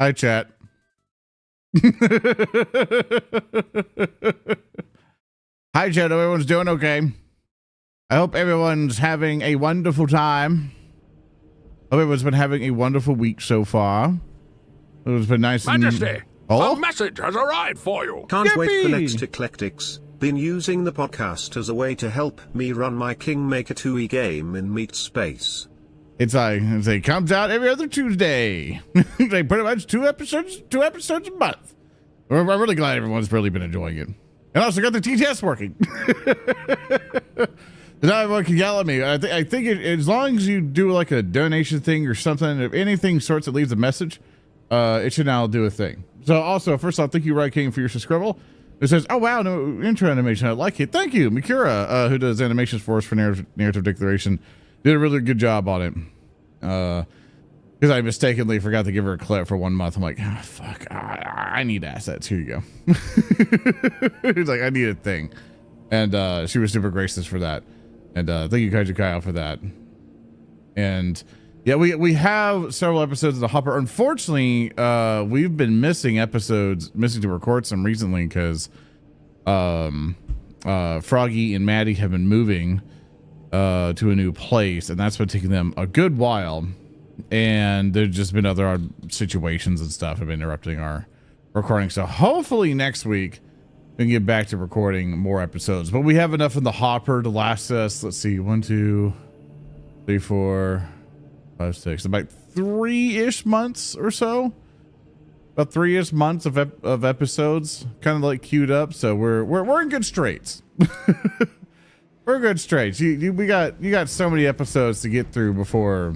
Hi, chat. Hi, chat. Everyone's doing okay. I hope everyone's having a wonderful time. Hope everyone's been having a wonderful week so far. It's been nice. Majesty, a message has arrived for you. Can't wait for next Eclectics. Been using the podcast as a way to help me run my Kingmaker 2e game in Meat Space. It's like comes out every other Tuesday. Like pretty much two episodes a month. I'm really glad everyone's really been enjoying it. And also got the TTS working. Now everyone can yell at me. I think as long as you do like a donation thing or something, if anything sorts that leaves a message, it should now do a thing. So also, first off, thank you, Right King, for your scribble. It says, "Oh wow, no intro animation. I like it. Thank you, Mikura, who does animations for us for narrative declaration. Did a really good job on it. Because I mistakenly forgot to give her a clip for 1 month. I'm like, oh, fuck, I need assets. Here you go." He's like, I need a thing. And she was super gracious for that. And thank you, Kaiju Kyle, for that. And yeah, we have several episodes of the Hopper. Unfortunately, we've been missing to record some recently because Froggy and Maddie have been moving to a new place, and that's been taking them a good while. And there's just been other situations and stuff have been interrupting our recording. So hopefully next week we can get back to recording more episodes. But we have enough in the hopper to last us, let's see, 1, 2, 3, 4, 5, 6, about 3-ish months or so. About 3-ish months of episodes kind of like queued up. So we're in good straits. We're in good straits. You got so many episodes to get through before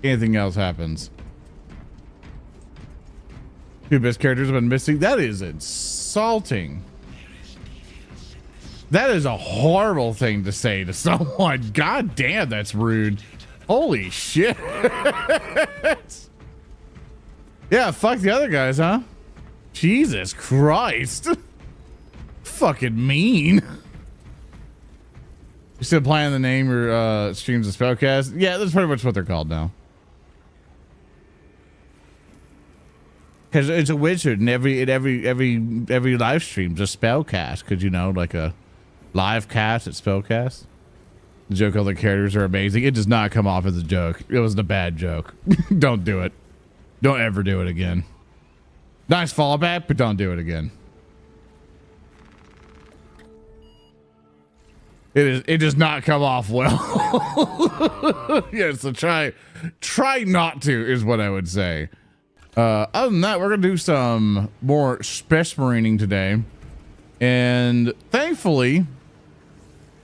anything else happens. Two best characters have been missing. That is insulting. That is a horrible thing to say to someone. God damn, that's rude. Holy shit. Yeah, fuck the other guys, huh? Jesus Christ. Fucking mean. You still playing the name or streams of Spellcast? Yeah, that's pretty much what they're called now. Because it's a wizard, and every live stream's a spellcast. Because, you know, like a live cast at spellcast. The joke, all the characters are amazing. It does not come off as a joke. It was a bad joke. Don't do it. Don't ever do it again. Nice fallback, but don't do it again. It does not come off well. Yeah, so try not to is what I would say. Other than that, we're gonna do some more space marining today, and thankfully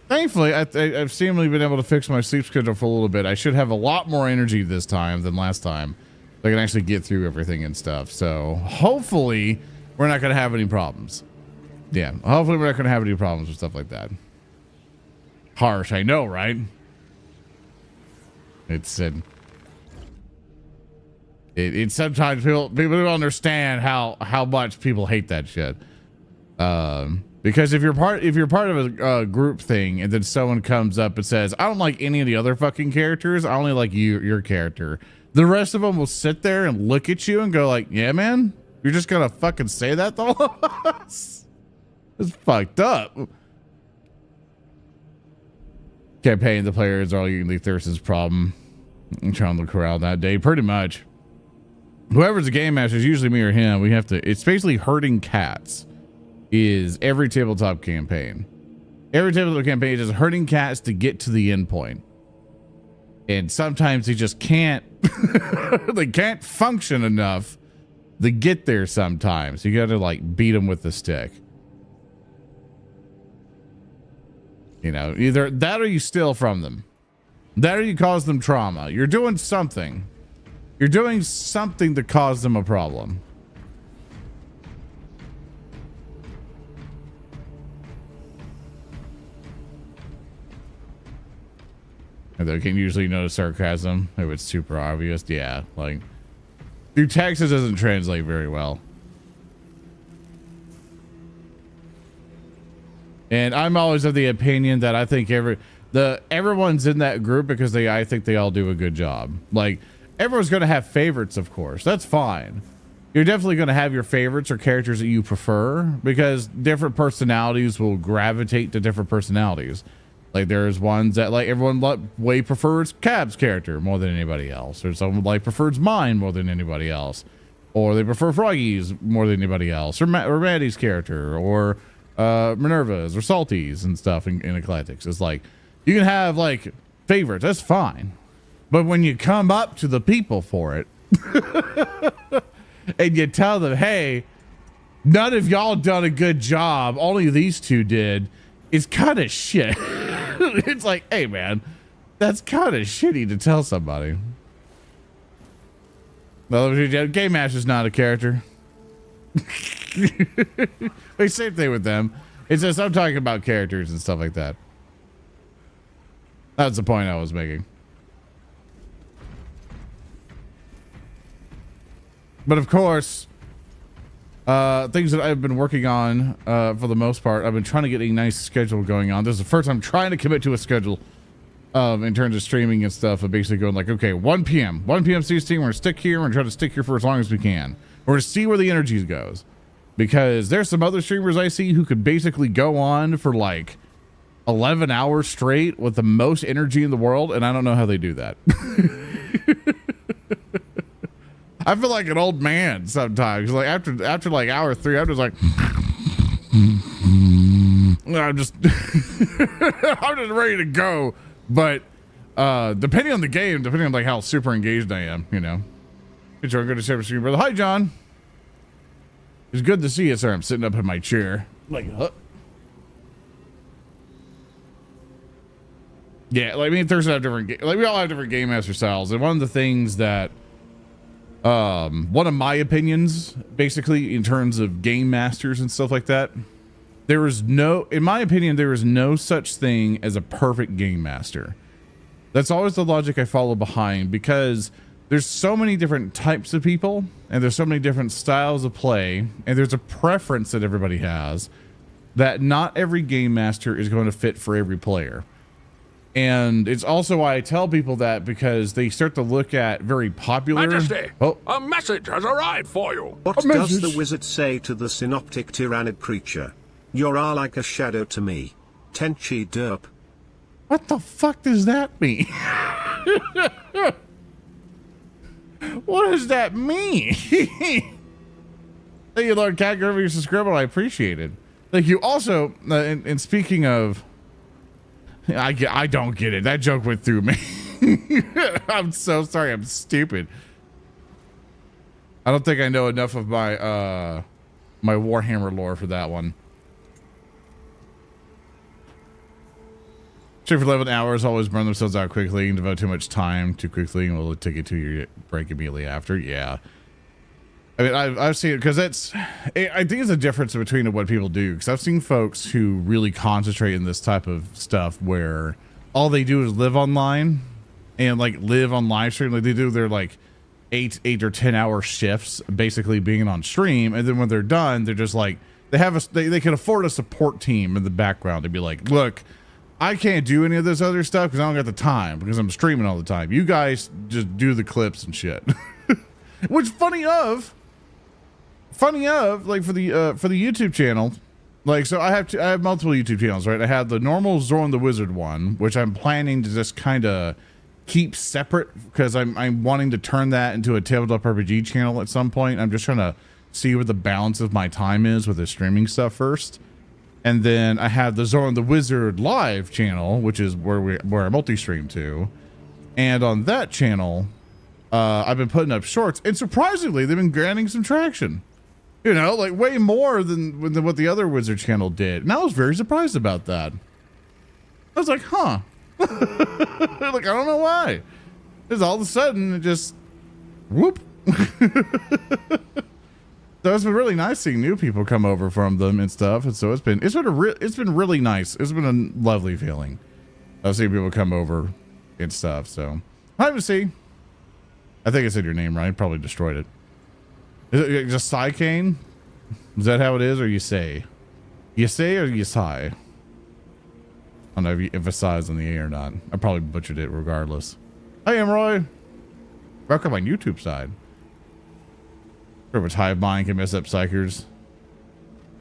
I've seemingly been able to fix my sleep schedule for a little bit. I should have a lot more energy this time than last time. So I can actually get through everything and stuff. So hopefully we're not gonna have any problems. Yeah, hopefully we're not gonna have any problems with stuff like that. Harsh, I know, right? It's sometimes people don't understand how much people hate that shit. Because if you're part of a group thing and then someone comes up and says, I don't like any of the other fucking characters, I only like your character, the rest of them will sit there and look at you and go like, yeah, man, you're just gonna fucking say that to all of us? It's fucked up. Campaign, the players are all uniquely Thurston's problem. I'm trying to look around that day. Pretty much. Whoever's the game master is usually me or him. We have to, it's basically herding cats is every tabletop campaign. Every tabletop campaign is herding cats to get to the end point. And sometimes they just can't, they can't function enough to get there sometimes. You got to like beat them with the stick. You know, either that or you steal from them. That or you cause them trauma. You're doing something. you're doing something to cause them a problem. And they can usually notice sarcasm if it's super obvious. Yeah, like through text it doesn't translate very well. And I'm always of the opinion that I think everyone's in that group because I think they all do a good job. Like everyone's going to have favorites, of course. That's fine. You're definitely going to have your favorites or characters that you prefer because different personalities will gravitate to different personalities. Like there's ones that like everyone way prefers Cab's character more than anybody else. Or someone like prefers mine more than anybody else. Or they prefer Froggy's more than anybody else. Or Maddie's character. Or Minerva's or Salty's and stuff in Eclectics. It's like you can have like favorites. That's fine. But when you come up to the people for it and you tell them, hey, none of y'all done a good job. Only these two did. It's kind of shit. It's like, hey man, that's kind of shitty to tell somebody. Well, Game Master's not a character. Same thing with them. It's just I'm talking about characters and stuff like that. That's the point I was making. But of course, things that I've been working on for the most part, I've been trying to get a nice schedule going on. This is the first I'm trying to commit to a schedule in terms of streaming and stuff. Of basically going like, okay, 1 p.m. CST, we're going to stick here. We're going to try to stick here for as long as we can. We're going to see where the energy goes. Because there's some other streamers I see who could basically go on for like 11 hours straight with the most energy in the world. And I don't know how they do that. I feel like an old man sometimes. Like after like hour 3, I'm just like, I'm just ready to go. But depending on the game, depending on like how super engaged I am, you know. Hey, John, good to see you, brother. Hi, John. It's good to see you, sir. I'm sitting up in my chair. Like, huh? Yeah, like me and Thurston have different, like we all have different game master styles. And one of the things that, one of my opinions, basically in terms of game masters and stuff like that, there is no, in my opinion, there is no such thing as a perfect game master. That's always the logic I follow behind because there's so many different types of people and there's so many different styles of play and there's a preference that everybody has that not every game master is going to fit for every player. And it's also why I tell people that because they start to look at very popular... Majesty, a message has arrived for you. What does the wizard say to the synoptic tyrannid creature? You're all like a shadow to me. Tenchi derp. What the fuck does that mean? What does that mean? Thank you, Lord Cat, for your subscriber. I appreciate it. Thank you. Also, and speaking of... I don't get it. That joke went through me. I'm so sorry. I'm stupid. I don't think I know enough of my my Warhammer lore for that one. Stream for 11 hours, always burn themselves out quickly and devote too much time too quickly and will take it to your break immediately after. Yeah. I mean, I've seen it because I think it's a difference between what people do. Because I've seen folks who really concentrate in this type of stuff where all they do is live online and like live on live stream. Like they do their like 8 or 10 hour shifts, basically being on stream. And then when they're done, they're just like, they can afford a support team in the background to be like, look, I can't do any of this other stuff because I don't got the time because I'm streaming all the time. You guys just do the clips and shit. Which funny of, like for the YouTube channel, like, so I have multiple YouTube channels, right? I have the normal Zoran the Wizard one, which I'm planning to just kind of keep separate because I'm wanting to turn that into a Tabletop RPG channel at some point. I'm just trying to see what the balance of my time is with the streaming stuff first. And then I have the Zoran the Wizard live channel, which is where I multi-stream to. And on that channel, I've been putting up shorts, and surprisingly, they've been gaining some traction. You know, like way more than what the other Wizard channel did. And I was very surprised about that. I was like, huh. Like, I don't know why. Because all of a sudden, it just, Whoop. So it's been really nice seeing new people come over from them and stuff, and so it's been really nice. It's been a lovely feeling of seeing people come over and stuff. So hi, see. I think I said your name right. Probably destroyed it. Is it just Psycane? Is that how it is, or you say? You say or you sigh? I don't know if you emphasize on the A or not. I probably butchered it regardless. Hi, Roy. Welcome on YouTube side. Pretty much hive mind can mess up psychers.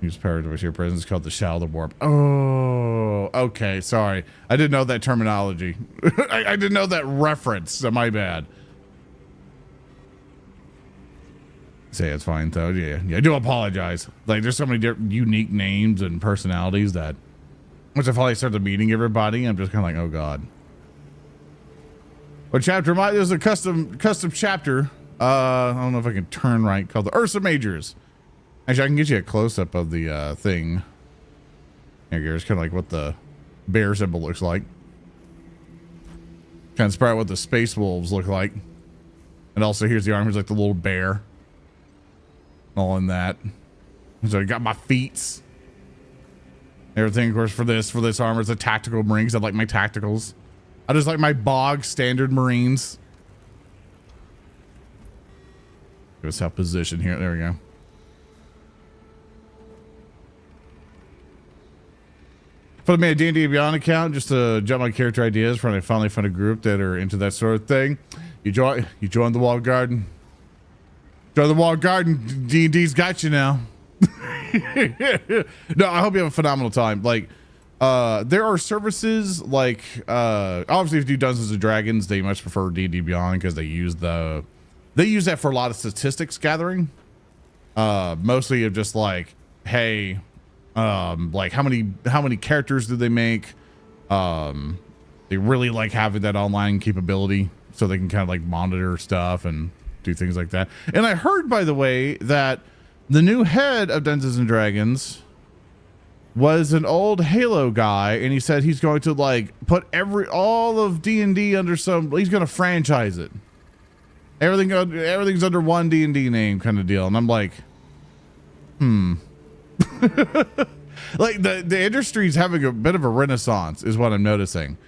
Use power to your presence called the Shadow Warp. Oh, okay. Sorry. I didn't know that terminology. I didn't know that reference. So my bad. Say it's fine though. Yeah, I do apologize. Like there's so many different unique names and personalities that once I finally started meeting everybody, I'm just kind of like, oh god. What chapter am I? There's a custom chapter. I don't know if I can turn right, called the Ursa Majors. Actually, I can get you a close up of the thing. Here's kind of like what the bear symbol looks like. Kind of inspired what the space wolves look like. And also here's the armor, like the little bear. All in that. So I got my feats. Everything, of course, for this armor is the tactical marines. I like my tacticals. I just like my bog standard marines. Give us our position here. There we go. For the D&D Beyond account, just to jump my character ideas for when I finally find a group that are into that sort of thing. You join the walled garden. Join the walled garden. D&D's got you now. No, I hope you have a phenomenal time. Like, there are services like, obviously if you do Dungeons and Dragons, they much prefer D&D Beyond because they use that for a lot of statistics gathering. Mostly of just like, hey, like how many characters do they make? They really like having that online capability so they can kind of like monitor stuff and do things like that. And I heard, by the way, that the new head of Dungeons and Dragons was an old Halo guy, and he said he's going to like put all of D&D under he's going to franchise it. Everything's under one D&D name kind of deal. And I'm like, like the industry's having a bit of a renaissance is what I'm noticing.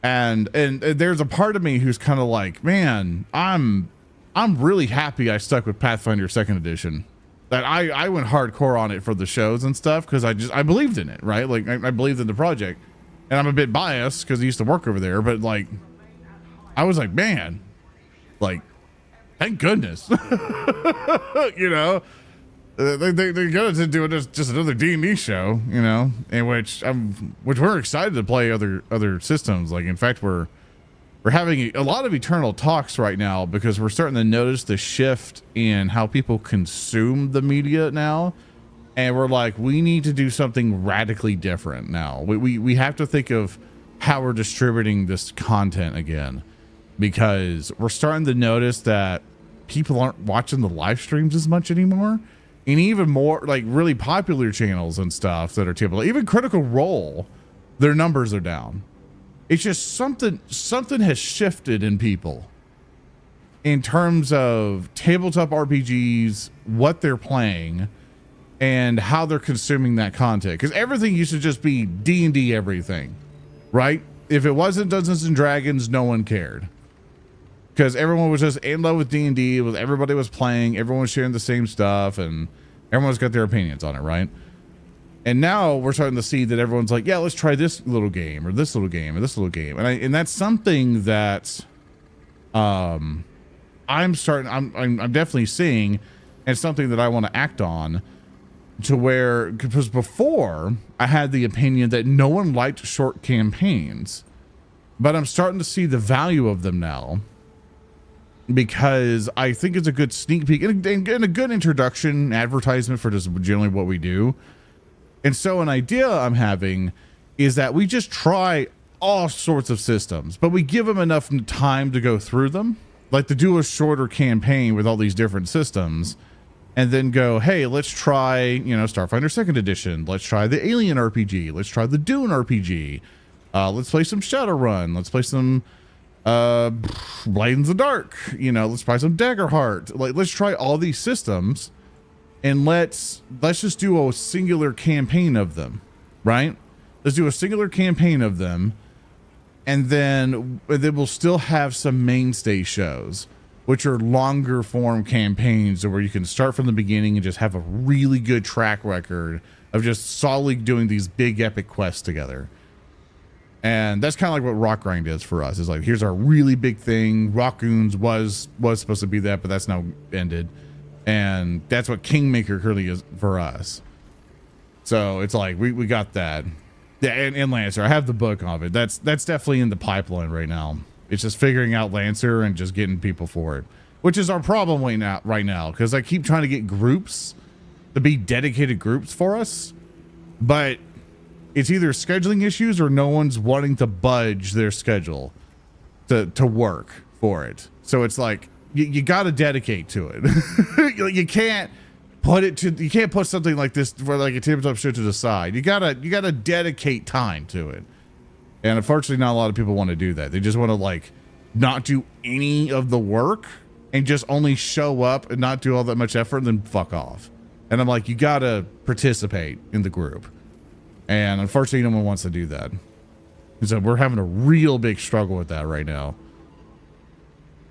And there's a part of me who's kind of like, man, I'm really happy I stuck with Pathfinder 2nd edition. That I went hardcore on it for the shows and stuff because I believed in it, right? Like I believed in the project. And I'm a bit biased because I used to work over there, but like I was like, man, like thank goodness. You know, they're gonna do just another D&D show, you know, in which we're excited to play other systems. Like in fact we're having a lot of eternal talks right now because we're starting to notice the shift in how people consume the media now. And we're like, we need to do something radically different now. We have to think of how we're distributing this content again, because we're starting to notice that people aren't watching the live streams as much anymore. And even more like really popular channels and stuff that are typical, even Critical Role, their numbers are down. It's just something has shifted in people in terms of tabletop RPGs, what they're playing, and how they're consuming that content. Because everything used to just be D&D everything, right? If it wasn't Dungeons and Dragons, no one cared. Because everyone was just in love with D&D, everybody was playing, everyone was sharing the same stuff, and everyone's got their opinions on it, right? And now we're starting to see that everyone's like, yeah, let's try this little game or this little game or this little game. And that's something that I'm definitely seeing, and something that I want to act on, to where, because before I had the opinion that no one liked short campaigns, but I'm starting to see the value of them now, because I think it's a good sneak peek and a good introduction advertisement for just generally what we do. And so an idea I'm having is that we just try all sorts of systems, but we give them enough time to go through them, like to do a shorter campaign with all these different systems, and then go, hey, let's try, you know, Starfinder 2nd edition. Let's try the Alien RPG. Let's try the Dune RPG. Let's play some Shadowrun. Let's play some Blades in the Dark, you know, let's try some Daggerheart. Like, let's try all these systems and let's just do a singular campaign of them, right? Let's do a singular campaign of them, and then we'll still have some mainstay shows, which are longer form campaigns where you can start from the beginning and just have a really good track record of just solidly doing these big epic quests together. And that's kind of like what Rock Grind is for us. Is like, here's our really big thing. Raccoons was supposed to be that, but that's now ended. And that's what Kingmaker currently is for us. So it's like, we got that. Yeah, and Lancer, I have the book of it. That's definitely in the pipeline right now. It's just figuring out Lancer and just getting people for it, which is our problem right now. Because I keep trying to get groups to be dedicated groups for us, but it's either scheduling issues or no one's wanting to budge their schedule to work for it. So it's like, you got to dedicate to it. You can't put something like this for like a tabletop show to the side. You gotta dedicate time to it. And unfortunately, not a lot of people want to do that. They just want to like not do any of the work and just only show up and not do all that much effort and then fuck off. And I'm like, you gotta participate in the group. And unfortunately, no one wants to do that. So we're having a real big struggle with that right now.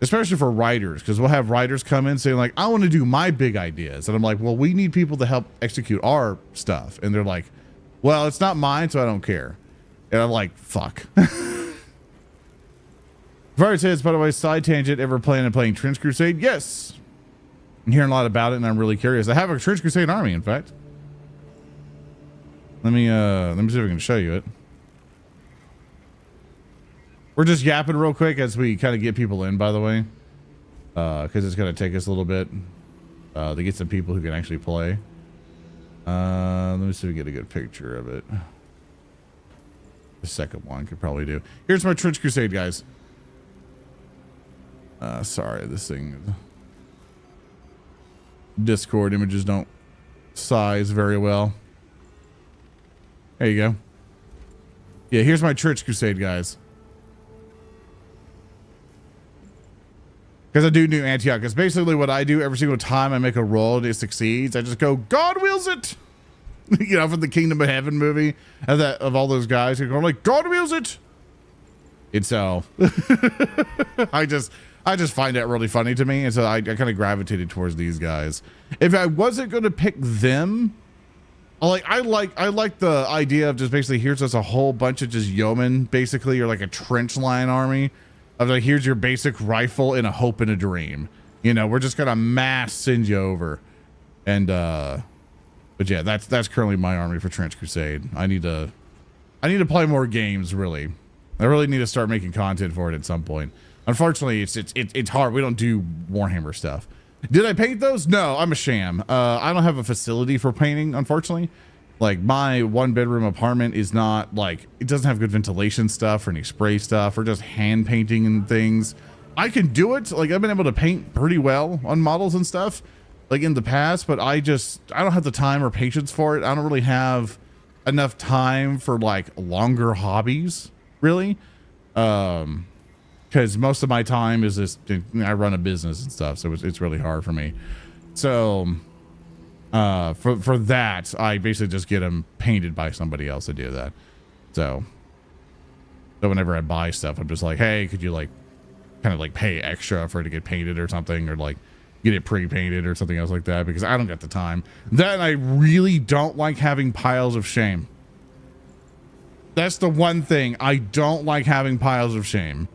Especially for writers, because we'll have writers come in saying like, I want to do my big ideas. And I'm like, well, we need people to help execute our stuff. And they're like, well, it's not mine, so I don't care. And I'm like, fuck. Varys says, by the way, side tangent, ever planning on playing Trench Crusade? Yes. I'm hearing a lot about it, and I'm really curious. I have a Trench Crusade army, in fact. Let me see if I can show you it. We're just yapping real quick as we kind of get people in, by the way. Because it's going to take us a little bit to get some people who can actually play. Let me see if we get a good picture of it. The second one could probably do. Here's my Trench Crusade, guys. Sorry, this thing... Discord images don't size very well. There you go. Yeah, here's my Trench Crusade, guys. Because I do new Antioch. Because basically what I do every single time I make a roll and it succeeds, I just go, God wills it! You know, from the Kingdom of Heaven movie, of all those guys who go like, God wills it! And so, I just find that really funny to me. And so I kind of gravitated towards these guys. If I wasn't going to pick them... I like the idea of just basically here's just a whole bunch of just yeomen, basically, or like a trench line army of like, here's your basic rifle and a hope and a dream. You know, we're just gonna mass send you over. And but yeah, that's currently my army for Trench Crusade. I need to play more games, really. I really need to start making content for it at some point. Unfortunately, it's hard. We don't do Warhammer stuff. Did I paint those? No, I'm a sham. I don't have a facility for painting, unfortunately. Like, my one bedroom apartment is not like, it doesn't have good ventilation stuff or any spray stuff or just hand painting and things. I can do it. Like, I've been able to paint pretty well on models and stuff like in the past, but I don't have the time or patience for it. I don't really have enough time for like longer hobbies, really. Because most of my time is just, I run a business and stuff, so it's really hard for me. So for that, I basically just get them painted by somebody else to do that. So whenever I buy stuff, I'm just like, hey, could you like kind of like pay extra for it to get painted or something, or like get it pre-painted or something else like that, because I don't got the time. Then I really don't like having piles of shame. That's the one thing I don't like, having piles of shame.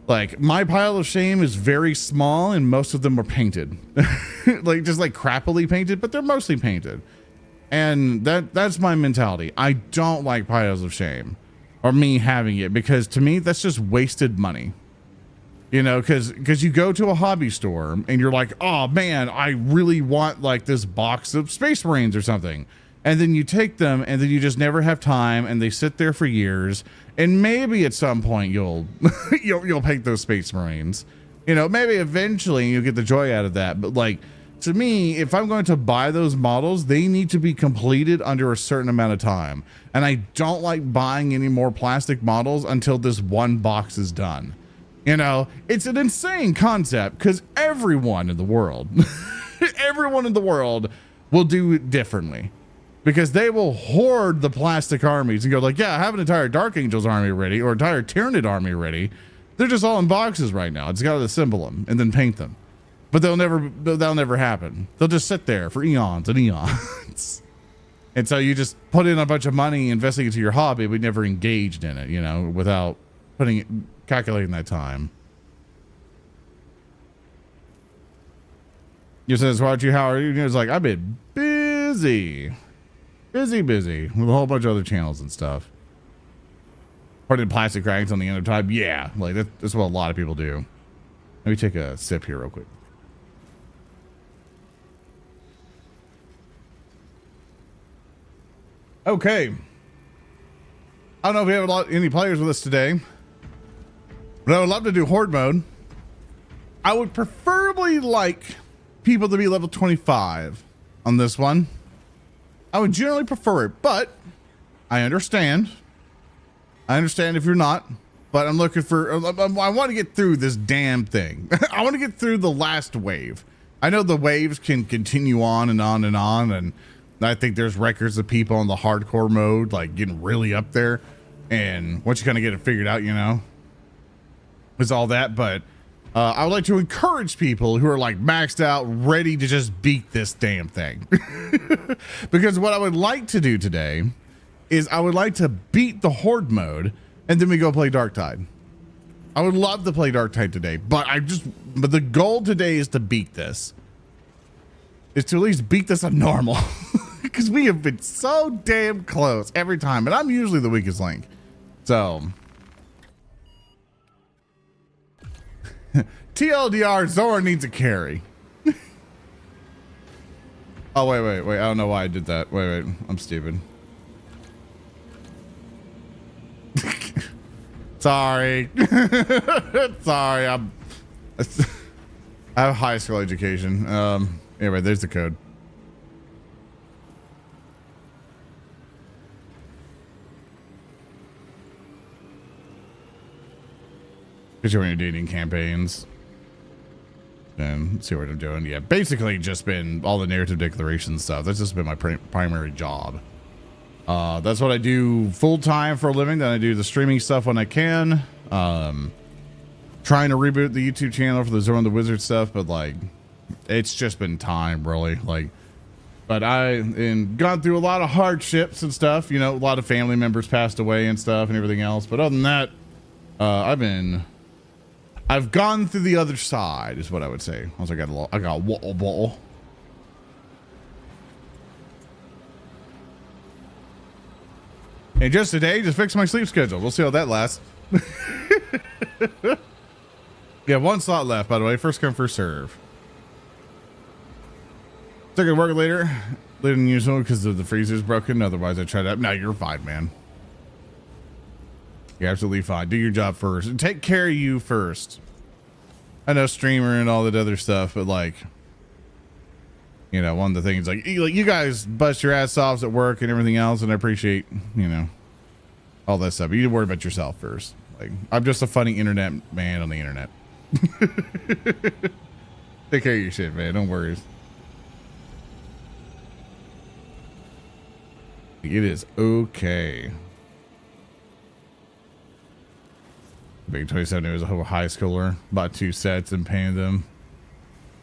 Like, my pile of shame is very small and most of them are painted. Like, just like crappily painted, but they're mostly painted. And that's my mentality. I don't like piles of shame or me having it, because to me, that's just wasted money. You know, because you go to a hobby store and you're like, oh man, I really want like this box of Space Marines or something. And then you take them and then you just never have time and they sit there for years. And maybe at some point you'll paint those Space Marines. You know, maybe eventually you'll get the joy out of that. But like, to me, if I'm going to buy those models, they need to be completed under a certain amount of time. And I don't like buying any more plastic models until this one box is done. You know, it's an insane concept because everyone in the world, everyone in the world will do it differently because they will hoard the plastic armies and go like, yeah, I have an entire Dark Angels army ready or entire Tyranid army ready. They're just all in boxes right now. I just got to assemble them and then paint them. But that'll never happen. They'll just sit there for eons and eons. And so you just put in a bunch of money investing into your hobby, but never engaged in it, you know, without calculating that time. You says, why don't you, how are you? It's like, I've been busy with a whole bunch of other channels and stuff. Putting plastic rags on the end of time. Yeah, like that's what a lot of people do. Let me take a sip here real quick. Okay. I don't know if we have any players with us today, but I would love to do horde mode. I would preferably like people to be level 25 on this one. I would generally prefer it, but I understand. I understand if you're not, but I'm looking for, I want to get through this damn thing. I want to get through the last wave. I know the waves can continue on and on and on, and I think there's records of people on the hardcore mode, like getting really up there. And once you kind of get it figured out, you know, is all that. But I would like to encourage people who are like maxed out, ready to just beat this damn thing. Because what I would like to do today is I would like to beat the horde mode and then we go play Darktide. I would love to play Darktide today, but the goal today is to beat this. Is to at least beat this on normal. Because we have been so damn close every time, and I'm usually the weakest link. So TLDR, Zora needs a carry. Oh, wait. I don't know why I did that. Wait. I'm stupid. Sorry. Sorry. I have high school education. Anyway, there's the code. Especially when you're dating campaigns. And let's see what I'm doing. Yeah, basically just been all the narrative declaration stuff. That's just been my primary job. That's what I do full time for a living. Then I do the streaming stuff when I can. Trying to reboot the YouTube channel for the Zora and the Wizard stuff, but like, it's just been time, really. Like, but gone through a lot of hardships and stuff. You know, a lot of family members passed away and stuff and everything else. But other than that, I've gone through the other side, is what I would say. Once I got wall. And just today, just fix my sleep schedule. We'll see how that lasts. Yeah, one slot left, by the way. First come, first serve. Still gonna work later than usual because the freezer's broken. Otherwise, I tried that. No, you're fine, man. You're absolutely fine. Do your job first. And take care of you first. I know streamer and all that other stuff, but like, you know, one of the things like you guys bust your ass off at work and everything else, and I appreciate, you know, all that stuff. But you need to worry about yourself first. Like, I'm just a funny internet man on the internet. Take care of your shit, man. Don't worry. It is okay. Being 27 years old, a high schooler, bought 2 sets and painted them.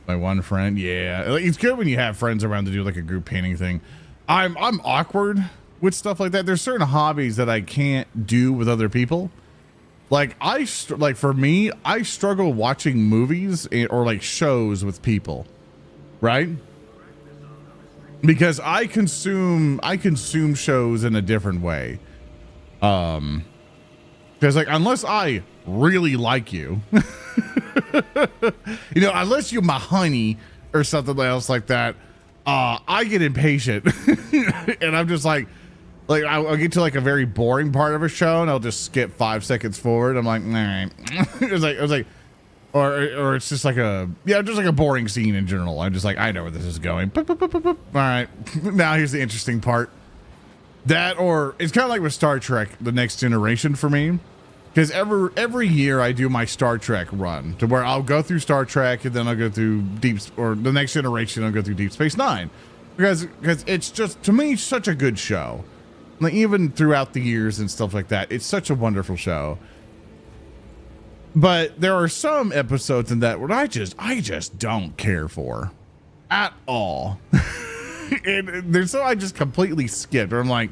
My one friend, yeah, it's good when you have friends around to do like a group painting thing. I'm awkward with stuff like that. There's certain hobbies that I can't do with other people. Like for me, I struggle watching movies or like shows with people, right? Because I consume shows in a different way. Because like unless I really like you, you know, unless you're my honey or something else like that, I get impatient. And I'm just like I'll get to like a very boring part of a show and I'll just skip 5 seconds forward. I'm like, all right. It was like, or it's just like just like a boring scene in general. I'm just like, I know where this is going. Boop, boop, boop, boop, boop. All right. Now here's the interesting part. That, or it's kind of like with Star Trek, The Next Generation for me. Because every year I do my Star Trek run to where I'll go through Star Trek and then I'll go through or the Next Generation. I'll go through Deep Space Nine because it's just, to me, such a good show. Like, even throughout the years and stuff like that, it's such a wonderful show. But there are some episodes in that where I just don't care for at all. And there's so I just completely skipped. Or I'm like,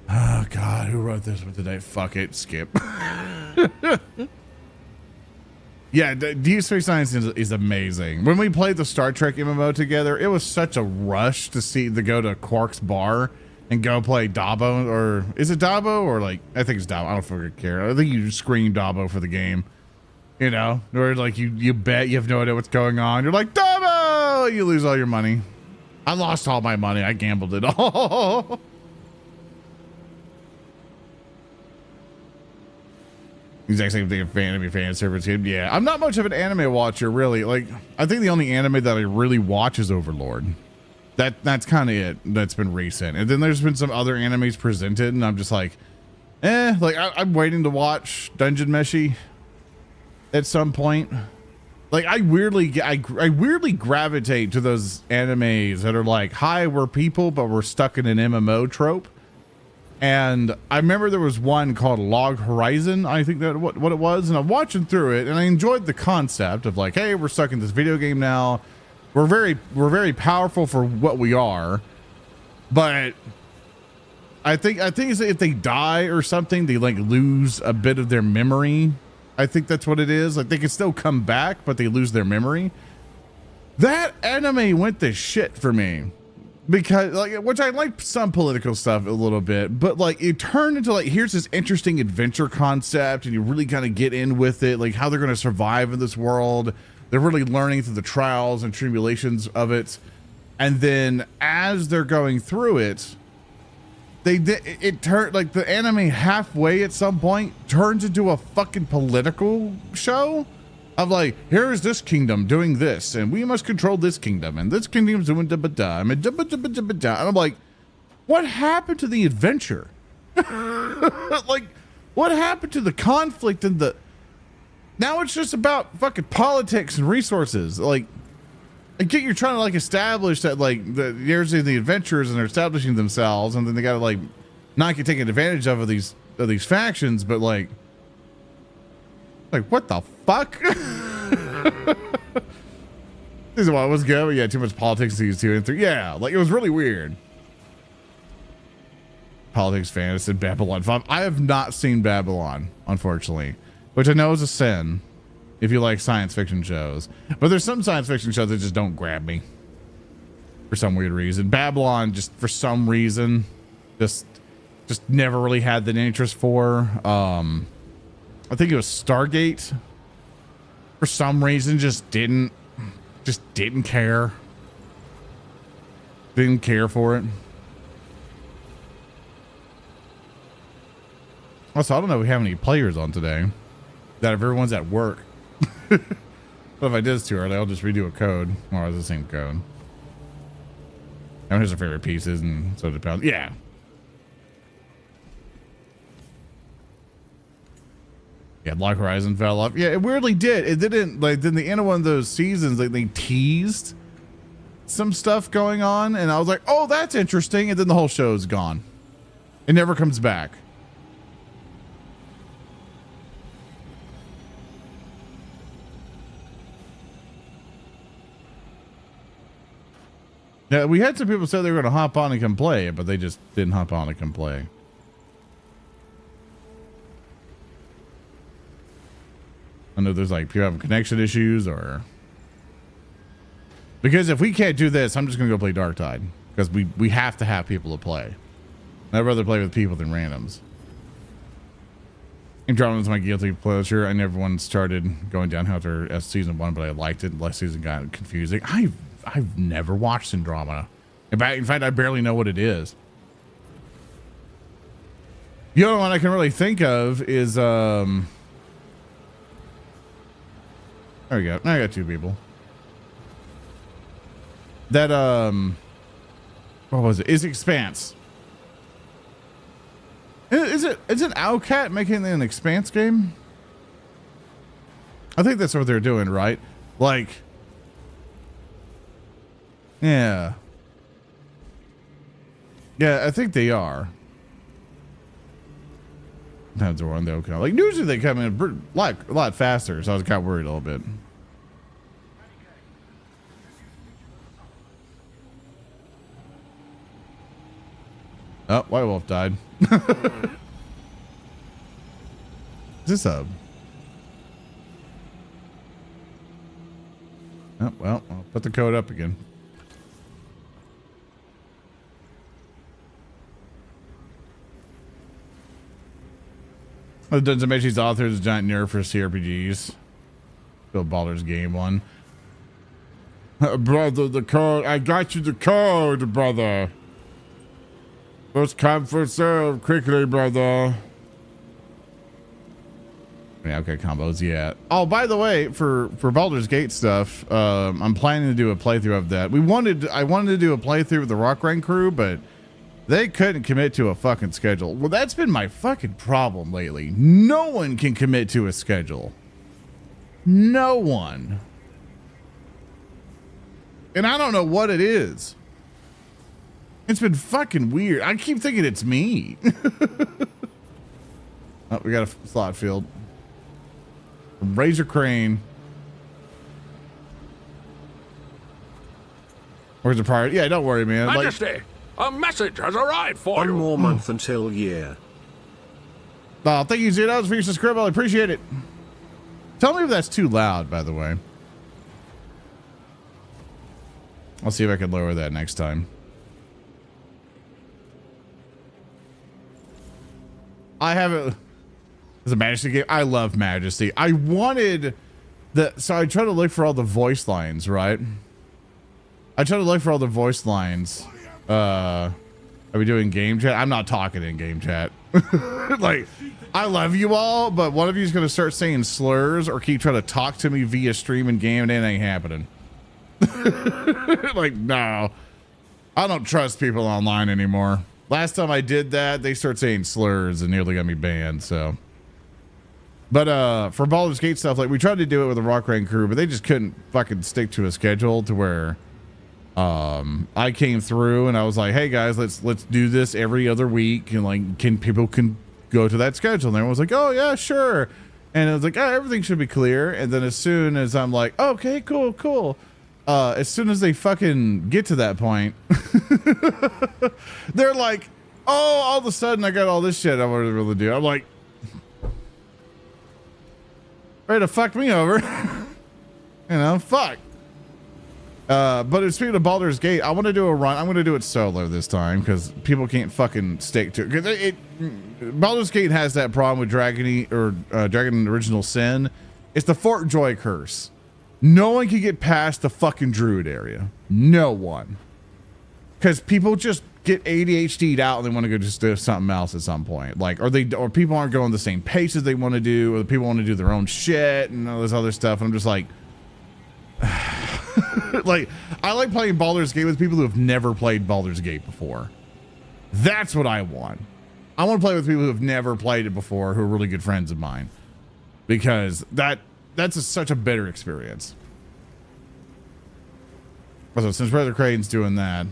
oh God, who wrote this one today? Fuck it, skip. Yeah, Deep Space Nine is amazing. When we played the Star Trek MMO together, it was such a rush to go to Quark's bar and go play Dabo, or is it Dabo, or like, I think it's Dabo. I don't fucking care. I think you scream Dabo for the game, you know, or like you bet you have no idea what's going on. You're like, Dabo, you lose all your money. I lost all my money. I gambled it all. Exact same thing if anime fan service game. Yeah, I'm not much of an anime watcher, really. Like, I think the only anime that I really watch is Overlord. That's kind of it. That's been recent. And then there's been some other animes presented, and I'm just like, like I'm waiting to watch Dungeon Meshi at some point. Like, I weirdly gravitate to those animes that are like, hi, we're people, but we're stuck in an MMO trope. And I remember there was one called Log Horizon. I think that what it was. And I'm watching through it, and I enjoyed the concept of like, hey, we're stuck in this video game now. We're very powerful for what we are. But I think it's if they die or something, they like lose a bit of their memory. I think that's what it is. Like, they can still come back, but they lose their memory. That anime went to shit for me. Because, like, which I like some political stuff a little bit, but like it turned into like, here's this interesting adventure concept, and you really kind of get in with it, like how they're going to survive in this world. They're really learning through the trials and tribulations of it, and then as they're going through it, it turned, like, the anime halfway at some point turns into a fucking political show. Of like, here's this kingdom doing this, and we must control this kingdom, and this kingdom's doing da-ba-da, and da-ba-da-ba-da-ba-da. And I'm like, what happened to the adventure? Like, what happened to the conflict and the... Now it's just about fucking politics and resources. Like, I get you're trying to like establish that like there's the adventurers and they're establishing themselves, and then they gotta like not get taken advantage of these factions, but like what the fuck? This is why it was good. Yeah, too much politics in season 2 and 3. Yeah, like it was really weird. Politics fans and Babylon 5. I have not seen Babylon, unfortunately, which I know is a sin if you like science fiction shows. But there's some science fiction shows that just don't grab me for some weird reason. Babylon, just for some reason, just never really had the interest for. I think it was Stargate. For some reason, just didn't care. Didn't care for it. Also, I don't know if we have any players on today. That if everyone's at work. But if I did this too early, I'll just redo a code. Or it's the same code. And here's our favorite pieces, and so depends. Yeah. Yeah, Log Horizon fell off. Yeah, it weirdly did. It didn't, like, then the end of one of those seasons, like, they teased some stuff going on, and I was like, oh, that's interesting, and then the whole show's gone. It never comes back. Yeah, we had some people say they were going to hop on and come play, but they just didn't hop on and come play. I know there's like people having connection issues, or because if we can't do this, I'm just gonna go play Dark Tide because we have to have people to play. I'd rather play with people than randoms. Andromeda is my guilty pleasure. I never once started going downhill after season 1, but I liked it. Last season got confusing. I've never watched Andromeda. In fact, I barely know what it is. The only one I can really think of is there we go. Now I got 2 people. That what was it? Is Expanse. Isn't Owlcat making an Expanse game? I think that's what they're doing, right? Like, yeah. Yeah, I think they are. Sometimes they'll come. Like, usually they come in a lot faster, so I was kind of worried a little bit. Oh, White Wolf died. Is this a... Oh, well, I'll put the code up again. The Dungeon Mechi's author is a giant nerd for TTRPGs. Bill Baldur's game one. Brother, the code. I got you the code, brother. First come, first serve. Quickly, brother. Yeah, okay, combos, yeah. Oh, by the way, for Baldur's Gate stuff, I'm planning to do a playthrough of that. I wanted to do a playthrough with the Rock Rank crew, but they couldn't commit to a fucking schedule. Well, that's been my fucking problem lately. No one can commit to a schedule. No one. And I don't know what it is. It's been fucking weird. I keep thinking it's me. Oh, we got a slot field. Razor Crane. Where's the pirate? Yeah, don't worry, man. Majesty, a message has arrived for you. One more month until year. Oh, thank you, Zenos, for your subscribe. I appreciate it. Tell me if that's too loud, by the way. I'll see if I can lower that next time. I haven't... It's a Majesty game. I love Majesty. I wanted the... So I try to look for all the voice lines, right? I try to look for all the voice lines. Are we doing game chat? I'm not talking in game chat. Like, I love you all, but one of you is going to start saying slurs or keep trying to talk to me via stream and game, and it ain't happening. Like, no. I don't trust people online anymore. Last time I did that, they start saying slurs and nearly got me banned, so... But for Baldur's Gate stuff, like we tried to do it with the Rock Rank crew, but they just couldn't fucking stick to a schedule to where I came through and I was like, hey guys, let's do this every other week, and like people can go to that schedule, and everyone was like, oh yeah, sure. And it was like, oh, everything should be clear. And then as soon as I'm like, okay, cool, as soon as they fucking get to that point, they're like, oh, all of a sudden I got all this shit I wanted to really do. I'm like, ready to fuck me over. You know, fuck. But speaking of Baldur's Gate, I want to do a run. I'm going to do it solo this time because people can't fucking stick to it. Because Baldur's Gate has that problem with Dragon Original Sin. It's the Fort Joy curse. No one can get past the fucking Druid area. No one. Because people just get ADHD'd out and they want to go just do something else at some point. Like, or people aren't going the same pace as they want to do, or the people want to do their own shit and all this other stuff. And I'm just like, like, I like playing Baldur's Gate with people who have never played Baldur's Gate before. That's what I want. I want to play with people who have never played it before, who are really good friends of mine, because that's such a better experience. So since Brother Crane's doing that,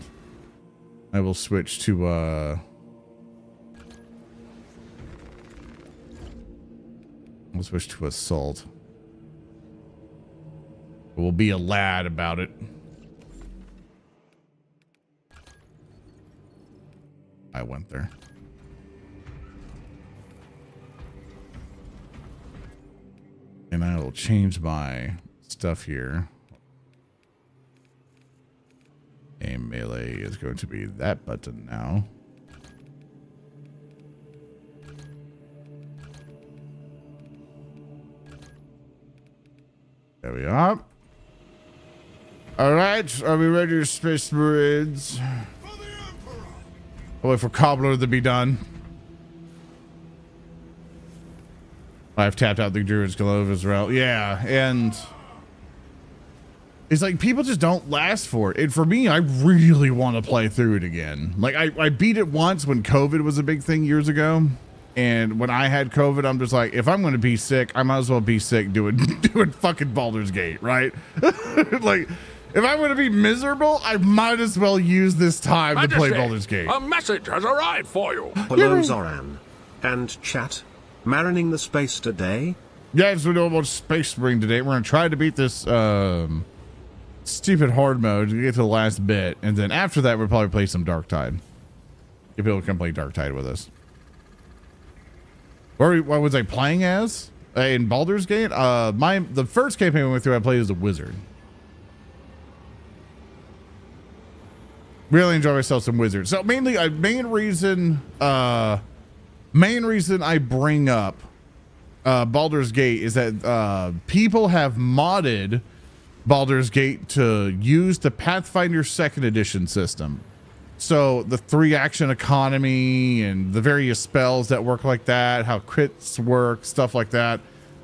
I will switch to we'll switch to Assault. We'll be a lad about it. I went there. And I will change my stuff here. Aim melee is going to be that button now. There we are. All right, are we ready, Space Marines? I'll wait for Cobbler to be done. I've tapped out the Druid's Glove as well. Yeah, and it's like people just don't last for it. And for me, I really want to play through it again. Like I beat it once when COVID was a big thing years ago. And when I had COVID, I'm just like, if I'm going to be sick, I might as well be sick doing fucking Baldur's Gate, right? Like, if I'm going to be miserable, I might as well use this time to play Baldur's Gate. A message has arrived for you. Hello, Zoran. And chat. Marining the space today? Yes, we're doing about Space Marine today. We're going to try to beat this stupid hard mode to get to the last bit. And then after that, we'll probably play some Dark Tide. If people can play Dark Tide with us. What was I playing as in Baldur's Gate? The first campaign we went through, I played as a wizard. Really enjoy myself some wizards. So mainly, main reason I bring up Baldur's Gate is that people have modded Baldur's Gate to use the Pathfinder 2nd Edition system. So the 3-action economy and the various spells that work like that, how crits work, stuff like that.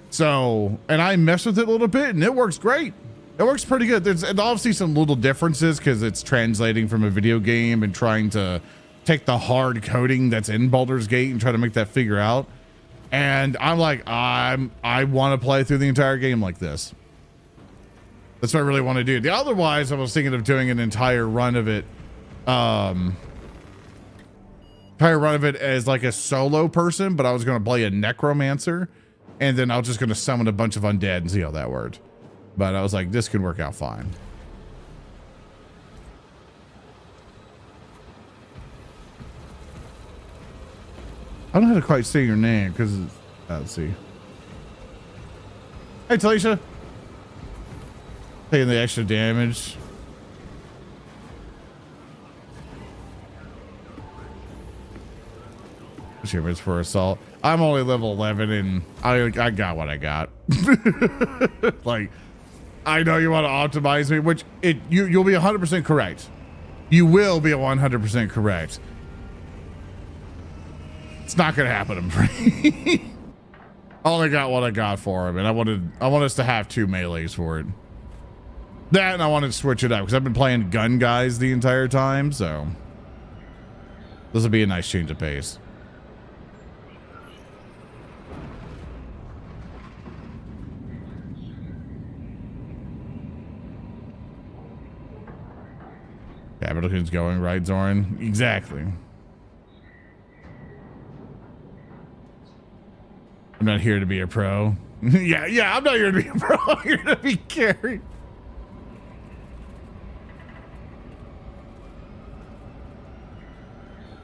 So, and I messed with it a little bit and it works great. It works pretty good. There's obviously some little differences because it's translating from a video game and trying to take the hard coding that's in Baldur's Gate and try to make that figure out. And I'm like, I want to play through the entire game like this. That's what I really want to do. Otherwise, I was thinking of doing an entire run of it as like a solo person, but I was going to play a necromancer and then I was just going to summon a bunch of undead and see how that worked. But I was like, this could work out fine. I don't know how to quite say your name because let's see. Hey, Talisha. Taking the extra damage. Achievements for assault. I'm only level 11 and I got what I got. Like, I know you want to optimize me, which you'll be 100% correct. You will be 100% correct. It's not going to happen, I'm afraid. I only got what I got for him, and I want us to have 2 melees for it. That, and I wanted to switch it up because I've been playing gun guys the entire time, so this will be a nice change of pace. Everything's going right, Zoran. Exactly. I'm not here to be a pro. yeah, I'm not here to be a pro. I'm here to be carried.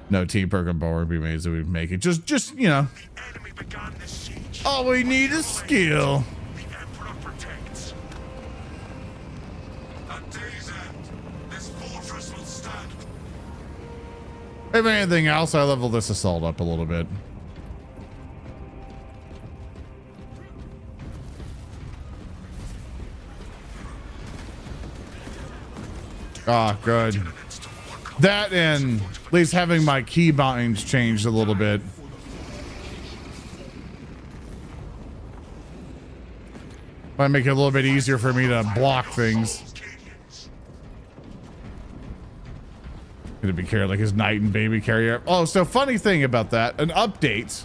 No team perk and board would be amazing we make it. Just you know. All we need is skill. If anything else, I level this assault up a little bit. Ah, good. That and at least having my key binds changed a little bit. Might make it a little bit easier for me to block things. Gonna be carried like his knight and baby carrier. Oh, so funny thing about that, an update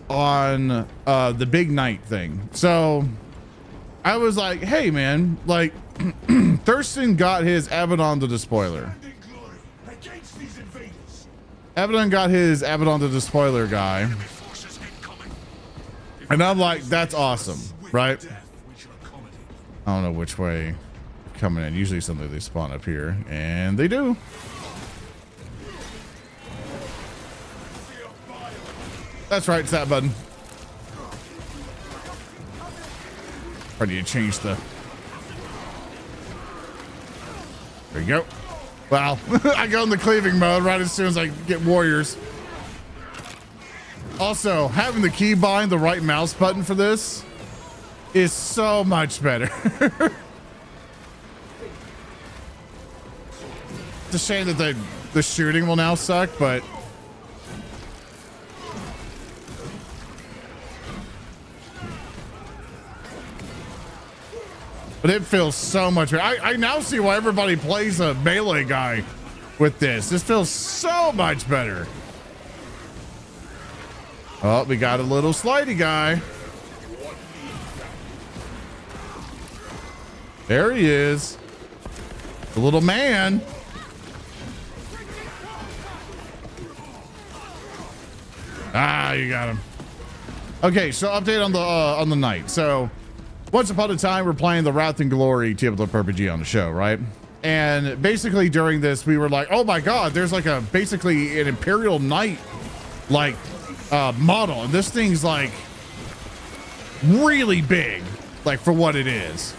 on the big knight thing. So I was like, hey man, like Thurston got his Abaddon the Despoiler. Abaddon got his Abaddon the Despoiler guy. And I'm like, that's awesome, right? I don't know which way coming in. Usually something they spawn up here, and they do. That's right, it's that button. Or do you change the... There you go. Wow. I go in the cleaving mode right as soon as I get warriors. Also, having the keybind, the right mouse button for this is so much better. It's a shame that the shooting will now suck, but it feels so much better. I now see why everybody plays a melee guy with this. This feels so much better. Oh, we got a little slidey guy. There he is. The little man. Ah, you got him. Okay, so update on the night. So once upon a time, we're playing the Wrath and Glory Tabletop RPG on the show, right? And basically during this, we were like, oh my God, there's like basically an Imperial Knight like model. And this thing's like really big, like for what it is.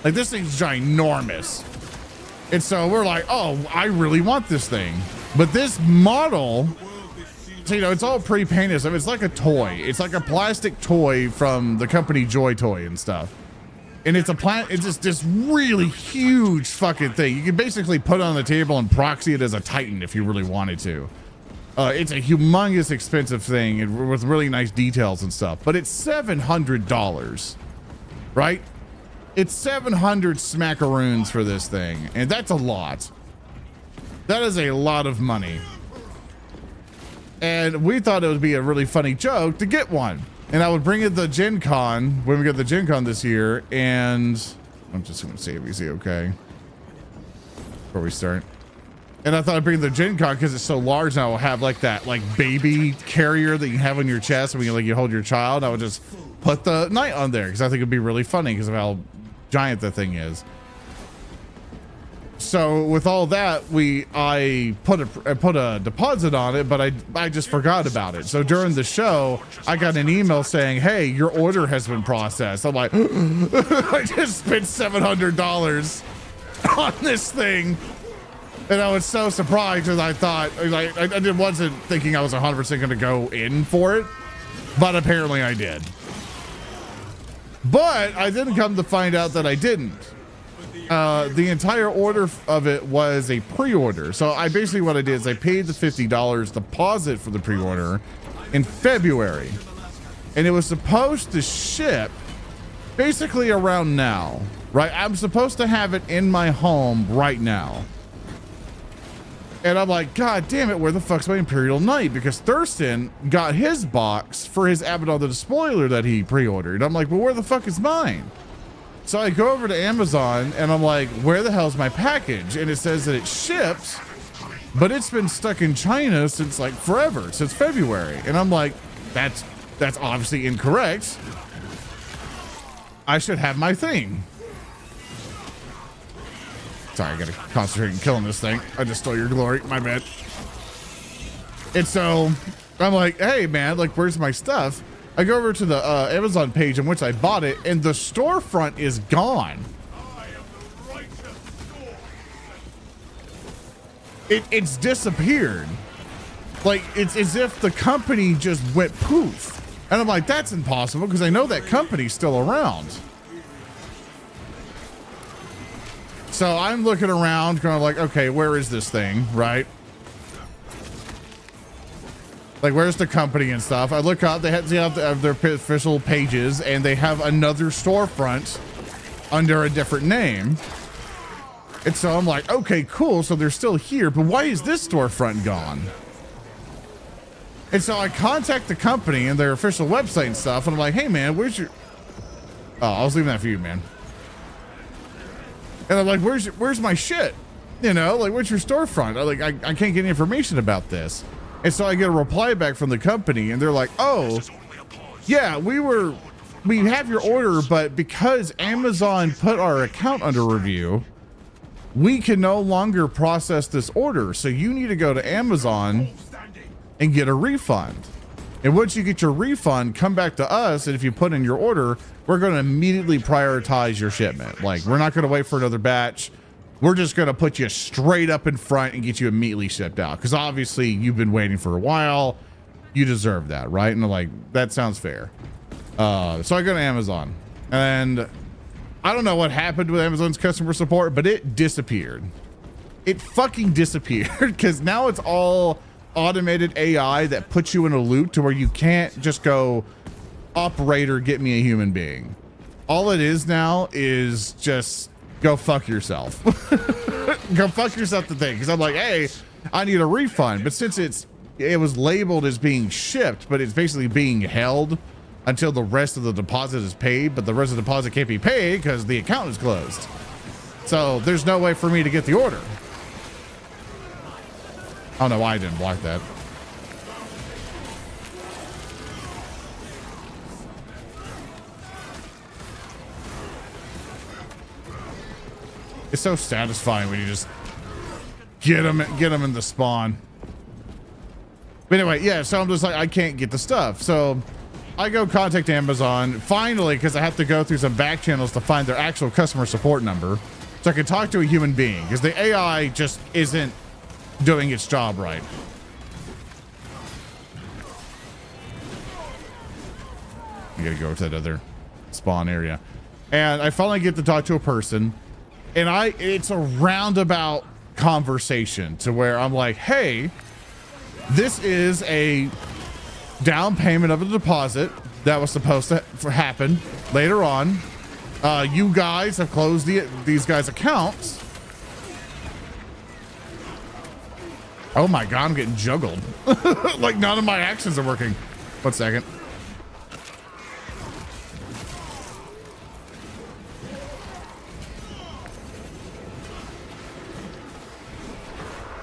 Like this thing's ginormous. And so we're like, oh, I really want this thing. But this model, so, you know, it's all pre-painted. So it's like a toy. It's like a plastic toy from the company Joy Toy and stuff. And it's it's just this really huge fucking thing. You can basically put it on the table and proxy it as a Titan if you really wanted to. It's a humongous expensive thing and with really nice details and stuff. But it's $700, right? It's 700 smackaroons for this thing. And that's a lot. That is a lot of money. And we thought it would be a really funny joke to get one. And I would bring it to Gen Con when we get the Gen Con this year. And I'm just going to save easy, okay? Before we start. And I thought I'd bring the Gen Con because it's so large now. I'll have like that like baby carrier that you have on your chest when you hold your child. I would just put the knight on there because I think it'd be really funny because of how giant the thing is. So with all that, I put a deposit on it, but I just forgot about it. So during the show, I got an email saying, "Hey, your order has been processed." I'm like, I just spent $700 on this thing, and I was so surprised because I thought I wasn't thinking I was 100% going to go in for it, but apparently I did. But I didn't come to find out that I didn't. The entire order of it was a pre-order. So what I did is I paid the $50 deposit for the pre-order in February. And it was supposed to ship basically around now, right? I'm supposed to have it in my home right now. And I'm like, God damn it, where the fuck's my Imperial Knight? Because Thurston got his box for his Abaddon the Despoiler that he pre-ordered. I'm like, well, where the fuck is mine? So I go over to Amazon and I'm like, where the hell's my package? And it says that it ships, but it's been stuck in China since like forever, since February. And I'm like, that's obviously incorrect. I should have my thing. Sorry, I gotta concentrate on killing this thing. I just stole your glory, my bad. And so I'm like, hey man, like where's my stuff? I go over to the Amazon page in which I bought it, and the storefront is gone. It's disappeared. Like, it's as if the company just went poof. And I'm like, that's impossible, because I know that company's still around. So I'm looking around, kind of like, okay, where is this thing, right? Like, where's the company and stuff? I look up, they have their official pages, and they have another storefront under a different name. And so I'm like, okay, cool. So they're still here, but why is this storefront gone? And so I contact the company and their official website and stuff, and I'm like, hey man, where's your... Oh, I was leaving that for you, man. And I'm like, where's my shit? You know, like, where's your storefront? I can't get any information about this. And so I get a reply back from the company, and they're like, oh, yeah, we have your order, but because Amazon put our account under review, we can no longer process this order. So you need to go to Amazon and get a refund. And once you get your refund, come back to us. And if you put in your order, we're going to immediately prioritize your shipment. Like, we're not going to wait for another batch. We're just going to put you straight up in front and get you immediately shipped out. Because obviously you've been waiting for a while. You deserve that, right? And I'm like, that sounds fair. So I go to Amazon. And I don't know what happened with Amazon's customer support, but it disappeared. It fucking disappeared. Because now it's all automated AI that puts you in a loop to where you can't just go, operator, get me a human being. All it is now is just... go fuck yourself. Go fuck yourself the thing. Because I'm like, hey, I need a refund. But since it's it was labeled as being shipped, but it's basically being held until the rest of the deposit is paid, but the rest of the deposit can't be paid because the account is closed. So there's no way for me to get the order. I don't know why I didn't block that. It's so satisfying when you just get them in the spawn. But anyway, yeah, so I'm just like, I can't get the stuff. So I go contact Amazon finally, because I have to go through some back channels to find their actual customer support number so I can talk to a human being, because the AI just isn't doing its job right. You gotta go to that other spawn area. And I finally get to talk to a person, and it's a roundabout conversation to where I'm like, hey, this is a down payment of a deposit that was supposed to happen later on. You guys have closed these guys' accounts. Oh my God, I'm getting juggled. Like none of my actions are working. 1 second.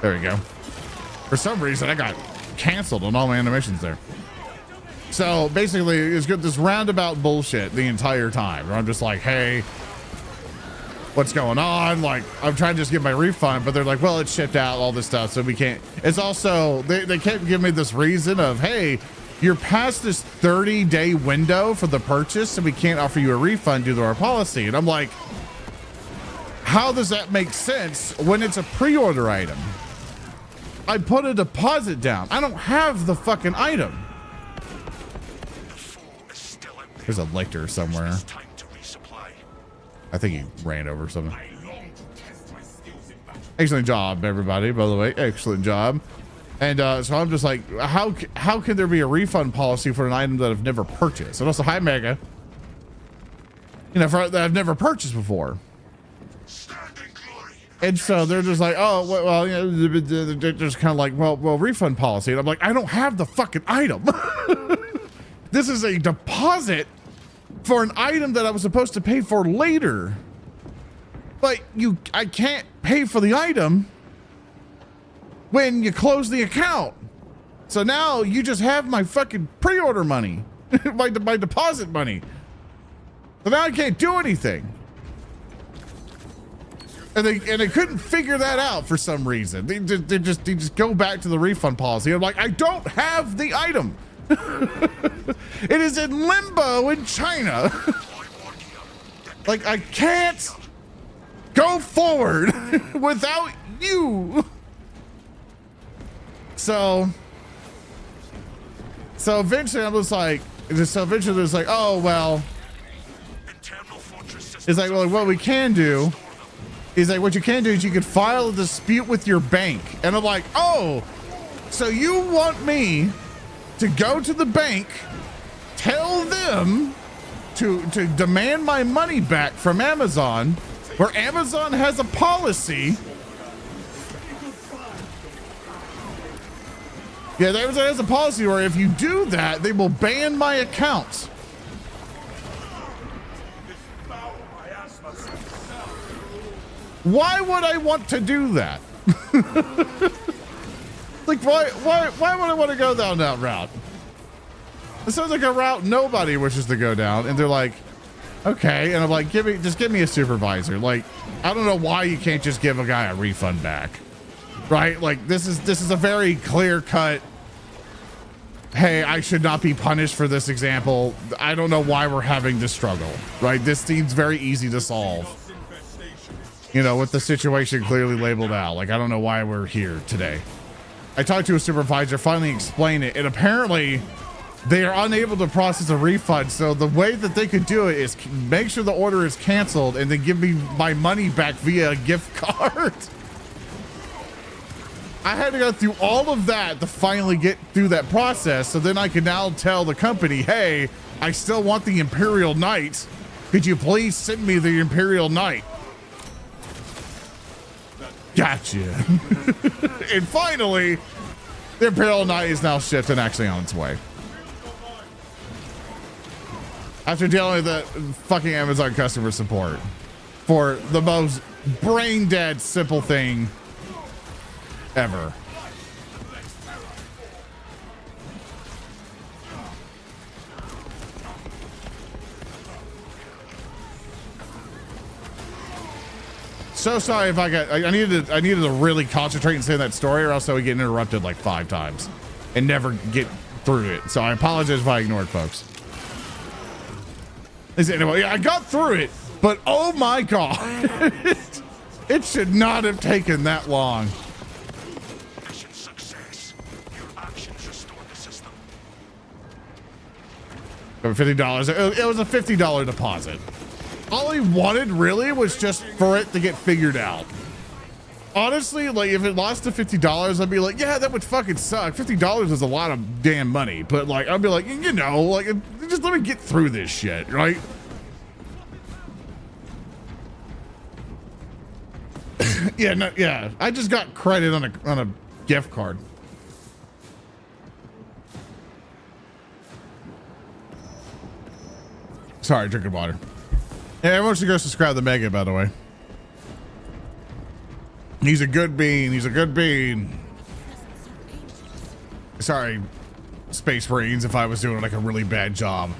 There we go. For some reason, I got canceled on all my animations there. So basically, it's got this roundabout bullshit the entire time. Where I'm just like, hey, what's going on? Like, I'm trying to just get my refund, but they're like, well, it's shipped out, all this stuff, so we can't. It's also, they kept giving me this reason of, hey, you're past this 30-day window for the purchase, so we can't offer you a refund due to our policy. And I'm like, how does that make sense when it's a pre-order item? I put a deposit down. I don't have the fucking item. There's a lictor somewhere. I think he ran over something. Excellent job, everybody, by the way. Excellent job. And so I'm just like, how can there be a refund policy for an item that I've never purchased? And also, hi, Mega. You know, that I've never purchased before. And so they're just like, oh, well, you know, they're just kind of like, well, refund policy. And I'm like, I don't have the fucking item. This is a deposit for an item that I was supposed to pay for later. But I can't pay for the item when you close the account. So now you just have my fucking pre-order money, my deposit money. So now I can't do anything. And they couldn't figure that out for some reason. They just go back to the refund policy. I'm like, I don't have the item. It is in limbo in China. Like, I can't go forward without you. So eventually I'm just like, oh, well, it's like, well, what we can do is like, what you can do is you can file a dispute with your bank. And I'm like, oh, so you want me to go to the bank, tell them to demand my money back from Amazon, where Amazon has a policy. Yeah, Amazon has a policy where if you do that, they will ban my account. Why would I want to do that? Like, why would I want to go down that route? It sounds like a route nobody wishes to go down. And they're like, okay. And I'm like, just give me a supervisor. Like, I don't know why you can't just give a guy a refund back. Right? Like, this is a very clear cut. Hey, I should not be punished for this example. I don't know why we're having this struggle. Right? This seems very easy to solve. You know, with the situation clearly labeled out. Like, I don't know why we're here today. I talked to a supervisor, finally explained it, and apparently they are unable to process a refund. So the way that they could do it is make sure the order is canceled and then give me my money back via a gift card. I had to go through all of that to finally get through that process. So then I can now tell the company, hey, I still want the Imperial Knight. Could you please send me the Imperial Knight? Gotcha. And finally, The Imperial Knight is now shipped and actually on its way. After dealing with the fucking Amazon customer support for the most brain dead simple thing ever. So sorry if I needed to really concentrate and say that story, or else I would get interrupted like 5 times and never get through it. So I apologize if I ignored folks. Anyway, I got through it, but oh my god, it should not have taken that long. Mission success. Your actions restore the system. $50. It was a $50 deposit. All he wanted really was just for it to get figured out. Honestly, like if it lost to $50, I'd be like, yeah, that would fucking suck. $50 is a lot of damn money, but like I'd be like, you know, like just let me get through this shit, right? Yeah, no, yeah. I just got credit on a gift card. Sorry, drinking water. Yeah, everyone should go subscribe to Mega, by the way. He's a good bean. He's a good bean. Sorry, Space Marines, if I was doing like a really bad job.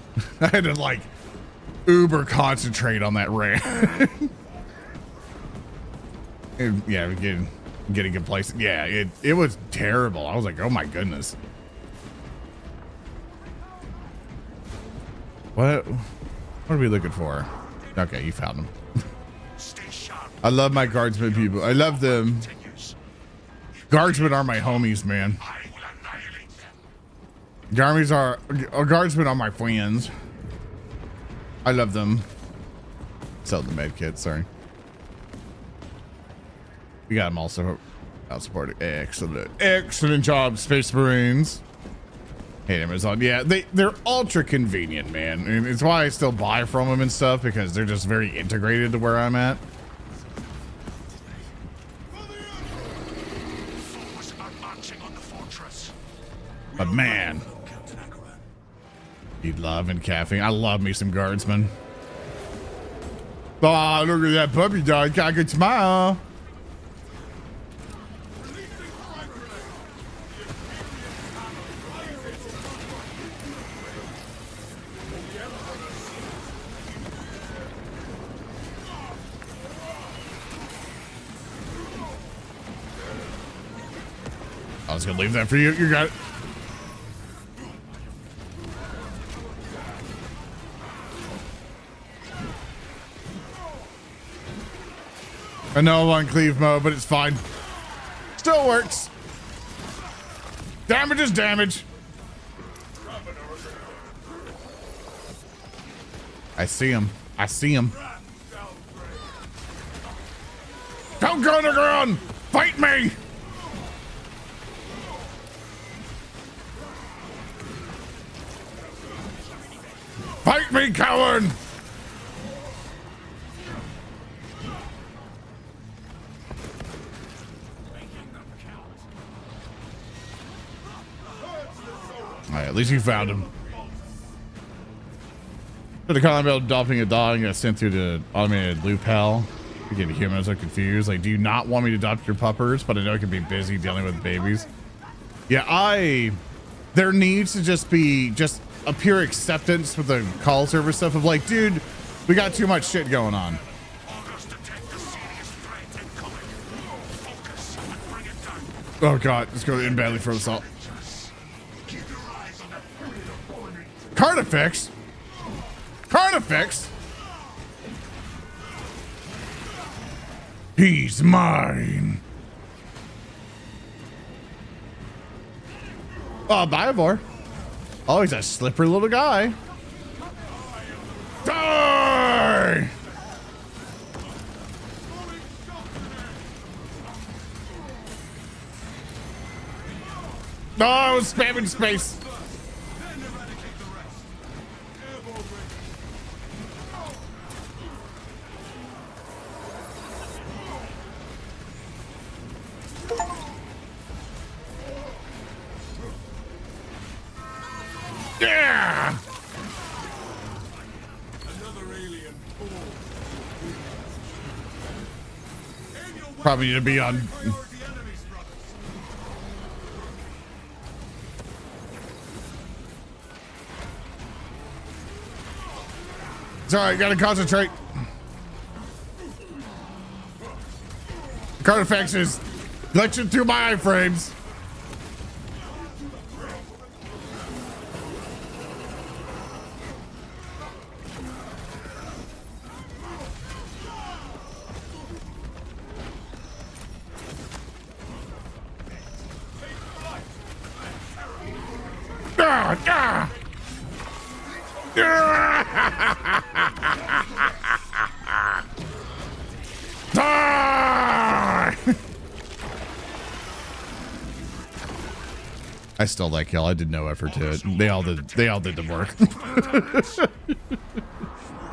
I had to like uber concentrate on that rant. Yeah, getting complacent. Yeah, it was terrible. I was like, oh my goodness. What are we looking for? Okay, you found them. I love my guardsmen people. I love them. Guardsmen are my homies, man. Guardsmen are my friends. I love them. Sell the med kit, sorry. We got them also out supporting. Excellent. Excellent job, Space Marines. Hey, Amazon. Yeah, they're ultra convenient, man. And it's why I still buy from them and stuff, because they're just very integrated to where I'm at. But man, you love and caffeine. I love me some guardsmen. Oh, look at that puppy dog. Got a good smile. I was gonna leave that for you. You got it. I know I'm on cleave mode, but it's fine. Still works. Damage is damage. I see him. I see him. Don't go to the ground. Fight me. Fight me, coward! Alright, at least you found him. For the comment about adopting a dog, got sent through the automated loop hell. Again, humans are confused. Like, do you not want me to adopt your puppers? But I know it can be busy dealing with babies. Yeah, there needs to just be a pure acceptance with the call server stuff of like, dude, we got too much shit going on. Oh god, let's go in badly for assault. Carnifex? Carnifex? He's mine. Oh, Biovore. Oh, he's a slippery little guy. Die! No, I was spamming space. Probably to be on. Sorry, gotta concentrate. Carnifex is glitching through my iframes. I stole that kill. I did no effort to it. They all did the work.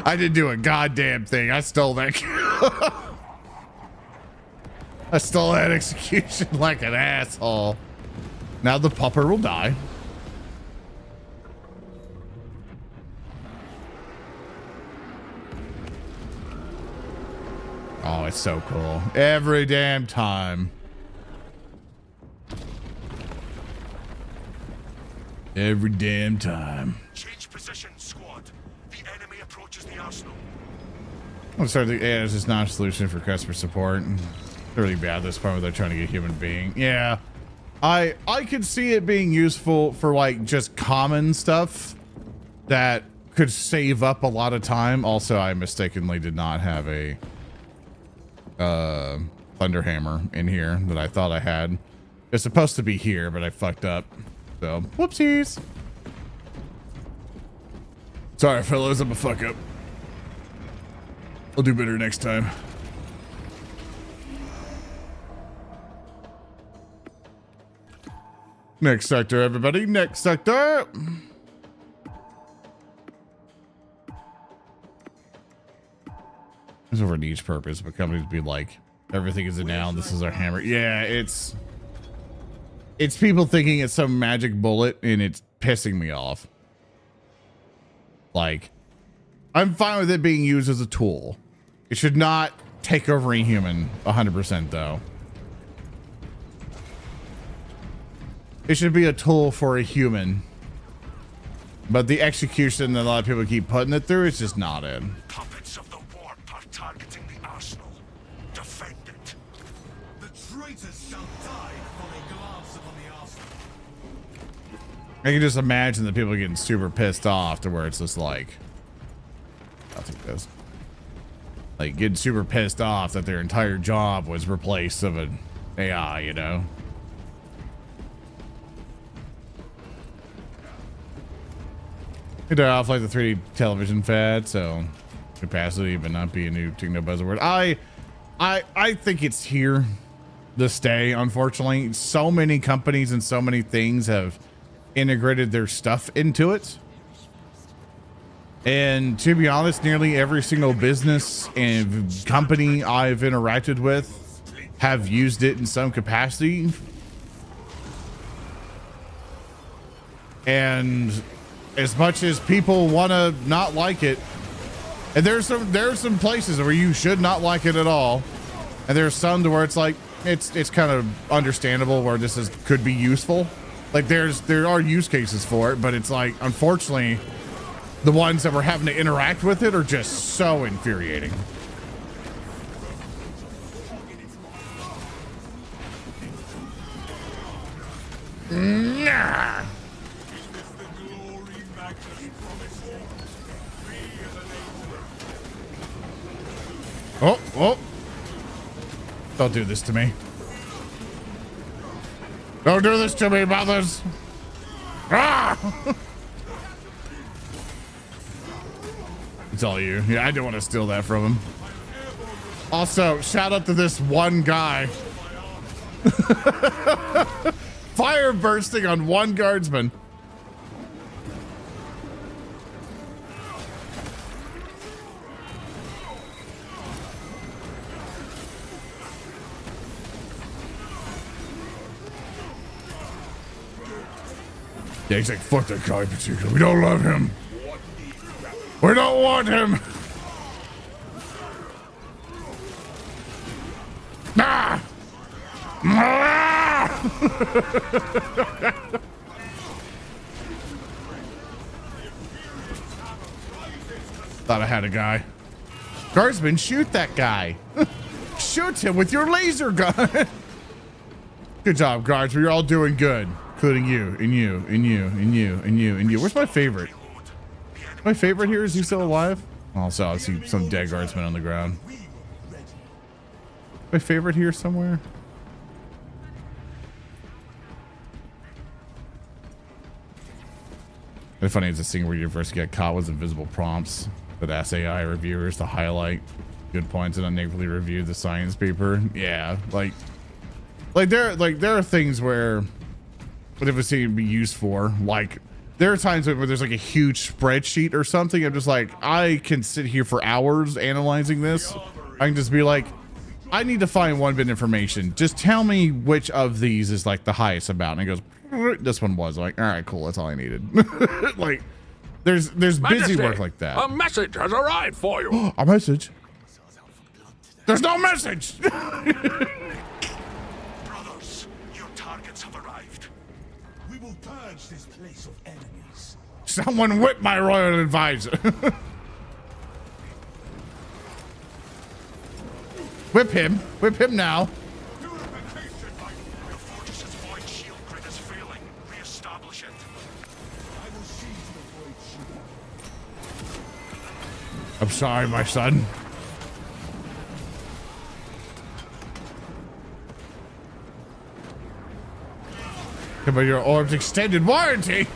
I didn't do a goddamn thing. I stole that kill. I stole that execution like an asshole. Now the pupper will die. Oh, it's so cool. Every damn time. Every damn time. Change position, squad. The enemy approaches the arsenal. I'm sorry, yeah, it's just not a solution for customer support. It's really bad this part where they're trying to get a human being. Yeah. I could see it being useful for like just common stuff that could save up a lot of time. Also, I mistakenly did not have a Thunderhammer in here that I thought I had. It's supposed to be here, but I fucked up. So, whoopsies. Sorry, fellas, I'm a fuck up. I'll do better next time. Next sector, everybody. Next sector. It's over each purpose, but companies be like, everything is a noun. This is our hammer. Yeah, it's people thinking it's some magic bullet, and it's pissing me off. Like, I'm fine with it being used as a tool. It should not take over a human 100% though. It should be a tool for a human. But the execution that a lot of people keep putting it through, it's just not in. Puppets of the warp are targeting the arsenal. Defend it. The traitors shall die before they glance upon the arsenal. I can just imagine the people getting super pissed off to where it's just like, I'll take this. Like getting super pissed off that their entire job was replaced of an AI, you know? They're off like the 3D television fad, so capacity, but not be a new techno buzzword. I think it's here to stay, unfortunately. So many companies and so many things have integrated their stuff into it. And to be honest, nearly every single business and company I've interacted with have used it in some capacity. And as much as people want to not like it, and there's some places where you should not like it at all, and there's some to where it's like it's kind of understandable where this could be useful. Like there are use cases for it, but it's like, unfortunately, the ones that we're having to interact with it are just so infuriating. Nah. Oh. Don't do this to me. Don't do this to me, mothers. Ah! It's all you. Yeah, I don't want to steal that from him. Also, shout out to this one guy. Fire bursting on one guardsman. Yeah, he's like, fuck that guy in particular. We don't love him. We don't want him. Ah! Thought I had a guy. Guardsman, shoot that guy. Shoot him with your laser gun. Good job, guards. We're all doing good, including you, and you, and you, and you, and you, and you. Where's my favorite? My favorite here, is he still alive? Also, I see some dead guardsmen on the ground. My favorite here somewhere? The funny is the scene where you first get caught with invisible prompts that ask AI reviewers to highlight good points and negatively review the science paper. Yeah, like there are things where whatever it can be used for, like there are times where there's like a huge spreadsheet or something. I'm just like, I can sit here for hours analyzing this. I can just be like, I need to find one bit of information. Just tell me which of these is like the highest amount. And it goes, this one was. I'm like, all right, cool. That's all I needed. Like, there's busy work like that. A message has arrived for you. A message? There's no message. Brothers, your targets have arrived. We will purge this place of enemies. Someone whip my royal advisor. Whip him now. Your fortress's void shield grid is failing. Re-establish it. I will seize the void shield. I'm sorry, my son. But your orb's extended warranty.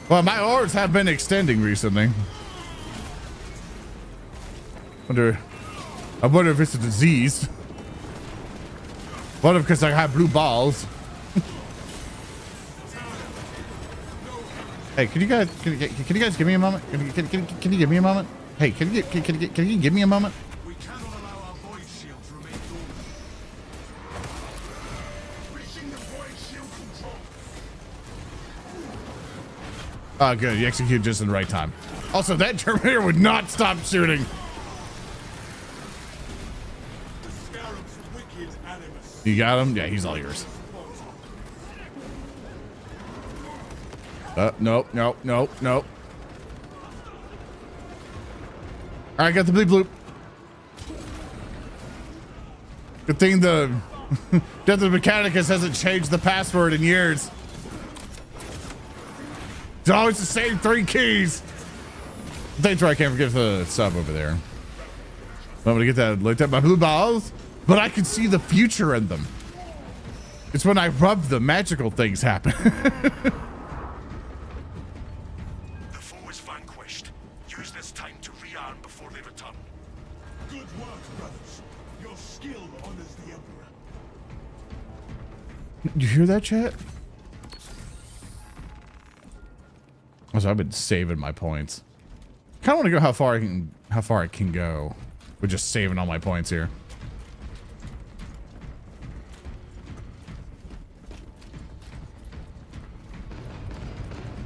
Well, my orbs have been extending recently. I wonder if it's a disease. What if because I have blue balls? Hey, can you guys give me a moment? Can you give me a moment? Hey, can you give me a moment? We cannot allow our void shield to remain dormant. Reaching the void shield control. Oh, good. You executed just in the right time. Also, that Terminator would not stop shooting. The scarab's wicked animus. You got him? Yeah, he's all yours. Nope. All right, got the bleep bloop. Good thing the Death of the Mechanicus hasn't changed the password in years. It's always the same 3 keys. Thanks, I can't forget the sub over there. I'm gonna get that looked at my blue balls, but I can see the future in them. It's when I rub them, magical things happen. The foe is vanquished. Use this time to rearm before they return. Good work, brothers. Your skill honors the Emperor. You hear that, chat? Also, I've been saving my points. Kind of want to go how far I can go with just saving all my points here.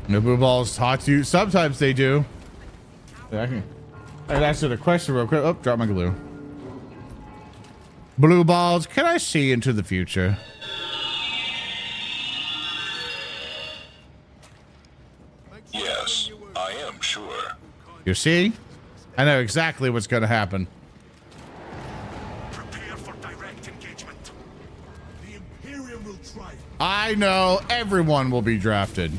No blue balls talk to you. Sometimes they do. Yeah, I can answer the question real quick. Oh, drop my glue. Blue balls, can I see into the future? Yes, I am sure. You see? I know exactly what's going to happen. Prepare for direct engagement. The Imperium will triumph. I know everyone will be drafted.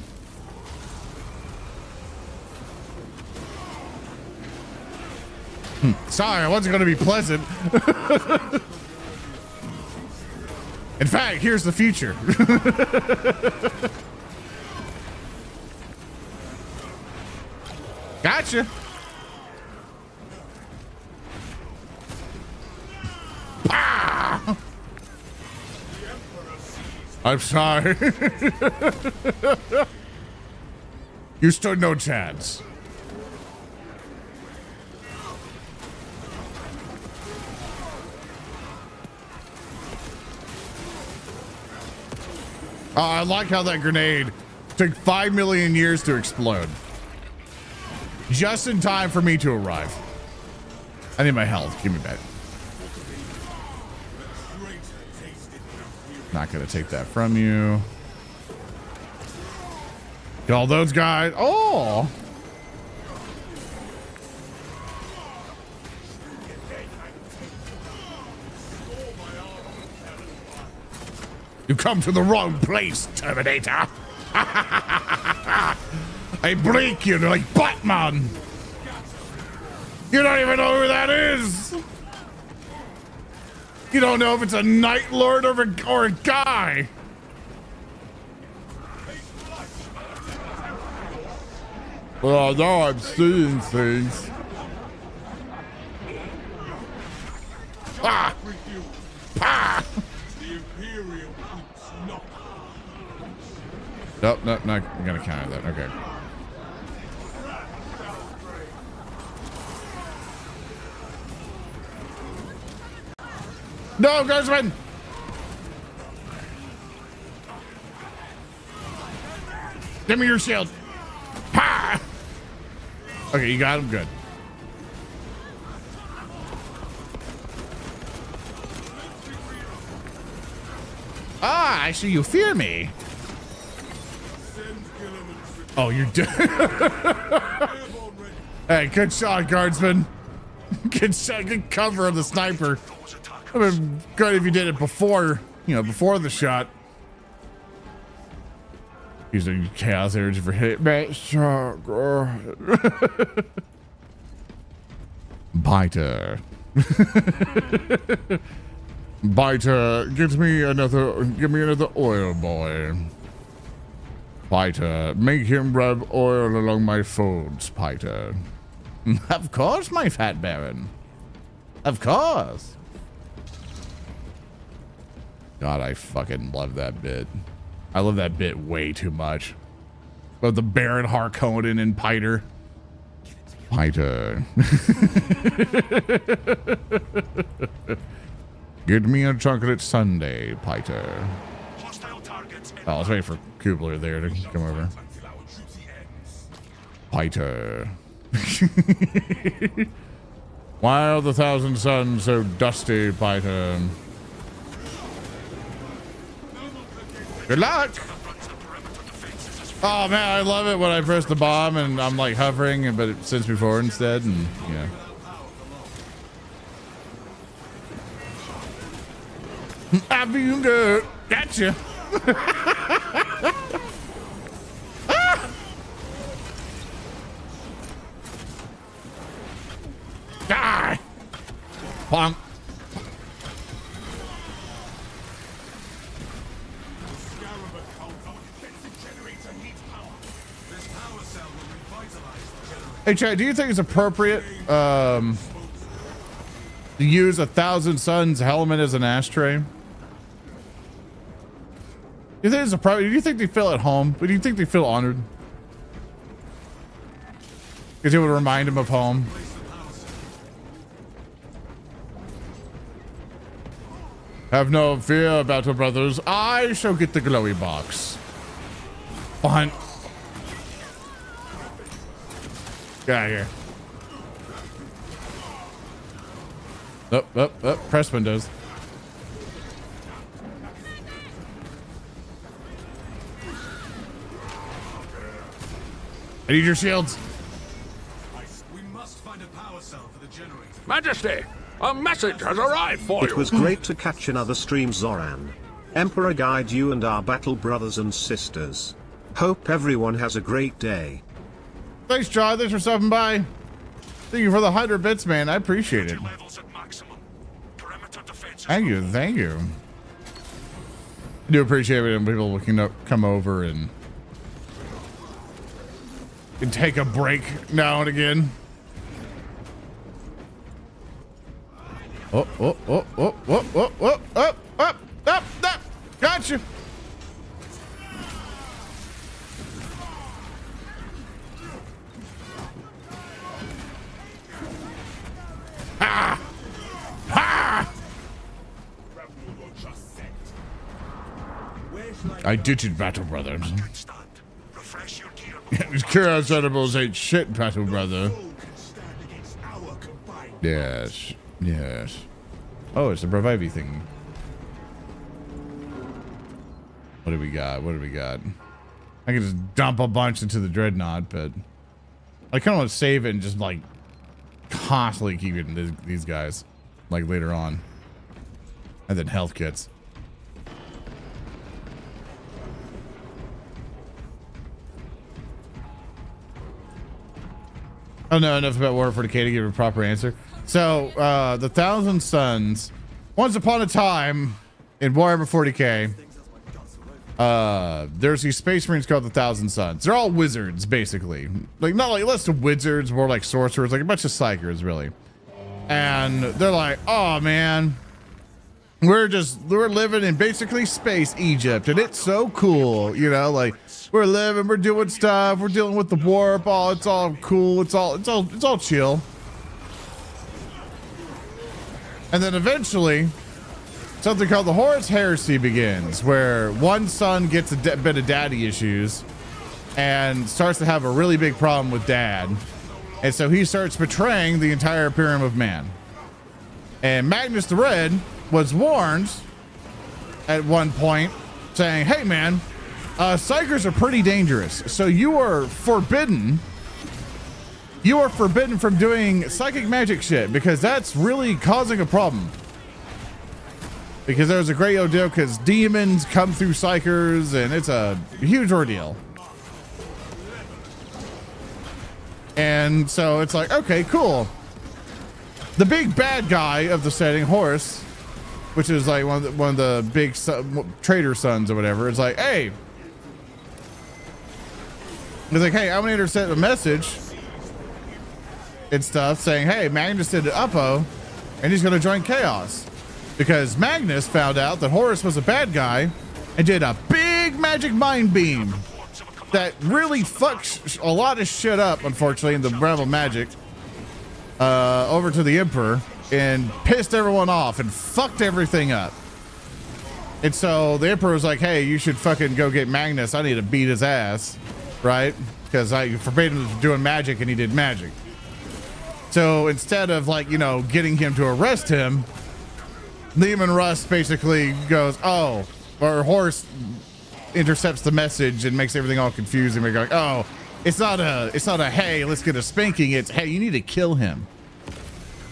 Sorry, I wasn't going to be pleasant. In fact, here's the future. Gotcha. Ah! I'm sorry. You stood no chance. I like how that grenade took 5 million years to explode. Just in time for me to arrive. I need my health. Give me back. Not gonna take that from you. Get all those guys. Oh! You come to the wrong place, Terminator. I break you like Batman. You don't even know who that is. You don't know if it's a Night Lord or a guy. Well, now I'm seeing things. Ah! Ah! The Imperial keeps not. Nope, nope, not gonna counter that. Okay. No, guardsman! Give me your shield. Ha! Okay, you got him. Good. Ah, I see you fear me. Oh, you're dead. Hey, good shot, guardsman. Good shot, good cover of the sniper. It would have been good if you did it before, before the shot. Using chaos energy for hit. Biter. Biter, give me another oil boy. Biter, make him rub oil along my folds, Biter. Of course, my fat baron. Of course. God, I fucking love that bit. I love that bit way too much. Love the Baron Harkonnen and Piter. Piter. Give me a chocolate sundae, Piter. Oh, I was waiting for Kubler there to come over. Piter. Why are the thousand suns so dusty, Piter? Good luck! Oh man, I love it when I press the bomb and I'm like hovering, but it sends me forward instead, and yeah. I'm being good. Gotcha. Ah! Die! Bonk. Hey Chad, do you think it's appropriate to use 1,000 Suns helmet as an ashtray? Do you think it's appropriate? Do you think they feel at home? Do you think they feel honored? Because it would remind them of home. Have no fear, Battle Brothers. I shall get the glowy box. Fun. Get out of here. Oh, press windows. I need your shields. We must find a power cell for the generator. Majesty, a message has arrived for you. It was great to catch another stream, Zoran. Emperor guide you and our battle brothers and sisters. Hope everyone has a great day. Thanks, John. Thanks for stopping by. Thank you for the 100 bits, man. I appreciate it. Thank you. Thank you. I do appreciate it when people can come over and take a break now and again. Up. Gotcha. Ha! Ha! I ditched it, Battle Brother. These chaos animals ain't shit, Battle Brother. Yes. Oh, it's the Bravivy thing. What do we got? What do we got? I can just dump a bunch into the dreadnought, but I kind of want to save it and just like constantly keep it in these guys like later on. And then health kits. Oh no, enough about Warhammer 40k to give a proper answer. So, the Thousand Suns, once upon a time in Warhammer 40k, there's these space marines called the Thousand Suns. They're all wizards, basically. Like, not like less of wizards, more like sorcerers, like a bunch of psychers, really. And they're like, oh man, we're living in basically space Egypt, and it's so cool, you know, like we're living, we're doing stuff, we're dealing with the warp, it's all cool, it's all chill. And then eventually, something called the Horus Heresy begins, where one son gets a bit of daddy issues and starts to have a really big problem with dad. And so he starts betraying the entire Imperium of Man. And Magnus the Red was warned at one point, saying, hey man, psychers are pretty dangerous. So you are forbidden from doing psychic magic shit, because that's really causing a problem. Because there's a great ordeal, because demons come through psychers, and it's a huge ordeal. And so it's like, okay, cool. The big bad guy of the setting, Horus, which is like one of the big traitor sons or whatever, is like, hey. He's like, hey, I'm gonna intercept a message and stuff saying, hey, Magnus did Uppo, and he's gonna join Chaos. Because Magnus found out that Horus was a bad guy and did a big magic mind beam that really fucks a lot of shit up, unfortunately, in the realm of magic, over to the Emperor, and pissed everyone off and fucked everything up. And so the Emperor was like, hey, you should fucking go get Magnus. I need to beat his ass, right? Because I forbade him from doing magic, and he did magic. So instead of, like, you know, getting him to arrest him, Lehman Russ basically goes, oh, or Horus intercepts the message and makes everything all confused, and we're going, oh, it's not a hey, let's get a spanking, it's hey, you need to kill him.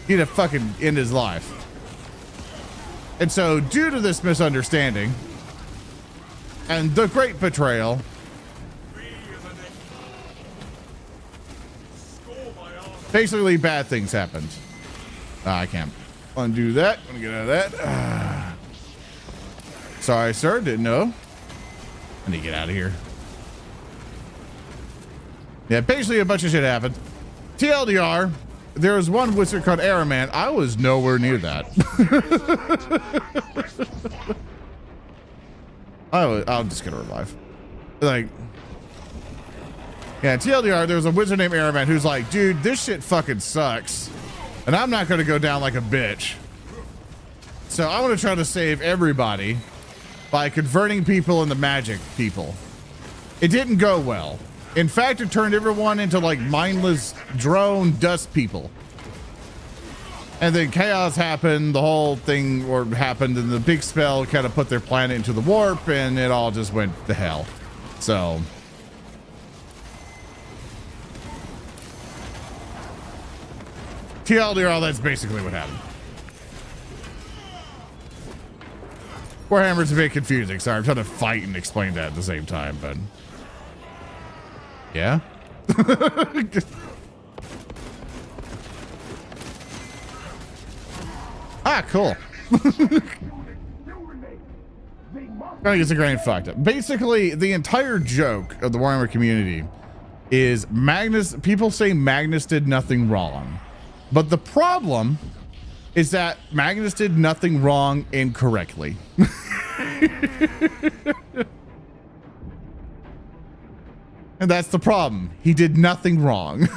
You need to fucking end his life. And so due to this misunderstanding and the great betrayal, basically bad things happened. I can't undo that. Let me get out of that. Sorry, sir. Didn't know. I need to get out of here. Yeah, basically a bunch of shit happened. TLDR, there was one wizard called Araman. I was nowhere near that. I'm just gonna revive. Like, yeah, TLDR, there was a wizard named Araman who's like, dude, this shit fucking sucks, and I'm not gonna go down like a bitch. So I want to try to save everybody by converting people into magic people. It didn't go well. In fact, it turned everyone into like mindless drone dust people. And then chaos happened, the whole thing happened, and the big spell kind of put their planet into the warp, and it all just went to hell. So TLDR, that's basically what happened. Warhammer's a bit confusing. Sorry, I'm trying to fight and explain that at the same time, but yeah. Ah, cool. I think it's a grain fucked up. Basically, the entire joke of the Warhammer community is Magnus. People say Magnus did nothing wrong, but the problem is that Magnus did nothing wrong incorrectly. And that's the problem. He did nothing wrong.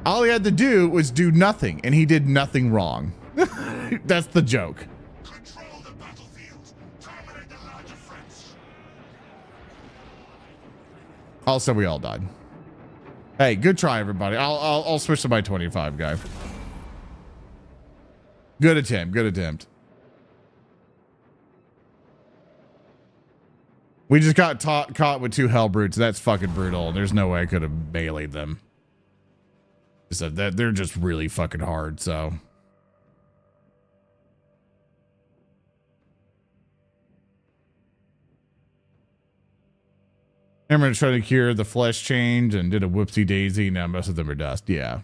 All he had to do was do nothing, and he did nothing wrong. That's the joke. Control the battlefield. Terminate the larger threats. Also, we all died. Hey, good try, everybody. I'll switch to my 25 guy. Good attempt. Good attempt. We just got caught with 2 hell brutes. That's fucking brutal. There's no way I could have meleeed them. So that they're just really fucking hard. So. Remember trying to cure the flesh change and did a whoopsie daisy. Now most of them are dust. Yeah.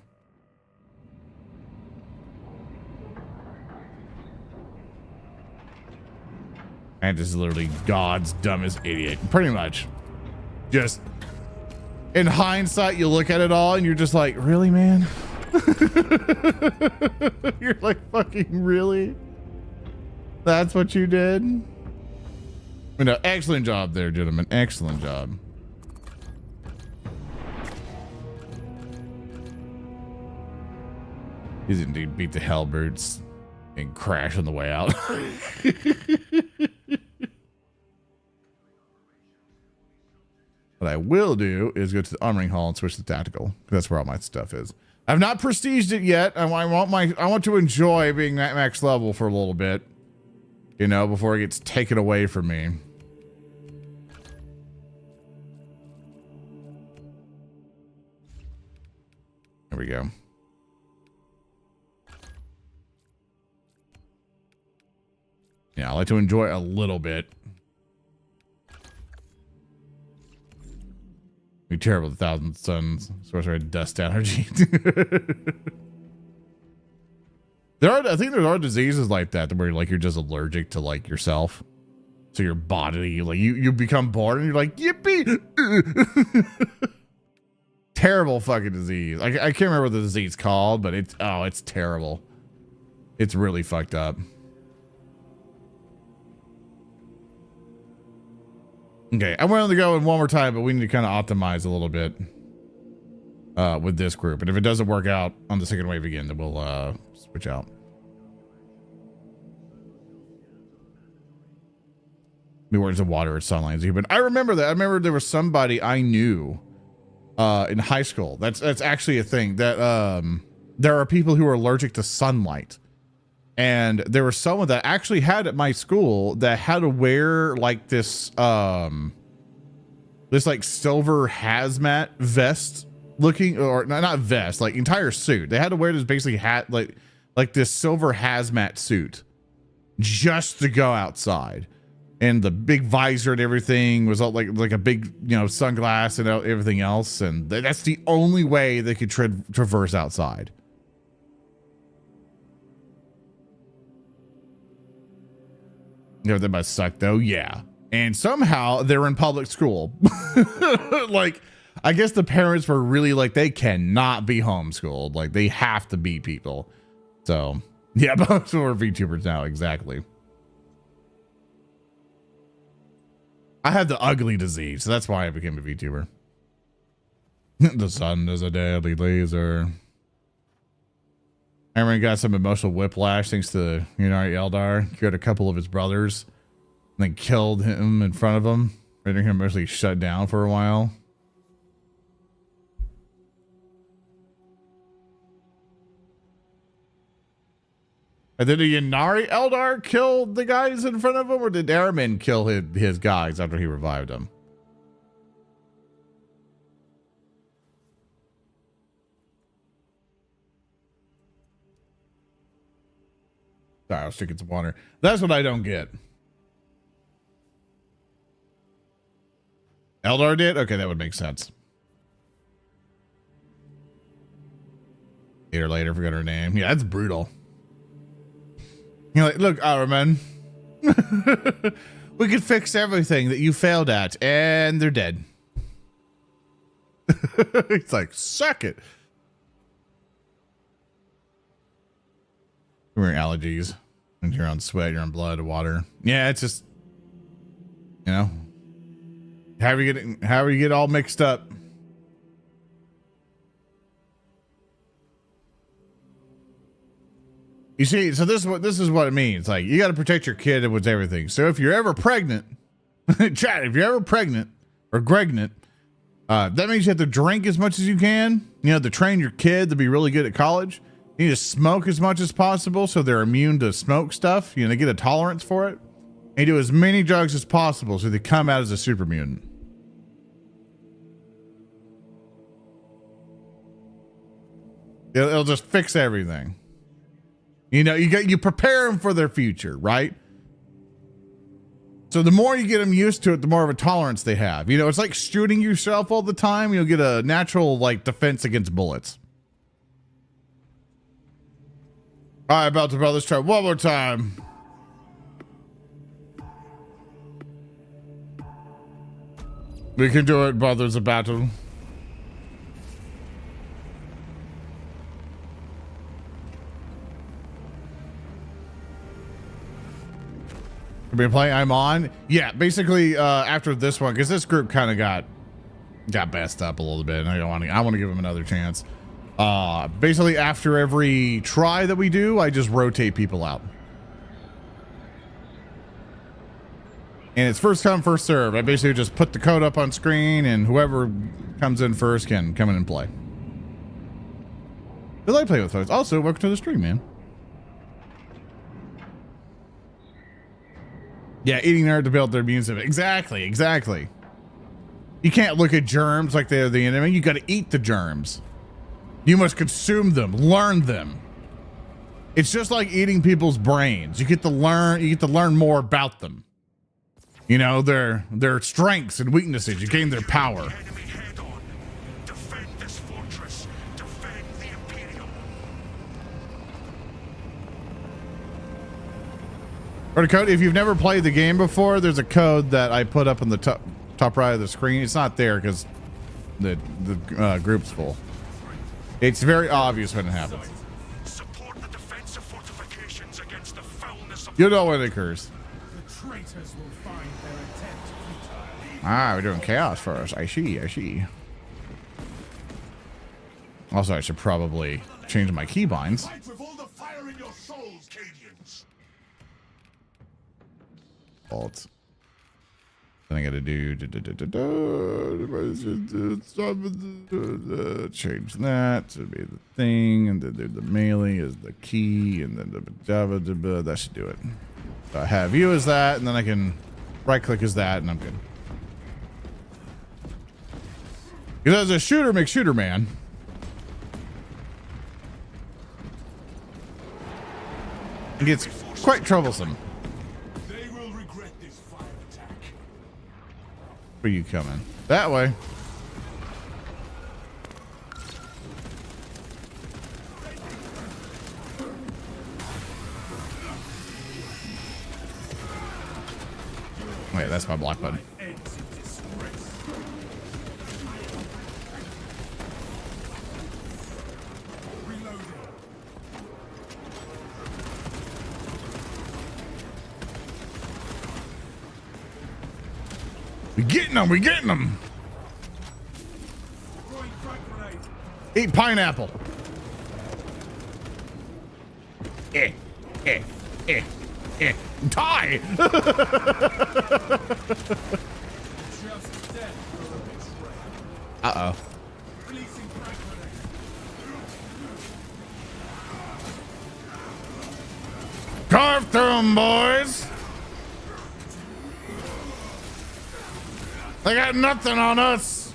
And this is literally God's dumbest idiot. Pretty much. Just in hindsight, you look at it all and you're just like, really, man? You're like, fucking really? That's what you did? You know, excellent job there, gentlemen. Excellent job. He's indeed beat the hellbirds and crash on the way out. What I will do is go to the armoring hall and switch to tactical. That's where all my stuff is. I've not prestiged it yet. I want to enjoy being that max level for a little bit, you know, before it gets taken away from me. There we go. Yeah, I like to enjoy a little bit. Be terrible with 1,000 suns. Sorcerer dust energy. I think there are diseases like that where like you're just allergic to like yourself. So your body, like you become bored and you're like, yippee. Terrible fucking disease. I can't remember what the disease is called, but it's terrible. It's really fucked up. Okay, I'm willing to go in one more time, but we need to kind of optimize a little bit with this group. And if it doesn't work out on the second wave again, then we'll switch out. Be words of water or sunlight. But I remember that. I remember there was somebody I knew in high school. That's actually a thing that there are people who are allergic to sunlight. And there was someone that actually had at my school that had to wear like this like silver hazmat vest looking, or not vest, like entire suit. They had to wear this basically like this silver hazmat suit just to go outside. And the big visor and everything was all like a big, you know, sunglass and everything else. And that's the only way they could traverse outside. You know, that must suck though. Yeah. And somehow they're in public school. Like, I guess the parents were really like, they cannot be homeschooled. Like, they have to be people. So, yeah, most are VTubers now. Exactly. I had the ugly disease. So that's why I became a VTuber. The sun is a deadly laser. I remember he got some emotional whiplash thanks to Eldar. Cured a couple of his brothers and then killed him in front of him, rendering him mostly shut down for a while. And did the Yanari Eldar kill the guys in front of him, or did Airman kill his guys after he revived them? Sorry, I was drinking some water. That's what I don't get. Eldar did? Okay, that would make sense. Later, forgot her name. Yeah, that's brutal. You're like, look, Araman, we could fix everything that you failed at, and they're dead. It's like, suck it. We're allergies. And you're on sweat, you're on blood, water. Yeah, it's just, you know, however you get all mixed up. You see, so this is what it means. Like, you got to protect your kid with everything. So if you're ever pregnant, chat, if you're ever pregnant or gregnant, that means you have to drink as much as you can, you know, to train your kid to be really good at college. You need to smoke as much as possible so they're immune to smoke stuff. You know, they get a tolerance for it. and do as many drugs as possible so they come out as a super mutant. It'll just fix everything. You know, you prepare them for their future, right? So the more you get them used to it, the more of a tolerance they have. You know, it's like shooting yourself all the time. You'll get a natural like defense against bullets. All right, about to let's try one more time. We can do it, brothers of battle. We've been playing. I'm on. Yeah, basically after this one, because this group kind of got messed up a little bit, and I want to give them another chance. Basically after every try that we do, I just rotate people out. And it's first come, first serve. I basically just put the code up on screen, and whoever comes in first can come in and play. I like playing with folks. Also, welcome to the stream, man. Yeah, eating nerd to build their immune system. Exactly, exactly. You can't look at germs like they're the enemy. You got to eat the germs. You must consume them, learn them. It's just like eating people's brains. You get to learn more about them. You know, their strengths and weaknesses. You gain their power. Enemy head on. Defend this fortress. Defend the Imperial. For the code, if you've never played the game before, there's a code that I put up on the top right of the screen. It's not there because the group's full. It's very obvious when it happens. Support the defensive fortifications against the foulness of You know when it occurs. the traitors will find their attempt futile. Ah, we're doing chaos first. I see, I see. Also, I should probably change my keybinds. Fight with all the fire in your souls, Cadians. Alt. Then I gotta do change that to be the thing, and then the melee is the key, and then the Java, that should do it. So I have you as that, and then I can right click as that, and I'm good. Because as a shooter makes shooter man. It gets quite troublesome. They will regret this fire attack. Where you coming? That way. Wait, that's my block button. We getting them, we getting them. Eat pineapple. Die. Uh-oh. Carve through them, boys. They got nothing on us.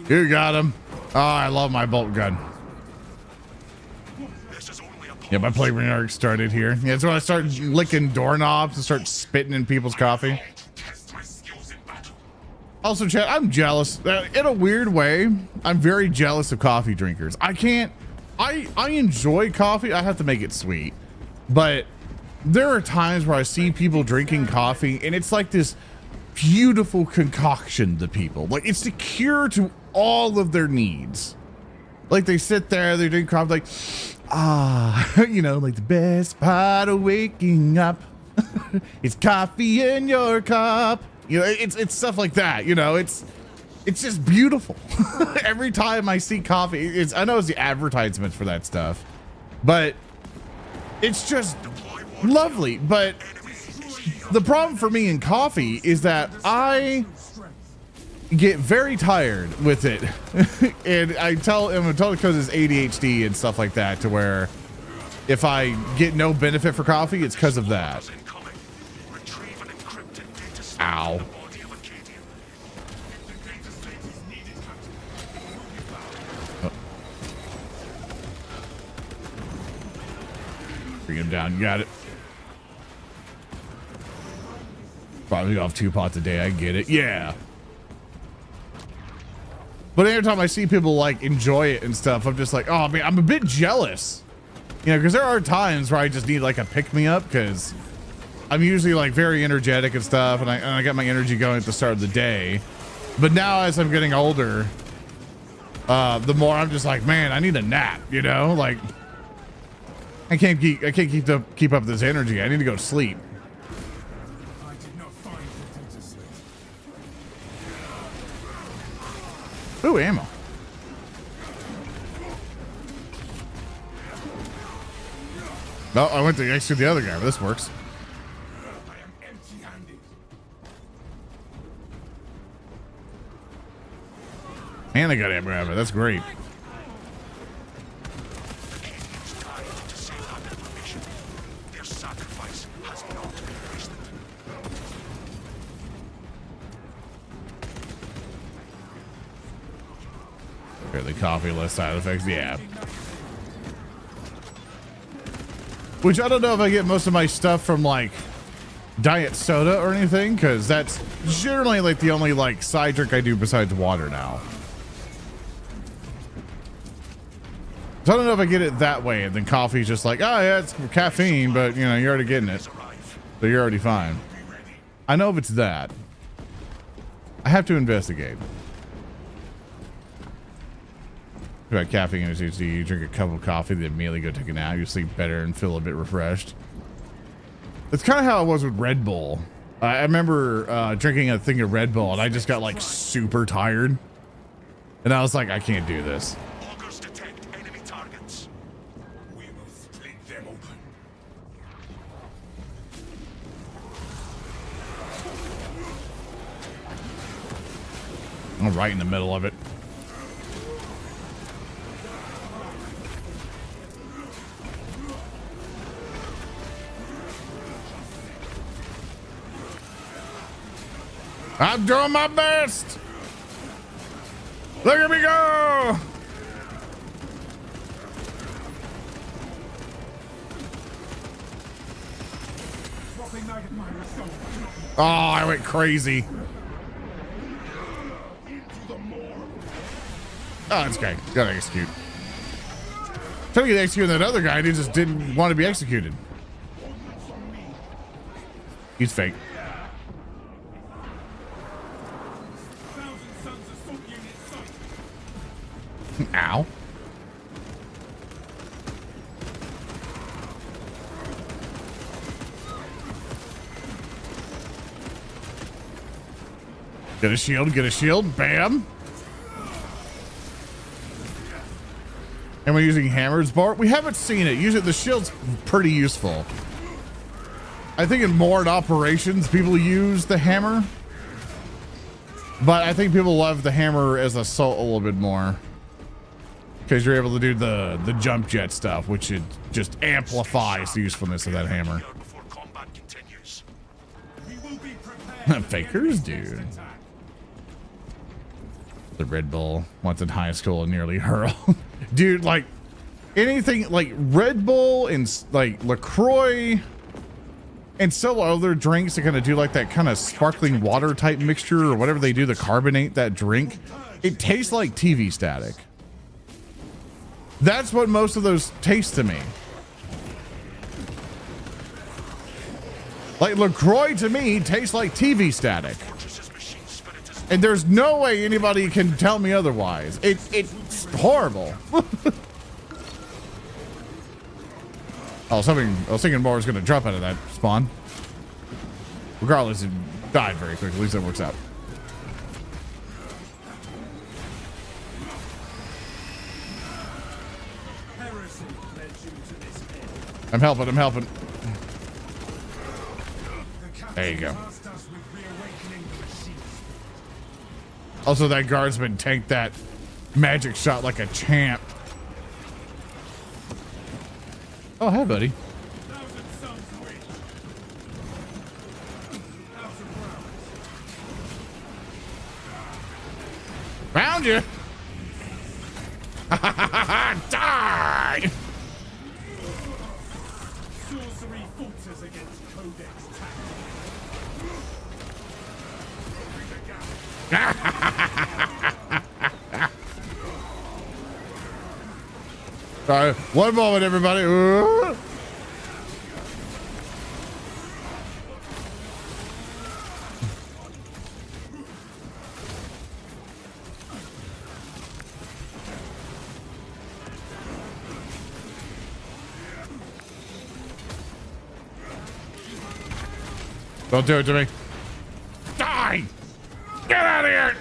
You got him. Oh, I love my bolt gun. Yeah, my playing started here. Yeah, it's when I start licking doorknobs and start spitting in people's coffee. Also, chat, I'm jealous. In a weird way, I'm very jealous of coffee drinkers. I enjoy coffee. I have to make it sweet. But there are times where I see people drinking coffee, and it's like this beautiful concoction to people. Like, it's the cure to all of their needs. Like, they sit there, they drink coffee, like, you know, like the best part of waking up is coffee in your cup. You know, it's stuff like that. You know, it's just beautiful. Every time I see coffee, I know it's the advertisements for that stuff, but it's just lovely, but the problem for me in coffee is that I get very tired with it. And I'm totally because it's ADHD and stuff like that, to where if I get no benefit for coffee, it's because of that. Ow. Oh. Bring him down. You got it. Probably off 2 pots a day. I get it. Yeah. But every time I see people like enjoy it and stuff, I'm just like, oh man, I'm a bit jealous. You know, because there are times where I just need like a pick me up, because I'm usually like very energetic and stuff, and I got my energy going at the start of the day. But now as I'm getting older, the more I'm just like, man, I need a nap. You know, like I can't keep up this energy. I need to go to sleep. Ooh, ammo. No, I went to execute the other guy, but this works. I am empty-handed. And I got ammo out of it. That's great. Their sacrifice has not been wasted. Fairly coffee, less side effects. Yeah. Which I don't know if I get most of my stuff from like diet soda or anything, because that's generally like the only like side drink I do besides water now. So I don't know if I get it that way, and then coffee's just like, oh yeah, it's caffeine, but you know, you're already getting it, so you're already fine. I know if it's that. I have to investigate. About caffeine and ADHD, you drink a cup of coffee, then immediately go take a nap. You sleep better and feel a bit refreshed. That's kind of how it was with Red Bull. I remember drinking a thing of Red Bull, and I just got like super tired, and I was like, I can't do this. Augers detect enemy targets. We will split them open. I'm right in the middle of it. I'm doing my best. Look at me go. Oh, I went crazy. Oh, that's okay. Gotta execute. Trying to get executed that other guy, and he just didn't want to be executed. He's fake. Ow. Get a shield, bam. And we're using hammers, Bart. We haven't seen it. Usually the shield's pretty useful. I think in moored operations, people use the hammer. But I think people love the hammer as assault a little bit more, because you're able to do the jump jet stuff, which it just amplifies the usefulness of that hammer. Fakers, dude. The Red Bull once in high school and nearly hurl. Dude, like anything like Red Bull and like LaCroix and several other drinks that kind of do like that kind of sparkling water type mixture or whatever they do to carbonate that drink, it tastes like TV static. That's what most of those taste to me. Like LaCroix to me tastes like TV static. And there's no way anybody can tell me otherwise. It's horrible. I was thinking more was going to drop out of that spawn. Regardless, it died very quickly. At least that works out. I'm helping. There you go. Also, that guardsman tanked that magic shot like a champ. Oh, hi, buddy. Found you. Die. Sorcery falters against Codex All right, one moment, everybody. Don't do it to me. Die! Get out of here!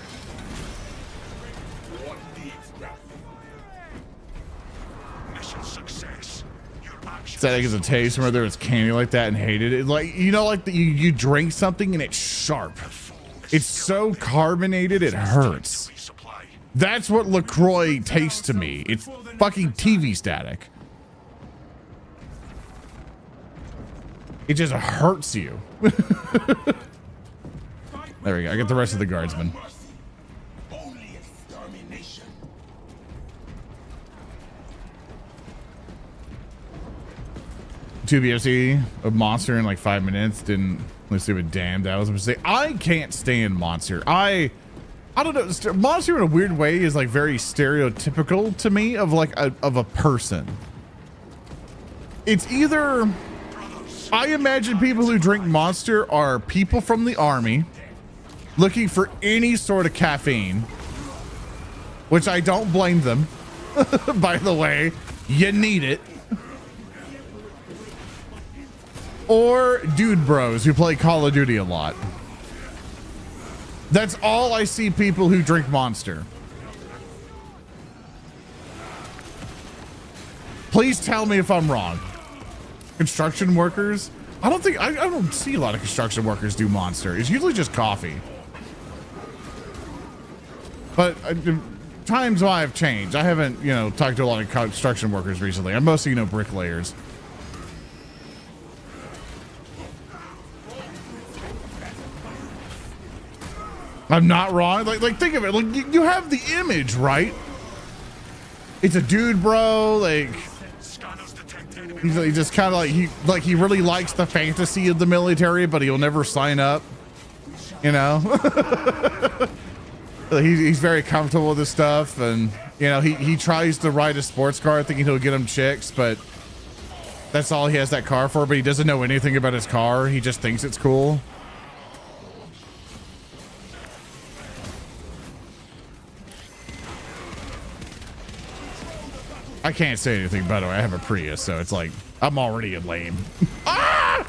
mission success. Your actions. Said I get a taste where there was candy like that and hated it. Like, you know, like you drink something and it's sharp. It's so carbonated it hurts. Resupply. That's what LaCroix tastes to me. It's fucking TV static. It just hurts you. There we go. I get the rest of the guardsmen. Only extermination. 2 BFC, a monster in like 5 minutes. Didn't let's see what damn that was a mistake. I can't stand monster. I don't know. Monster in a weird way is like very stereotypical to me of like a person. It's either I imagine people who drink Monster are people from the army looking for any sort of caffeine, which I don't blame them. By the way, you need it. Or dude bros who play Call of Duty a lot. That's all I see people who drink Monster. Please tell me if I'm wrong. Construction workers? I don't see a lot of construction workers do Monster. It's usually just coffee. But times have changed. I haven't, talked to a lot of construction workers recently. I'm mostly, bricklayers. I'm not wrong. Like think of it. Like you have the image, right? It's a dude, bro. Like he's just kind of like he really likes the fantasy of the military, but he'll never sign up. He's very comfortable with this stuff, and he tries to ride a sports car thinking he'll get him chicks, but that's all he has that car for. But he doesn't know anything about his car. He just thinks it's cool. I can't say anything, by the way. I have a Prius, so it's like I'm already a lame. Ah!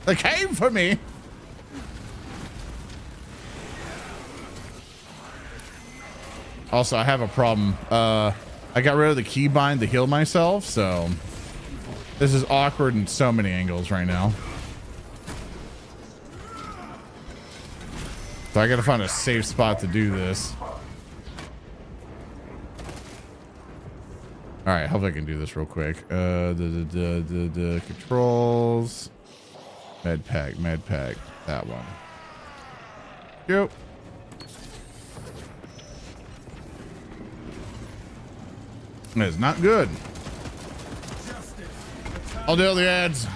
They came for me. Also, I have a problem. I got rid of the keybind to heal myself, so this is awkward in so many angles right now. So I gotta find a safe spot to do this. All right, hopefully I can do this real quick. The controls, med pack, that one. Yep. That is not good. I'll do all the ads.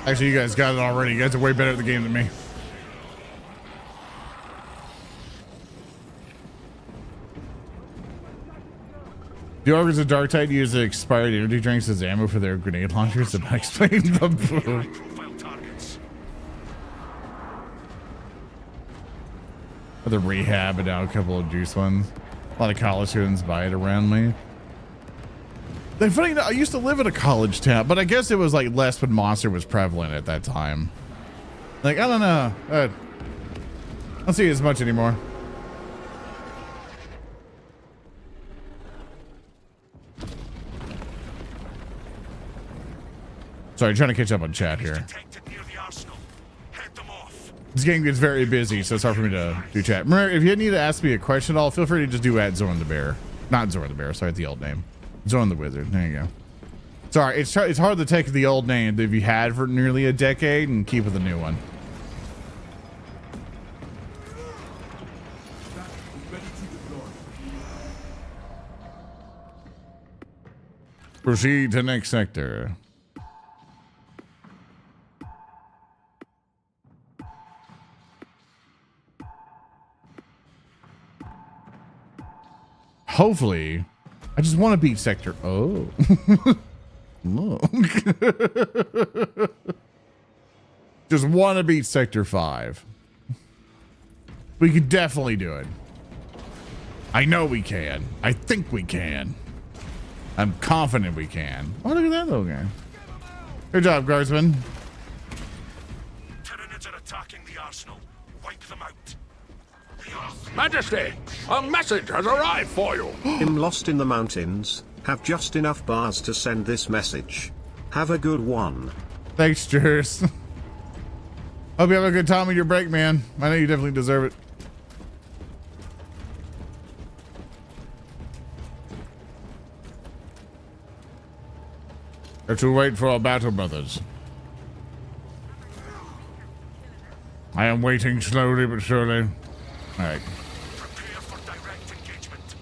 Actually, you guys got it already. You guys are way better at the game than me. The Organs of Dark Tide use the expired energy drinks as ammo for their grenade launchers. That explains the move. The rehab and now a couple of juice ones. A lot of college students buy it around me. They're funny. I used to live in a college town, but I guess it was like less when Monster was prevalent at that time. Like, I don't know. I don't see it as much anymore. Sorry, trying to catch up on chat here. Detected near the arsenal. Head them off. This game gets very busy, so it's hard for me to do chat. Remember, if you need to ask me a question at all, feel free to just do at Zorn the Bear. Not Zorn the Bear, sorry, the old name. Zorn the Wizard. There you go. Sorry, it's hard to take the old name that you had for nearly a decade and keep with the new one. Proceed to next sector. Hopefully, I just want to beat sector. Oh. Look. Just want to beat sector 5. We could definitely do it. I know we can. I think we can. I'm confident we can. Oh, look at that little guy. Good job, guardsman. Tyranids are attacking the arsenal. Wipe them out. Majesty, a message has arrived for you. I'm lost in the mountains. Have just enough bars to send this message. Have a good one. Thanks, Jers. Hope you have a good time with your break, man. I know you definitely deserve it. Have to wait for our battle brothers. I am waiting slowly but surely. All right. Prepare for direct engagement.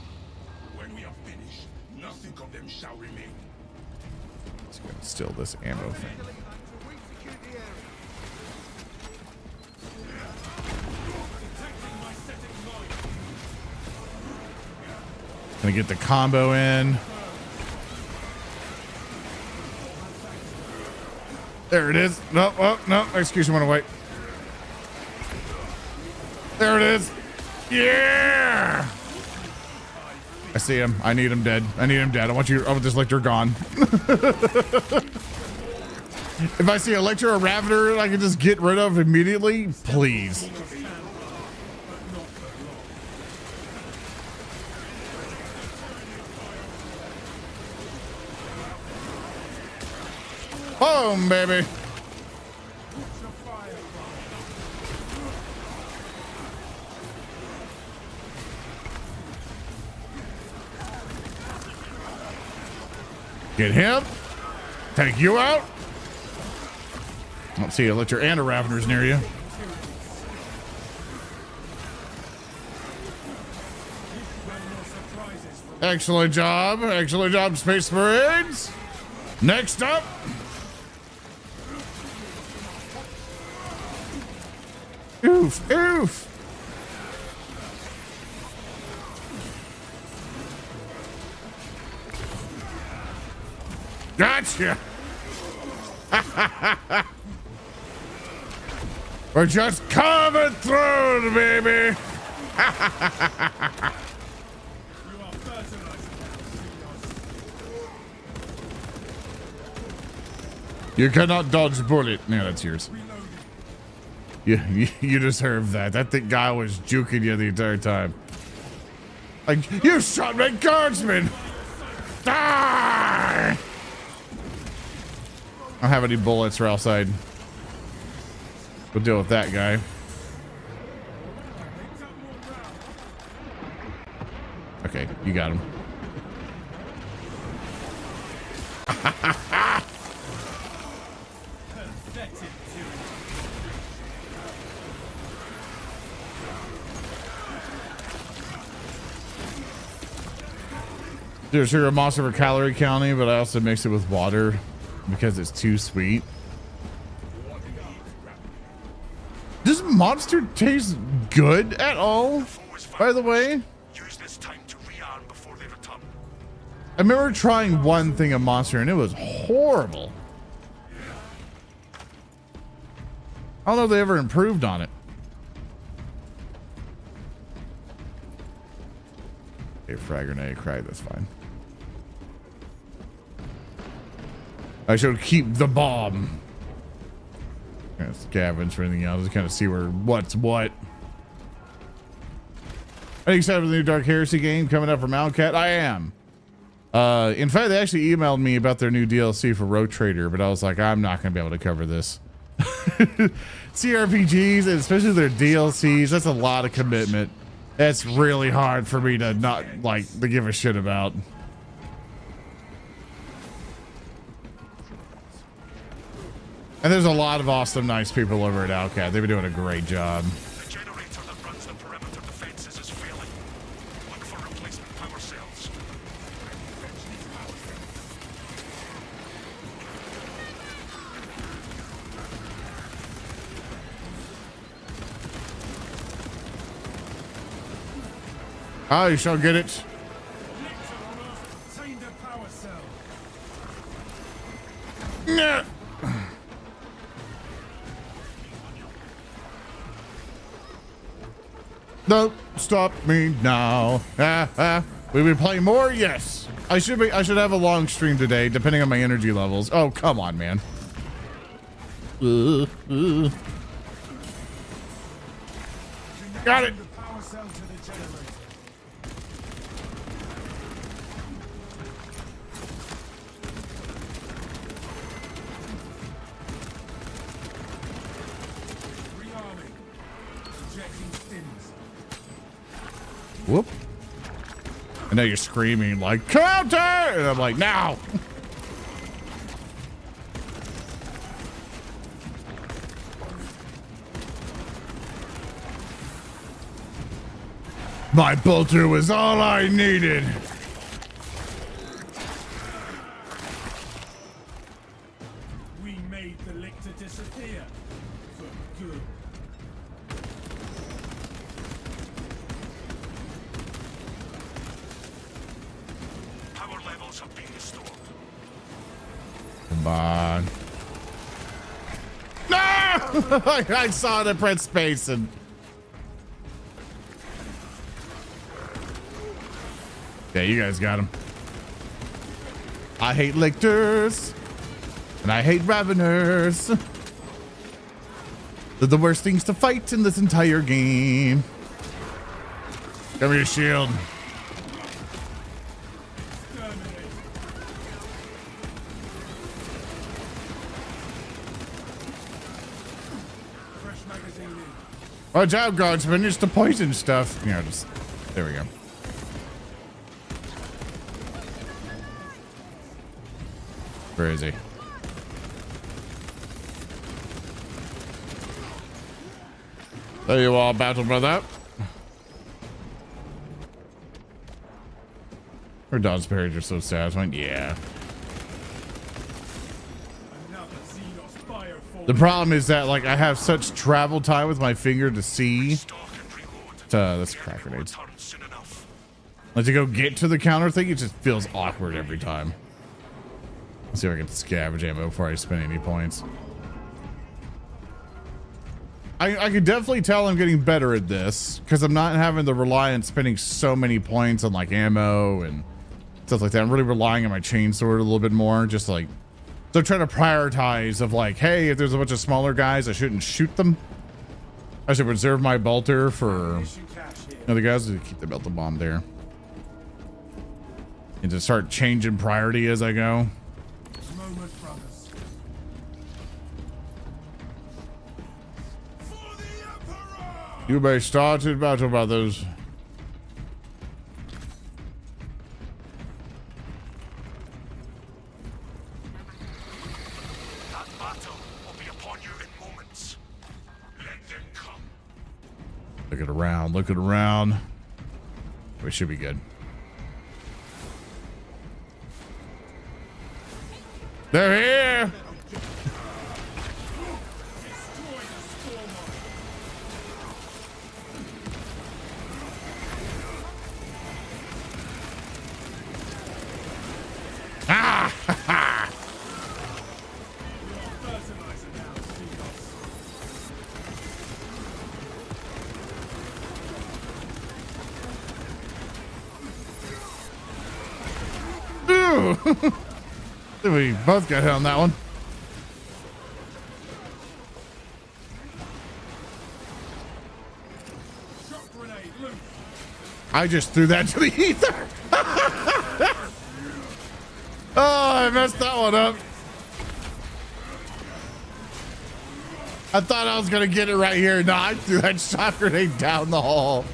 When we are finished, nothing of them shall remain. Let's go steal this ammo thing. Gonna get the combo in. There it is. No, oh, no, execution went away. There it is. Yeah! I see him. I need him dead. I need him dead. I want this lictor gone. If I see a lictor or ravener I can just get rid of immediately, please. Boom, baby. Get him. Take you out. Let's see a lictor and a ravener's near you. Excellent job. Excellent job, Space Marines. Next up. Oof, oof. Gotcha. We're just coming through, baby. You cannot dodge a bullet. No, that's yours. You deserve that. That guy was juking you the entire time. Like, you shot my guardsman! Die! I don't have any bullets or outside. We'll deal with that guy. Okay, you got him. There's a monster for calorie counting, but I also mix it with water because it's too sweet. Does monster taste good at all? By the way, Use this time to rearm before they return. I remember trying one thing of monster and it was horrible. I don't know if they ever improved on it. A frag grenade, crack, that's fine. I should keep the bomb. Gonna scavenge for anything else to kind of see what's what. Are you excited for the new Dark Heresy game coming up from Malcat? I am. In fact, they actually emailed me about their new DLC for Road Trader, but I was like, I'm not going to be able to cover this. CRPGs, and especially their DLCs, that's a lot of commitment. That's really hard for me to not like to give a shit about. And there's a lot of awesome, nice people over at Outcat. They've been doing a great job. The generator that runs the perimeter defenses is failing. Look for replacement power cells. Oh, you shall get it. Nah. Don't stop me now. Will we play more? Yes. I should have a long stream today, depending on my energy levels. Oh, come on, man. Got it. Whoop. And now you're screaming like, counter! And I'm like, now! My bolter was all I needed. We made the lictor disappear for good. Power levels have been restored. Come on. No! I saw the press space and... Yeah, you guys got him. I hate lictors. And I hate raveners. They're the worst things to fight in this entire game. Give me your shield. Watch out, guardsman. It's the poison stuff. You know, just... There we go. Where is he? There you are, battle brother. Her dodge parries are so sad. I went, yeah. The problem is that, like, I have such travel time with my finger to see. That's crack grenades. Like, to go get to the counter thing, it just feels awkward every time. Let's see if I can scavenge ammo before I spend any points. I can definitely tell I'm getting better at this because I'm not having to rely on spending so many points on like ammo and stuff like that. I'm really relying on my chainsword a little bit more, just like, so I'm trying to prioritize of like, hey, if there's a bunch of smaller guys, I shouldn't shoot them. I should reserve my bolter for other guys to keep the belted bomb there. And to start changing priority as I go. You may start in battle, brothers. That battle will be upon you in moments. Let them come. Looking around, looking around. We should be good. They're here. Ah! Ooh! We both got hit on that one. I just threw that to the ether. I messed that one up. I thought I was going to get it right here. No, I threw that shot grenade down the hall.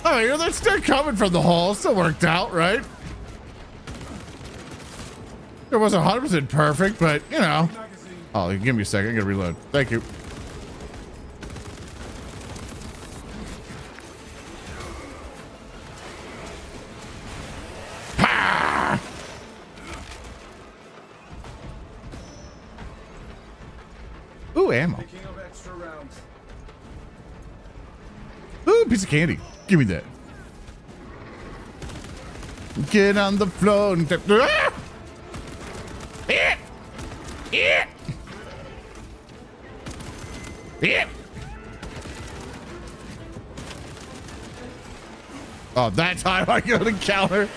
Oh, you know, they're still coming from the hall. Still worked out, right? It wasn't 100% perfect, but, you know. Oh, give me a second. I got to reload. Thank you. Ha! Ooh, ammo. Ooh, piece of candy. Give me that. Get on the floor and ah! Yeah. Yeah. Yeah. Oh, that time I go to counter.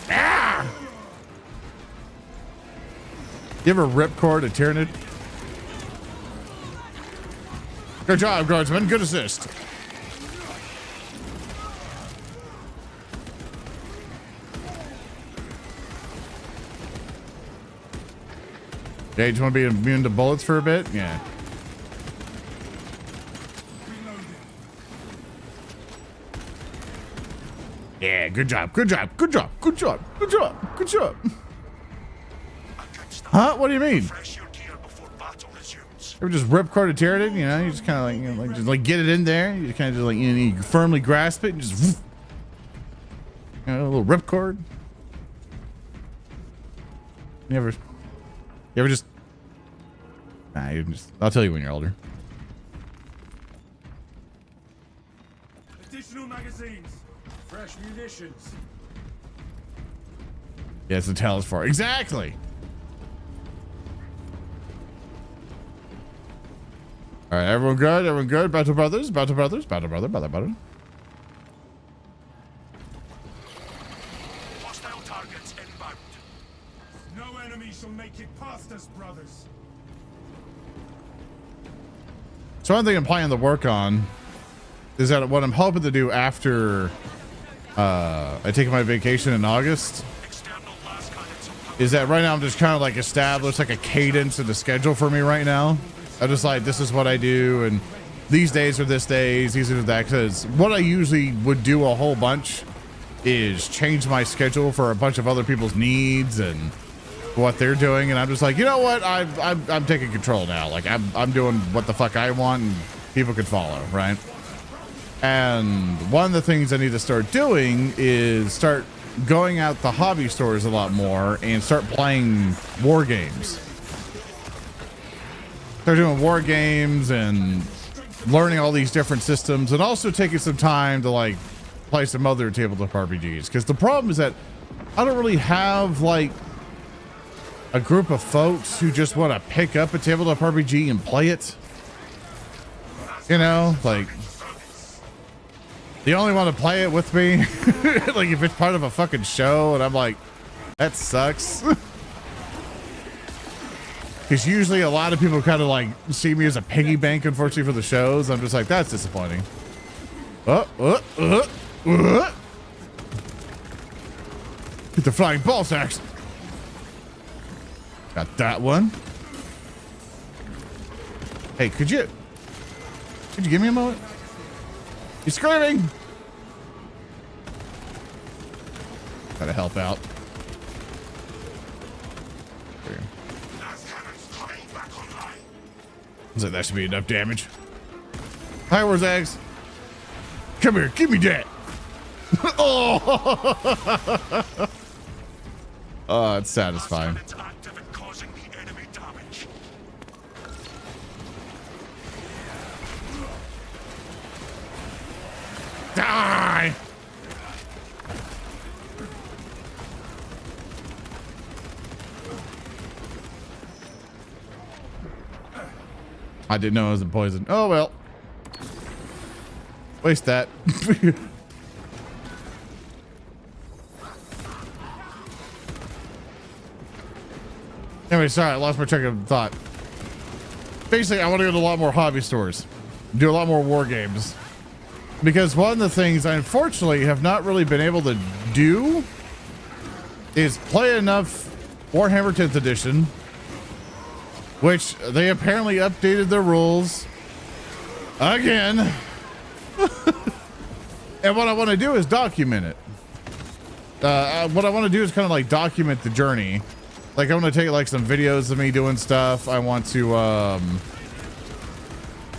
Ah! You ever ripcord a Tyranid? Good job, guardsman. Good assist. Yeah, you just want to be immune to bullets for a bit? Yeah. Yeah, good job, good job, good job, good job, good job, good job. Huh? What do you mean? Ever just ripcord a Tyranid? You know, you just kind of like, you know, like just like get it in there. You just kind of just like you firmly grasp it and just, you know, a little ripcord. You ever just? Nah, you just. I'll tell you when you're older. Additional magazines, fresh munitions. Yeah, it's the talents for exactly. All right, everyone good? Everyone good? Battle Brothers, Battle Brothers, Battle Brother, Battle Brother. Hostile targets inbound. No enemy shall make it past us, brothers. So one thing I'm planning to work on is that what I'm hoping to do after I take my vacation in August is that right now I'm just kind of like established like a cadence of the schedule for me right now. I'm just like, this is what I do, and these days are this days, these are that, because what I usually would do a whole bunch is change my schedule for a bunch of other people's needs and what they're doing, and I'm just like, you know what, I'm taking control now. Like I'm doing what the fuck I want, and people can follow, right? And one of the things I need to start doing is start going out to hobby stores a lot more and start playing war games. Start doing war games and learning all these different systems, and also taking some time to like play some other tabletop RPGs. Because the problem is that I don't really have like a group of folks who just want to pick up a tabletop RPG and play it. You know, like they only want to play it with me. Like if it's part of a fucking show, and I'm like, that sucks. Because usually a lot of people kind of like see me as a piggy bank, unfortunately, for the shows. I'm just like, that's disappointing. Get the flying ball sacks. Got that one. Hey, could you give me a moment? You're screaming. Gotta help out. Looks like that should be enough damage. Hi, where's eggs? Come here, give me that. Oh, oh, it's satisfying. Die! I didn't know it was poison. Oh well. Waste that. Anyway, sorry, I lost my track of thought. Basically, I want to go to a lot more hobby stores, do a lot more war games, because one of the things I unfortunately have not really been able to do is play enough Warhammer 10th edition, which they apparently updated the rules again. And what I want to do is document it. What I want to do is kind of like document the journey. Like I want to take like some videos of me doing stuff. I want to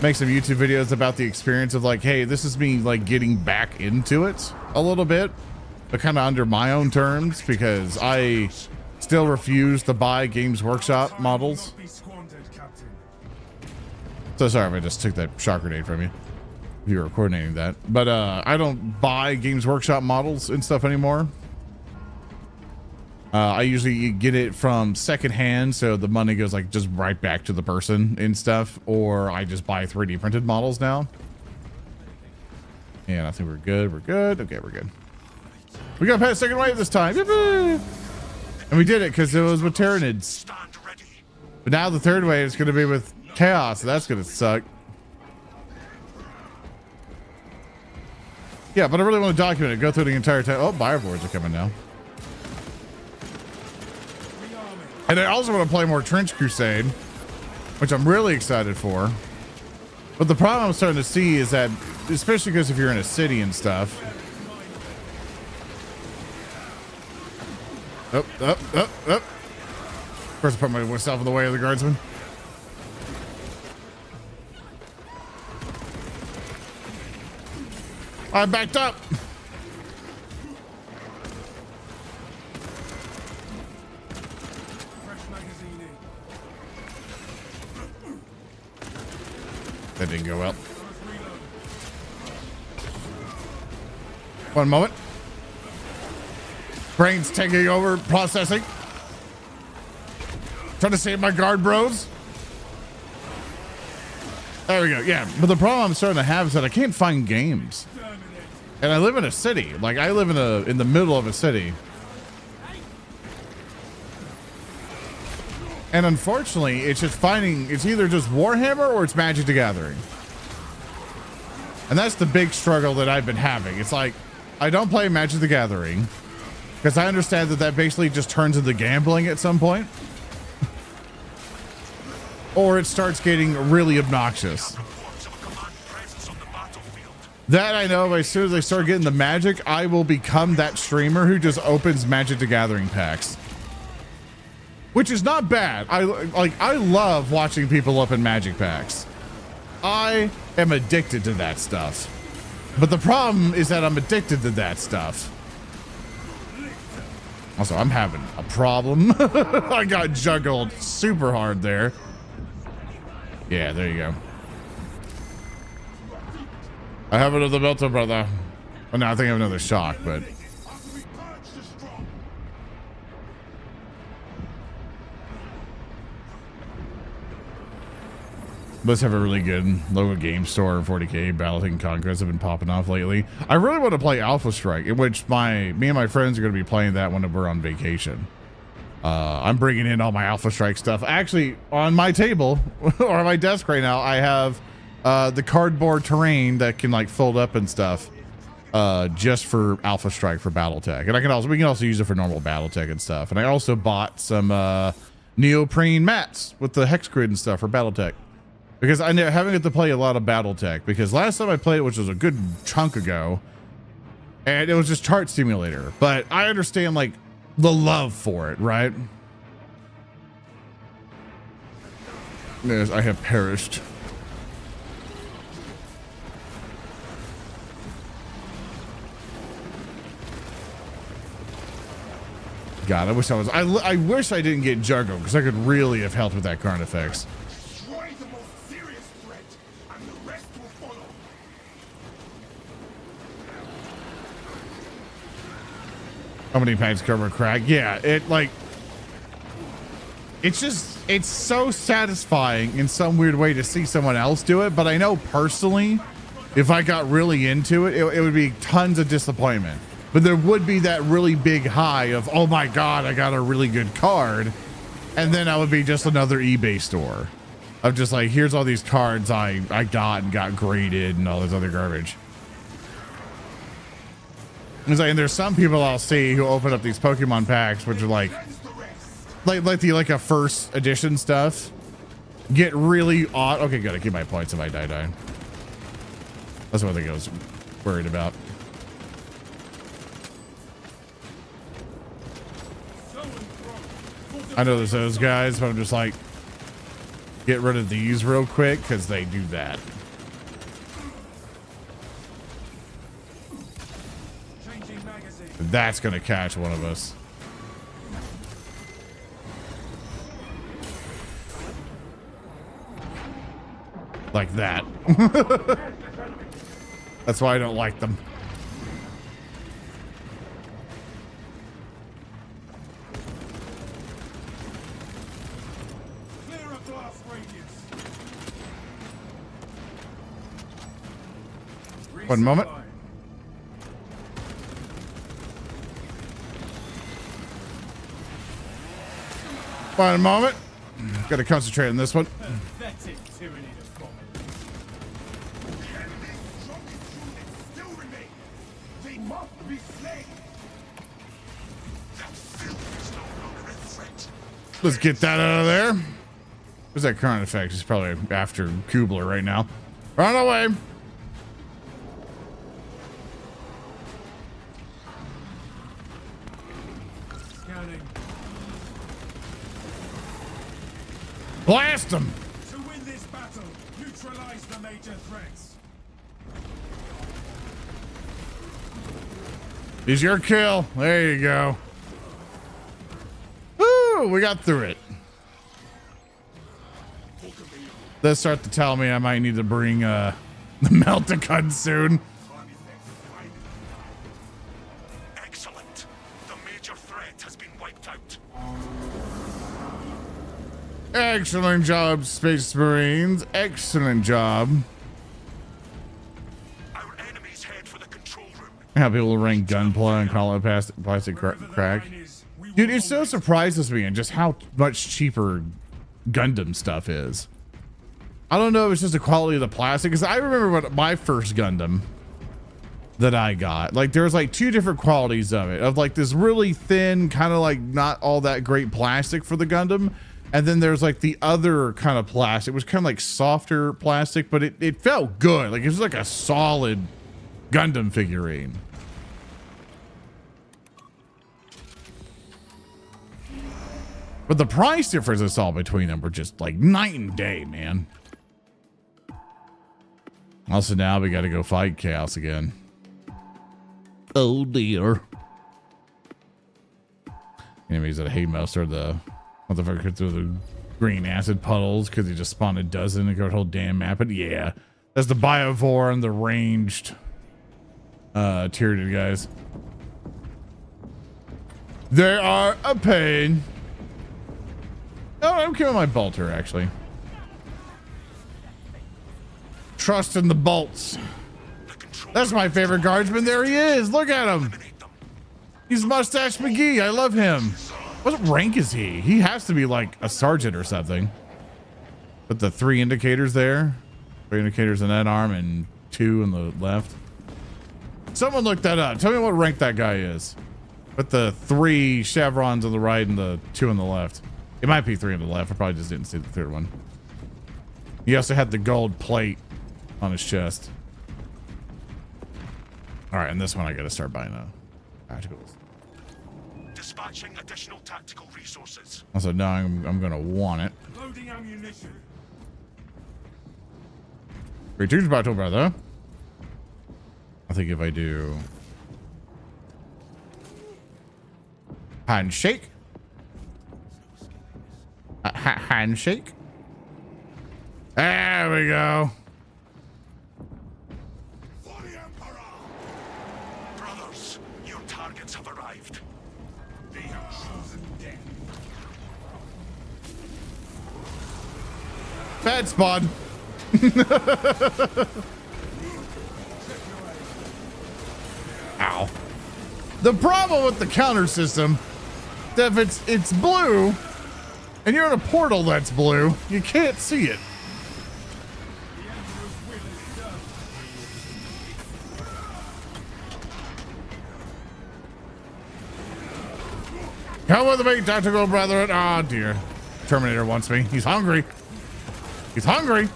make some YouTube videos about the experience of like, hey, this is me like getting back into it a little bit, but kind of under my own terms, because I still refuse to buy Games Workshop models. So sorry if I just took that shock grenade from you, if you were coordinating that. But I don't buy Games Workshop models and stuff anymore. I usually get it from secondhand, so the money goes like just right back to the person and stuff, or I just buy 3D printed models now. And I think we're good. We're good. Okay, we're good. We got past second wave this time. And we did it because it was with Tyranids. But now the third wave is going to be with Chaos, so that's going to suck. Yeah, but I really want to document it. Go through the entire time. Oh, Fireboards are coming now. And I also want to play more Trench Crusade, which I'm really excited for. But the problem I'm starting to see is that, especially because if you're in a city and stuff. Up. Of course, I put myself in the way of the guardsman. I backed up. That didn't go well. One moment. Brain's taking over, processing. Trying to save my guard bros. There we go. Yeah, but the problem I'm starting to have is that I can't find games. And I live in a city. Like I live in the middle of a city. And unfortunately, it's either just Warhammer or it's Magic the Gathering. And that's the big struggle that I've been having. It's like, I don't play Magic the Gathering because I understand that basically just turns into gambling at some point. Or it starts getting really obnoxious. That I know, as soon as I start getting the Magic, I will become that streamer who just opens Magic the Gathering packs. Which is not bad. I love watching people open Magic packs. I am addicted to that stuff. But the problem is that I'm addicted to that stuff. Also, I'm having a problem. I got juggled super hard there. Yeah, there you go. I have another melter, brother. Oh, no, I think I have another shock, but... Let's have a really good local game store. 40K Balloting Conquest have been popping off lately. I really want to play Alpha Strike, in which me and my friends are going to be playing that when we're on vacation. I'm bringing in all my Alpha Strike stuff. Actually, on my table or on my desk right now, I have the cardboard terrain that can like fold up and stuff, just for Alpha Strike for BattleTech, and we can also use it for normal BattleTech and stuff. And I also bought some neoprene mats with the hex grid and stuff for BattleTech. Because I haven't got to play a lot of BattleTech, because last time I played it, which was a good chunk ago, and it was just Chart Simulator. But I understand like the love for it, right? Yes, I have perished. God, I wish I wish I didn't get juggled, because I could really have helped with that current effects. How many packs cover a crack? Yeah, it's so satisfying in some weird way to see someone else do it. But I know personally, if I got really into it, it would be tons of disappointment. But there would be that really big high of, oh my God, I got a really good card. And then I would be just another eBay store of just like, here's all these cards I got and got graded and all this other garbage. It's like, and there's some people I'll see who open up these Pokemon packs, which are like a first edition stuff. Get really odd. Okay, good. I keep my points if I die. That's what I think I was worried about. I know there's those guys, but I'm just like, get rid of these real quick because they do that. That's gonna catch one of us. Like that. That's why I don't like them. One moment. One moment. Gotta concentrate on this one. Let's get that out of there. Where's that current effect? He's probably after Kubler right now. Run away. Blast him! To win this battle, neutralize the major threats. He's your kill. There you go. Woo! We got through it. They start to tell me I might need to bring the Melticon soon. Excellent. The major threat has been wiped out. Excellent job, Space Marines. Excellent job. Our enemies head for the control room. How people rank gunpla and call it plastic crack. Dude, it so surprises me and just how much cheaper Gundam stuff is. I don't know if it's just the quality of the plastic, because I remember what my first Gundam that I got, like there was like two different qualities of it, of like this really thin, kind of like not all that great plastic for the Gundam. And then there's like the other kind of plastic, which kind of like softer plastic, but it felt good. Like it was like a solid Gundam figurine. But the price difference I saw between them were just like night and day, man. Also now we got to go fight Chaos again. Oh dear. Enemies that hate most are the motherfucker through the green acid puddles because he just spawned a dozen and go the whole damn map. But yeah, that's the Biovore and the ranged Tyranid guys. They are a pain. Oh, I'm killing my Baldur actually. Trust in the bolts. That's my favorite guardsman. There he is. Look at him. He's Mustache McGee. I love him. What rank is he? He has to be like a sergeant or something. But the 3 indicators there. 3 indicators in that arm and 2 on the left. Someone look that up. Tell me what rank that guy is. With the 3 chevrons on the right and the 2 on the left. It might be 3 on the left. I probably just didn't see the 3rd one. He also had the gold plate on his chest. All right, and this one I got to start buying tacticals. Dispatching additional tactical resources. Also, now I'm gonna want it. Loading ammunition. Greetings, battle brother. I think if I do handshake, handshake. There we go. Brothers, your targets have arrived. They have chosen death. Bad spawn. Ow. The problem with the counter system, that if it's blue, and you're in a portal that's blue, you can't see it. Come with me, tactical brethren. Oh, dear. Terminator wants me. He's hungry. He's hungry.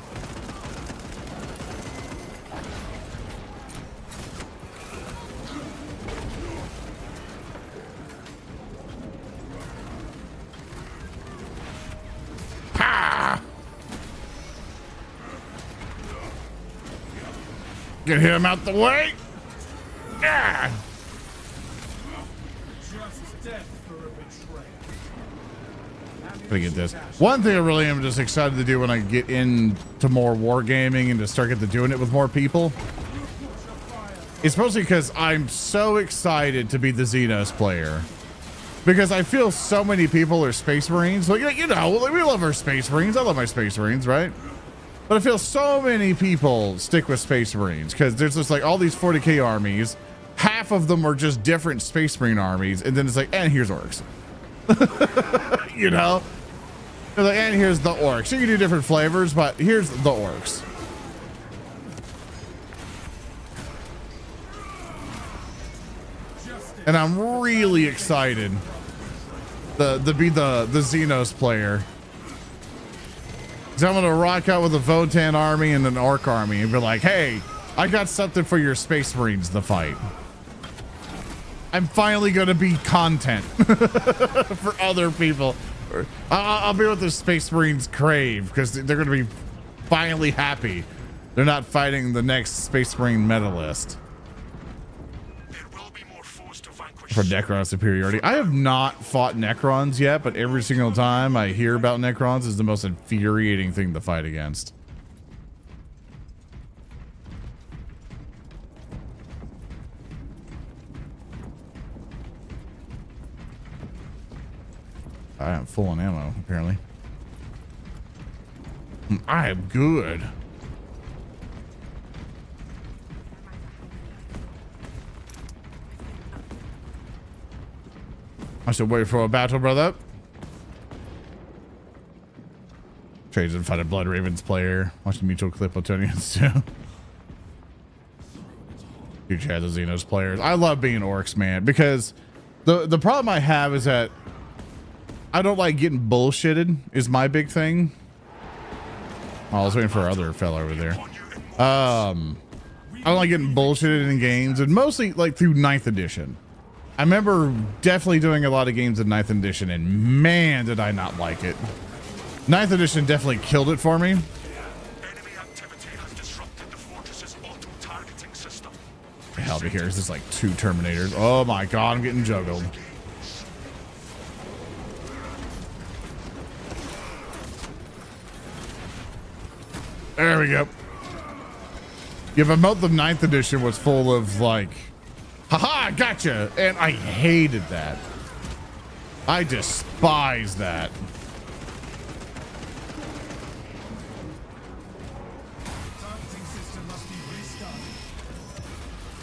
Pa! Get him out the way. Yeah. Gonna get this. One thing I really am just excited to do when I get into more wargaming and to start getting to doing it with more people, it's mostly because I'm so excited to be the Xenos player, because I feel so many people are Space Marines. Like, you know, we love our Space Marines. I love my Space Marines, right? But I feel so many people stick with Space Marines because there's just like all these 40k armies. Half of them are just different Space Marine armies, and then it's like, and here's orcs. You know, they're like, and here's the orcs. You can do different flavors, but here's the orcs. And I'm really excited to be the Xenos player. So I'm gonna rock out with a Votan army and an orc army and be like, hey, I got something for your Space Marines to fight. I'm finally gonna be content for other people. I'll be what the Space Marines crave, because they're gonna be finally happy they're not fighting the next Space Marine medalist. There will be more foes to vanquish. For Necron superiority. I have not fought Necrons yet, but every single time I hear about Necrons is the most infuriating thing to fight against. I am full on ammo, apparently. I am good. I should wait for a battle, brother. Trades and fight a Blood Ravens player. Watch the mutual clip Plutonians too. Huge had the Xenos players. I love being orcs, man, because the problem I have is that I don't like getting bullshitted is my big thing. Oh, I was waiting for our other fella over there. I don't like getting bullshitted in games, and mostly like through 9th edition. I remember definitely doing a lot of games in 9th edition, and man, did I not like it. 9th edition definitely killed it for me. Enemy activity has disrupted the fortress's auto-targeting system. Hell, here is this like 2 Terminators. Oh my god, I'm getting juggled. There we go. Yeah, but most of 9th edition was full of like, haha, gotcha. And I hated that. I despise that.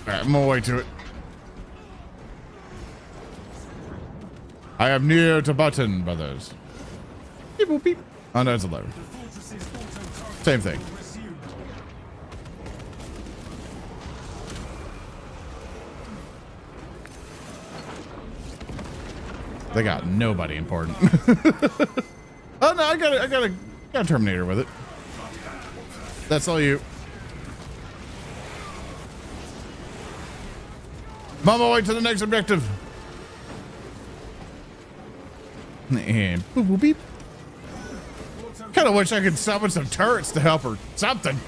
All right, I'm gonna wait to it. I am near to button, brothers. Beep, boop, beep. Oh, no, it's 11. Same thing. They got nobody important. Oh no, I got a Terminator with it. That's all you. Mama, wait to the next objective. And boop boop beep. Kind of wish I could summon some turrets to help her. Something.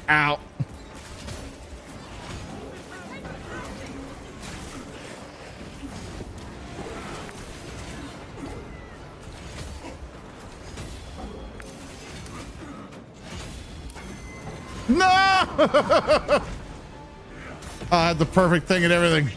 Ow. No! I had the perfect thing and everything.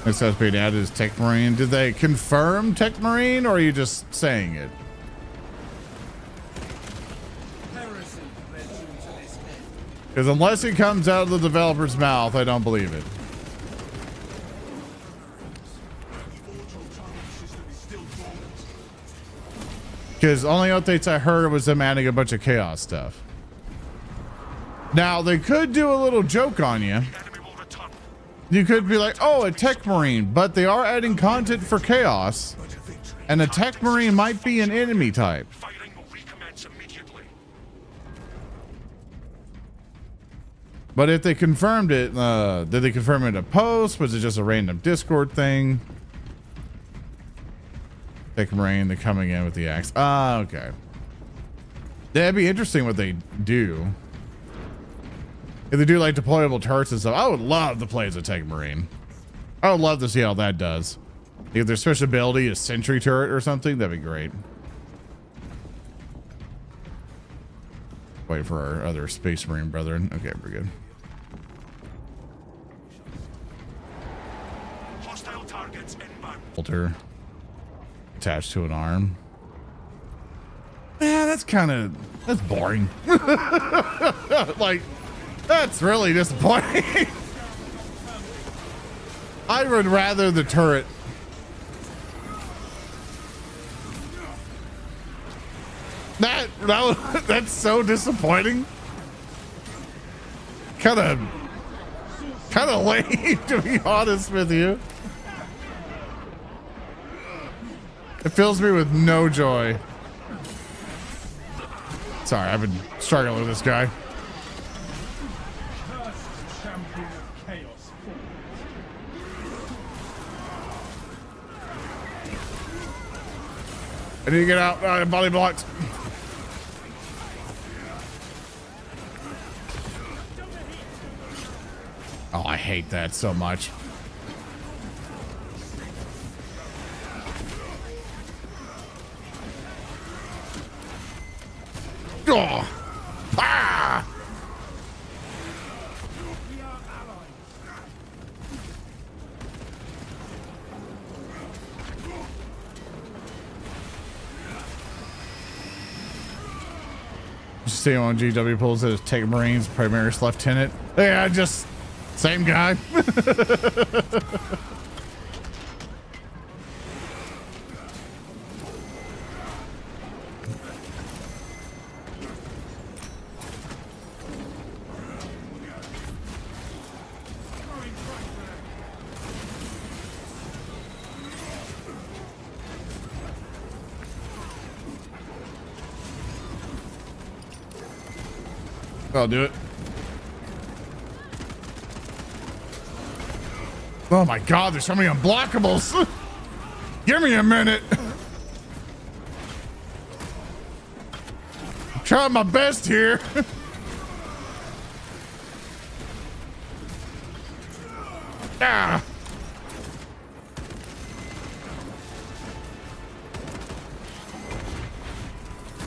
This has been added as Tech Marine. Did they confirm Tech Marine, or are you just saying it? Because unless it comes out of the developer's mouth, I don't believe it. Because only updates I heard was them adding a bunch of chaos stuff. Now, they could do a little joke on you. You could be like, oh, a tech marine, but they are adding content for chaos. And a tech marine might be an enemy type. Firing will recommence immediately. But if they confirmed it, did they confirm it in a post? Was it just a random Discord thing? Tech marine, they're coming in with the axe. Ah, okay. That'd be interesting what they do. If they do like deployable turrets and stuff, I would love to play as a tech marine. I would love to see how that does. If their special ability is sentry turret or something, that'd be great. Wait for our other space marine brethren. Okay, we're good. Hostile targets inbound. Bolter attached to an arm. Yeah, that's boring. Like, that's really disappointing. I would rather the turret. That's so disappointing. Kind of lame, to be honest with you. It fills me with no joy. Sorry, I've been struggling with this guy. I need to get out. Body blocked. Oh, I hate that so much. Oh. Ah! See on GW pulls it as Tech Marines, Primaris Lieutenant. Yeah, just same guy. I'll do it. Oh my God, there's so many unblockables. Give me a minute. I'm trying my best here. Ah.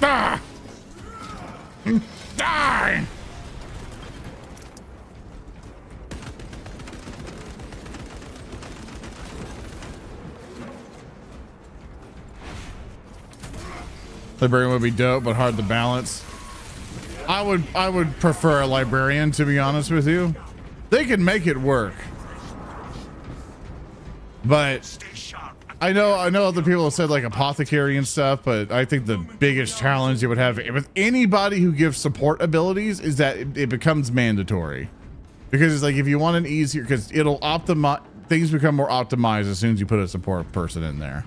Ah. Die. Librarian would be dope, but hard to balance. I would prefer a librarian, to be honest with you. They can make it work. But I know other people have said like apothecary and stuff, but I think the biggest challenge you would have with anybody who gives support abilities is that it becomes mandatory. Because it's like if you want an easier, because it'll optimize, things become more optimized as soon as you put a support person in there.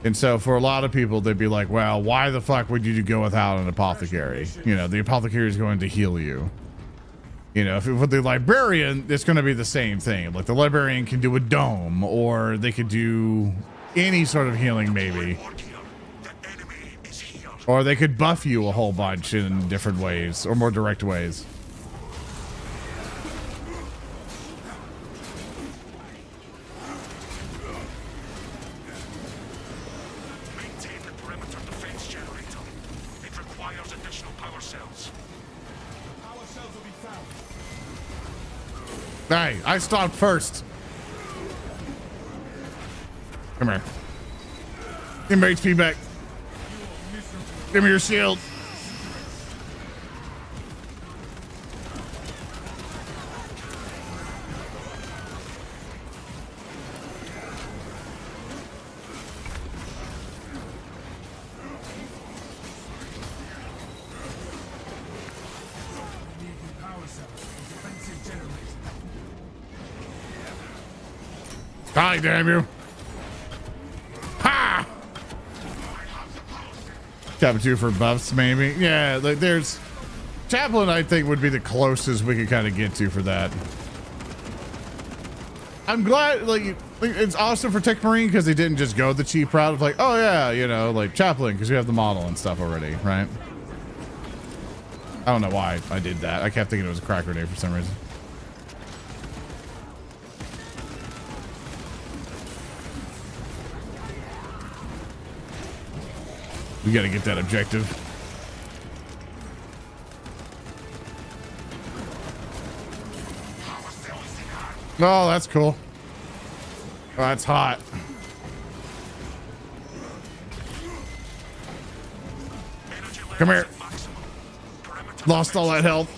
And so for a lot of people, they'd be like, well, why the fuck would you go without an apothecary? You know, the apothecary is going to heal you. You know, if with the librarian, it's going to be the same thing. Like the librarian can do a dome, or they could do any sort of healing maybe. Or they could buff you a whole bunch in different ways, or more direct ways. Hey, I stopped first. Come here. Give me HP back. Give me your shield. Die, damn you. Ha! Tab 2 for buffs, maybe. Yeah, like there's Chaplain, I think, would be the closest we could kind of get to for that. I'm glad, like, it's awesome for Tech Marine because they didn't just go the cheap route of like, oh yeah, you know, like Chaplain because we have the model and stuff already, right? I don't know why I did that. I kept thinking it was a crack grenade for some reason. We gotta get that objective. Oh, that's cool. Oh, that's hot. Come here. Lost all that health.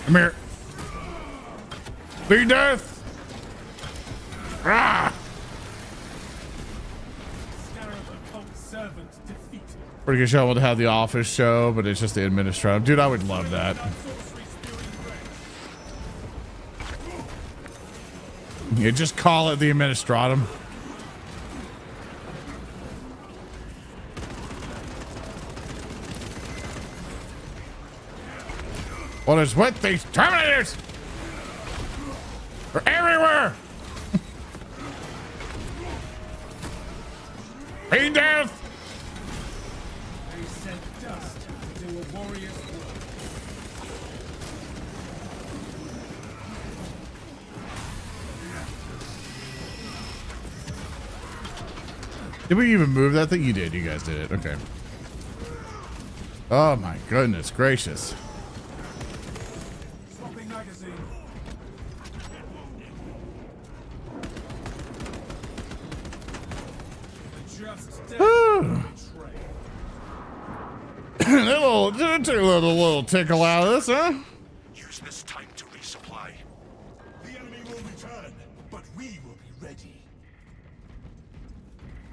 Come here. Be death. Ah. Pretty good show. I would have the office show, but it's just the administrative. Dude, I would love that. You just call it the administratum. What is with these Terminators? They're everywhere. Be death. They sent dust to do a warrior's work. Did we even move that thing? You did. You guys did it. Okay. Oh my goodness gracious. Swapping magazine. Just Took a little tickle out of this, huh? Use this time to resupply. The enemy will return, but we will be ready.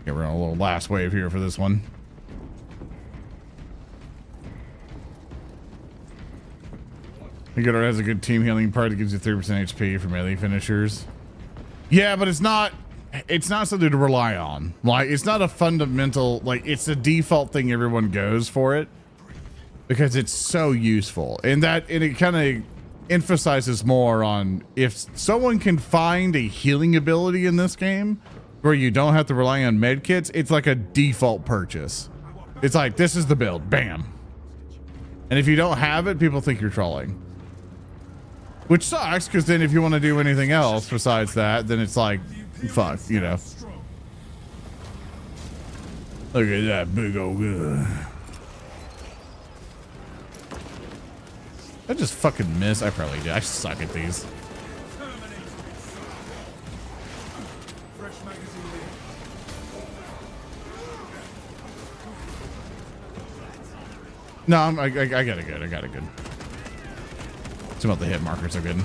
Yeah, we're on a little last wave here for this one. It has a good team healing part that gives you 30% HP for melee finishers. Yeah, but it's not something to rely on. Like, it's not a fundamental, like, it's a default thing everyone goes for it because it's so useful. And it kind of emphasizes more on if someone can find a healing ability in this game where you don't have to rely on med kits, it's like a default purchase. It's like, this is the build, bam. And if you don't have it, people think you're trolling. Which sucks, because then if you want to do anything else besides that, then it's like, fuck, you know. Look at that big old I just fucking miss. I probably did. I suck at these. No, I got it good. I got it good. It's about the hit markers are good.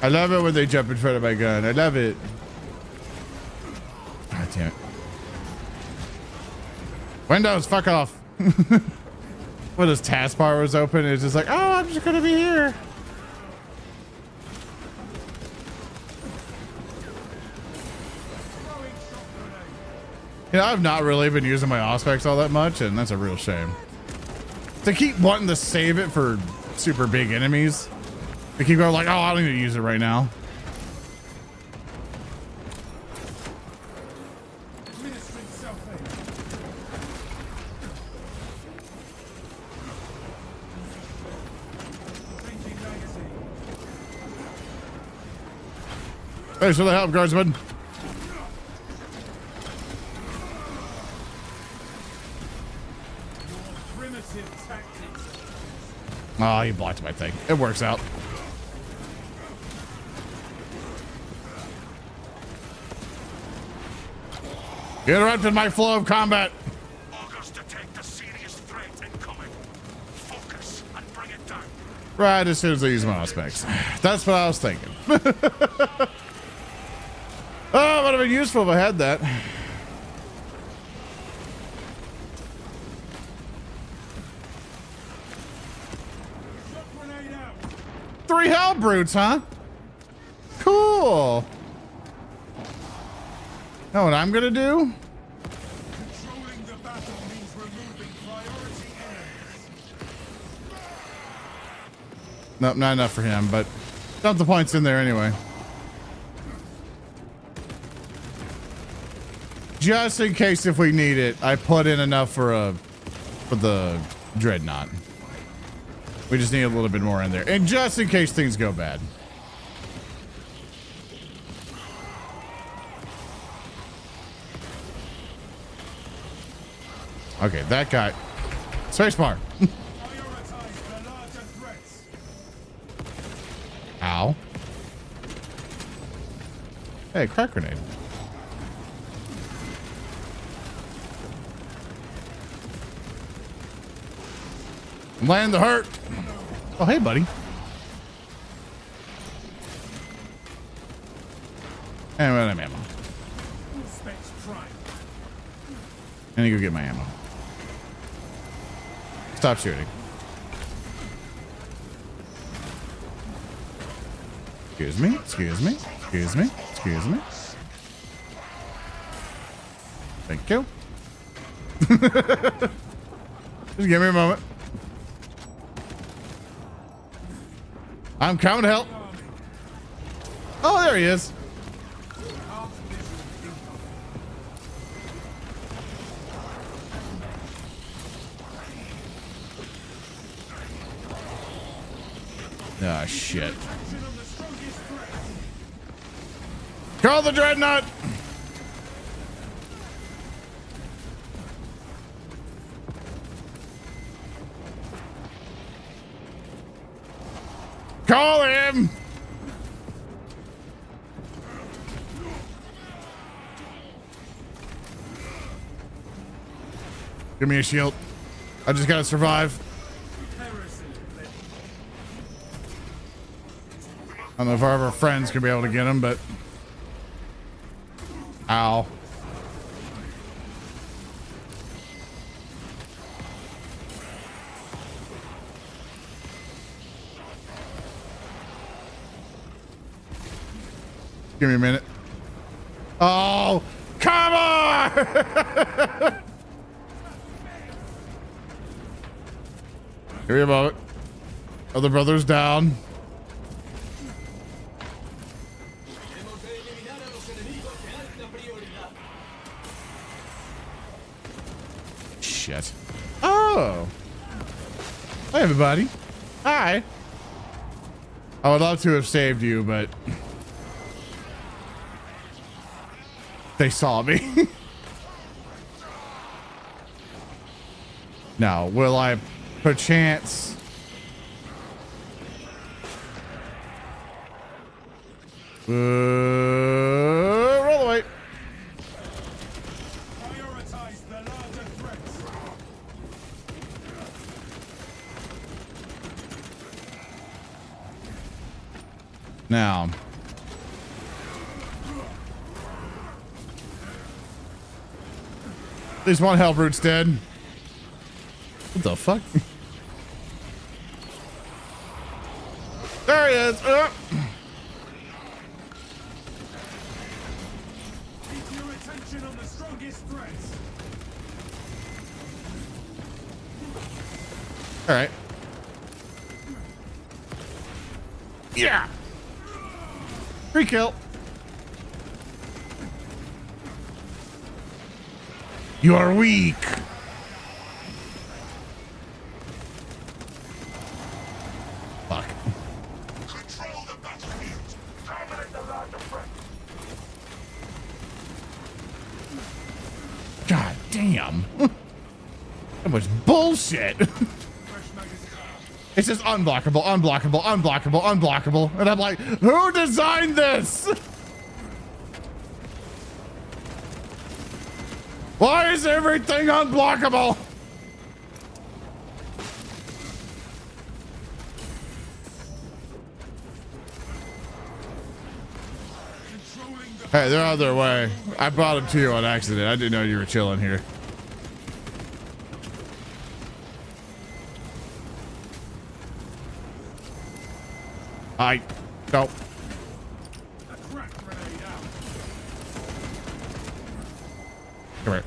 I love it when they jump in front of my gun. I love it. God damn it. Windows, fuck off. When his taskbar was open, it's just like, oh, I'm just gonna be here. You know, I've not really been using my Auspex all that much, and that's a real shame. To keep wanting to save it for super big enemies. They keep going like, oh, I don't need to use it right now. Thanks for the help, guardsman. Oh, he blocked my thing. It works out. You interrupted my flow of combat. August detect a serious threat incoming. Focus and bring it down. Right as soon as I use my aspects. That's what I was thinking. Oh, it would have been useful if I had that. 3 hell brutes, huh? Cool. Know what I'm gonna do? Controlling the battle means removing priority enemies. Nope, not enough for him, but dump the points in there anyway. Just in case if we need it, I put in enough for the dreadnought. We just need a little bit more in there. And just in case things go bad. Okay, that guy. Spacebar. Prioritize the larger threats. Ow. Hey, crack grenade. I'm landing the hurt. Oh, hey, buddy. And run out of ammo. Specs prime. I need to go get my ammo. Stop shooting. Excuse me, excuse me, excuse me, excuse me. Thank you. Just give me a moment. I'm coming to help. Oh, there he is. Ah, shit. Call the dreadnought. Call him. Give me a shield. I just gotta survive. I don't know if our other friends could be able to get him, but ow. Give me a minute. Oh, come on! Give me a moment. Other brother's down. Shit. Oh. Hey, everybody. Hi. I would love to have saved you, but they saw me. Now, will I perchance? Roll away. Prioritize the larger threats. Now. At least one hell brute's dead. What the fuck? There he is. Keep your attention on the strongest threats. All right. Yeah. Free kill. You are weak. Fuck. Control the battlefield. Dominate the larger threat. God damn. That much bullshit. It's just unblockable, unblockable, unblockable, unblockable. And I'm like, who designed this? Why is everything unblockable? Hey, they're on their way. I brought them to you on accident. I didn't know you were chilling here. I don't. A crack grenade out. Come here.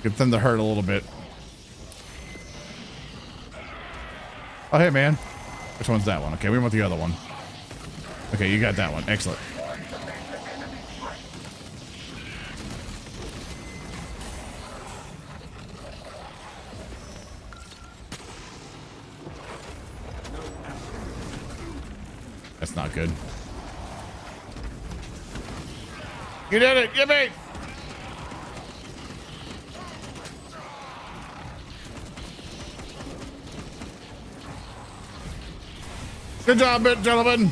Get them to hurt a little bit. Oh, hey, man. Which one's that one? Okay, we want the other one. Okay, you got that one. Excellent. That's not good. You did it! Give me! Good job, gentlemen.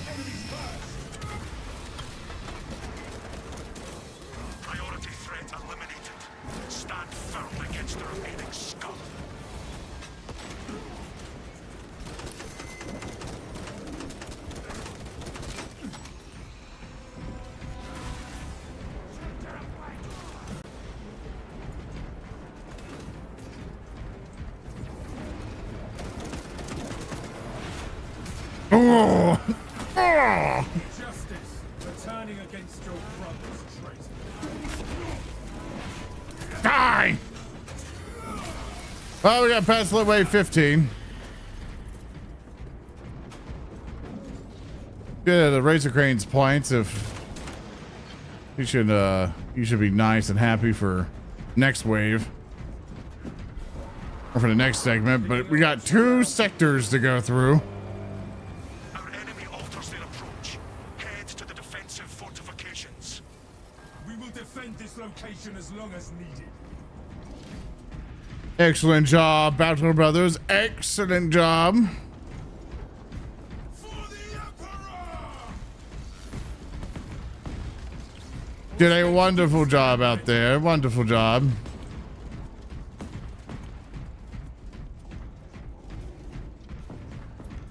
Priority threat eliminated. Stand firm against the remaining scum. Oh. Justice, returning against your brother's traitor. Die! Well, we got past wave 15. Yeah, the Razor Crane's points. If you should be nice and happy for next wave or for the next segment. But we got 2 sectors to go through. Our enemy alters their approach. Head to the defensive fortifications. We will defend this location as long as needed. Excellent job, Battle Brothers. Excellent job. For the Emperor! Did a wonderful job out there. Wonderful job.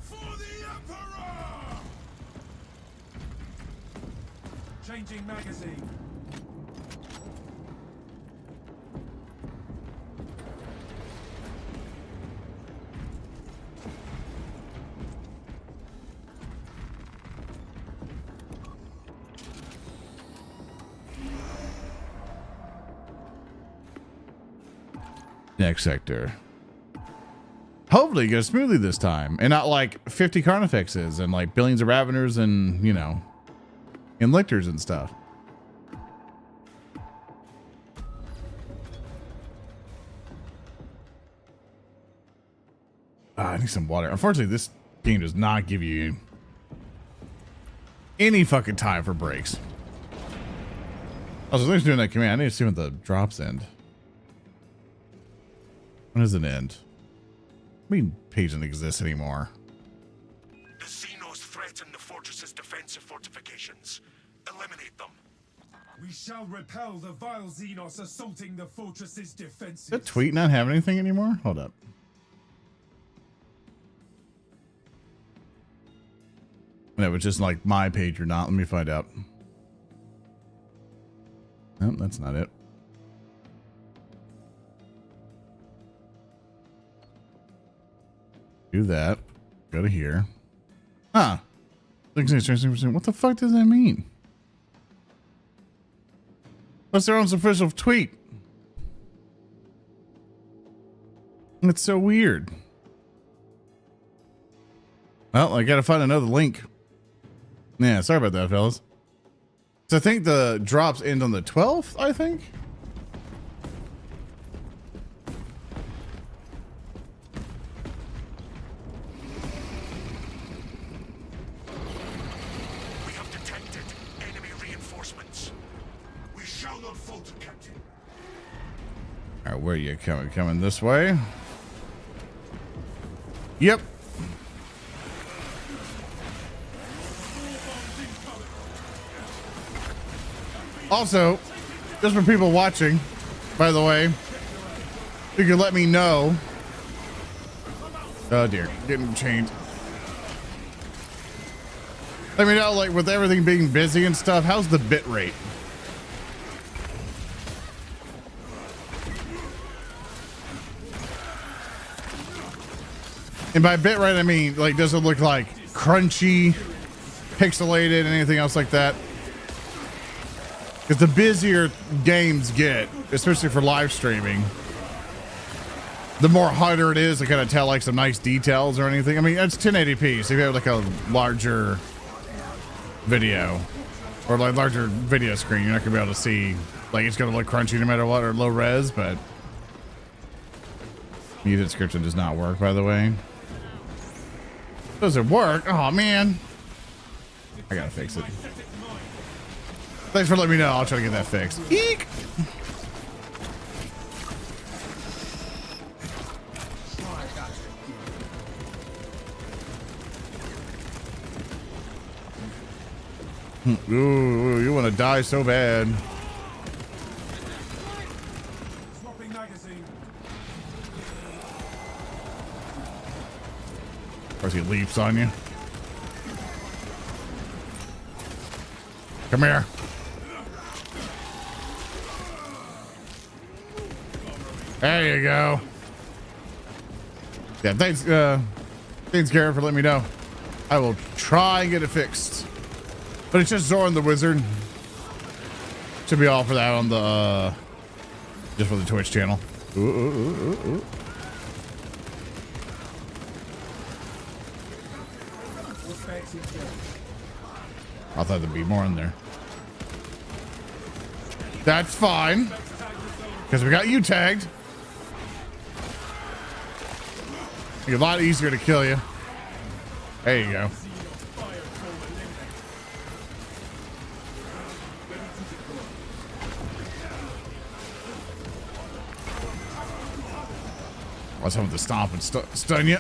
For the Emperor! Changing magazine. Next sector. Hopefully it goes smoothly this time and not like 50 Carnifexes and like billions of Raveners and, you know, and Lictors and stuff. I need some water. Unfortunately, this game does not give you any fucking time for breaks. Also, there's doing that command. I need to see when the drops end. When does it end? I mean, page doesn't exist anymore. The Xenos threaten the fortress's defensive fortifications. Eliminate them. We shall repel the vile Xenos assaulting the fortress's defenses. Does that tweet not have anything anymore? Hold up. No, it's just like my page or not. Let me find out. No, that's not it. Do that. Go to here. Huh. What the fuck does that mean? What's their own official tweet? It's so weird. Well, I gotta find another link. Yeah, sorry about that, fellas. So I think the drops end on the 12th, I think. We have detected enemy reinforcements. We shall not falter, Captain. All right, where are you coming? Coming this way? Yep. Also, just for people watching, by the way, you can let me know. Oh dear, getting chained. Let me know, like, with everything being busy and stuff, how's the bit rate? And by bitrate, I mean, like, does it look like crunchy, pixelated, anything else like that? Because the busier games get, especially for live streaming, the more harder it is to kind of tell like some nice details or anything. I mean, it's 1080p, so if you have like a larger video or like larger video screen, you're not gonna be able to see, like, it's gonna look crunchy no matter what, or low res. But muted description does not work, by the way. Does it work? Oh man, I gotta fix it. Thanks for letting me know. I'll try to get that fixed. Eek! Ooh, you want to die so bad. Swapping magazine. Of course, he leaps on you. Come here. There you go. Yeah, thanks, Garrett, for letting me know. I will try and get it fixed. But it's just Zoran the Wizard. Should be all for that on the, just for the Twitch channel. Ooh, ooh, ooh, ooh, ooh. I thought there'd be more in there. That's fine. Because we got you tagged. It's a lot easier to kill you. There you go. Let's hope the stomp and stun you.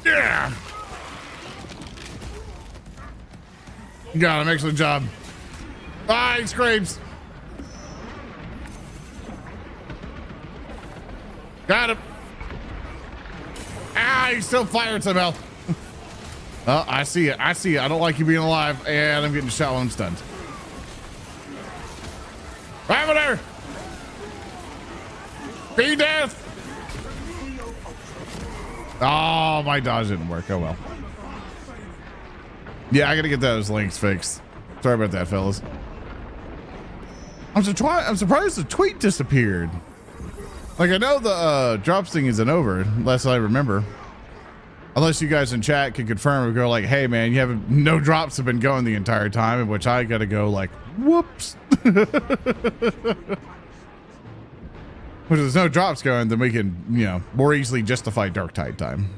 Yeah. You got him. Excellent job. Ah, he scrapes. Got him. Ah, he's still firing somehow. Oh, I see it. I see it. I don't like you being alive, and I'm getting shot while I'm stunned. Ravener! Be death! Oh, my dodge didn't work. Oh well. Yeah, I gotta get those links fixed. Sorry about that, fellas. I'm surprised the tweet disappeared. Like, I know the drops thing isn't over, unless I remember. Unless you guys in chat can confirm or go like, hey man, you haven't, no drops have been going the entire time, in which I gotta go like, whoops. If there's no drops going, then we can, you know, more easily justify Dark Tide time.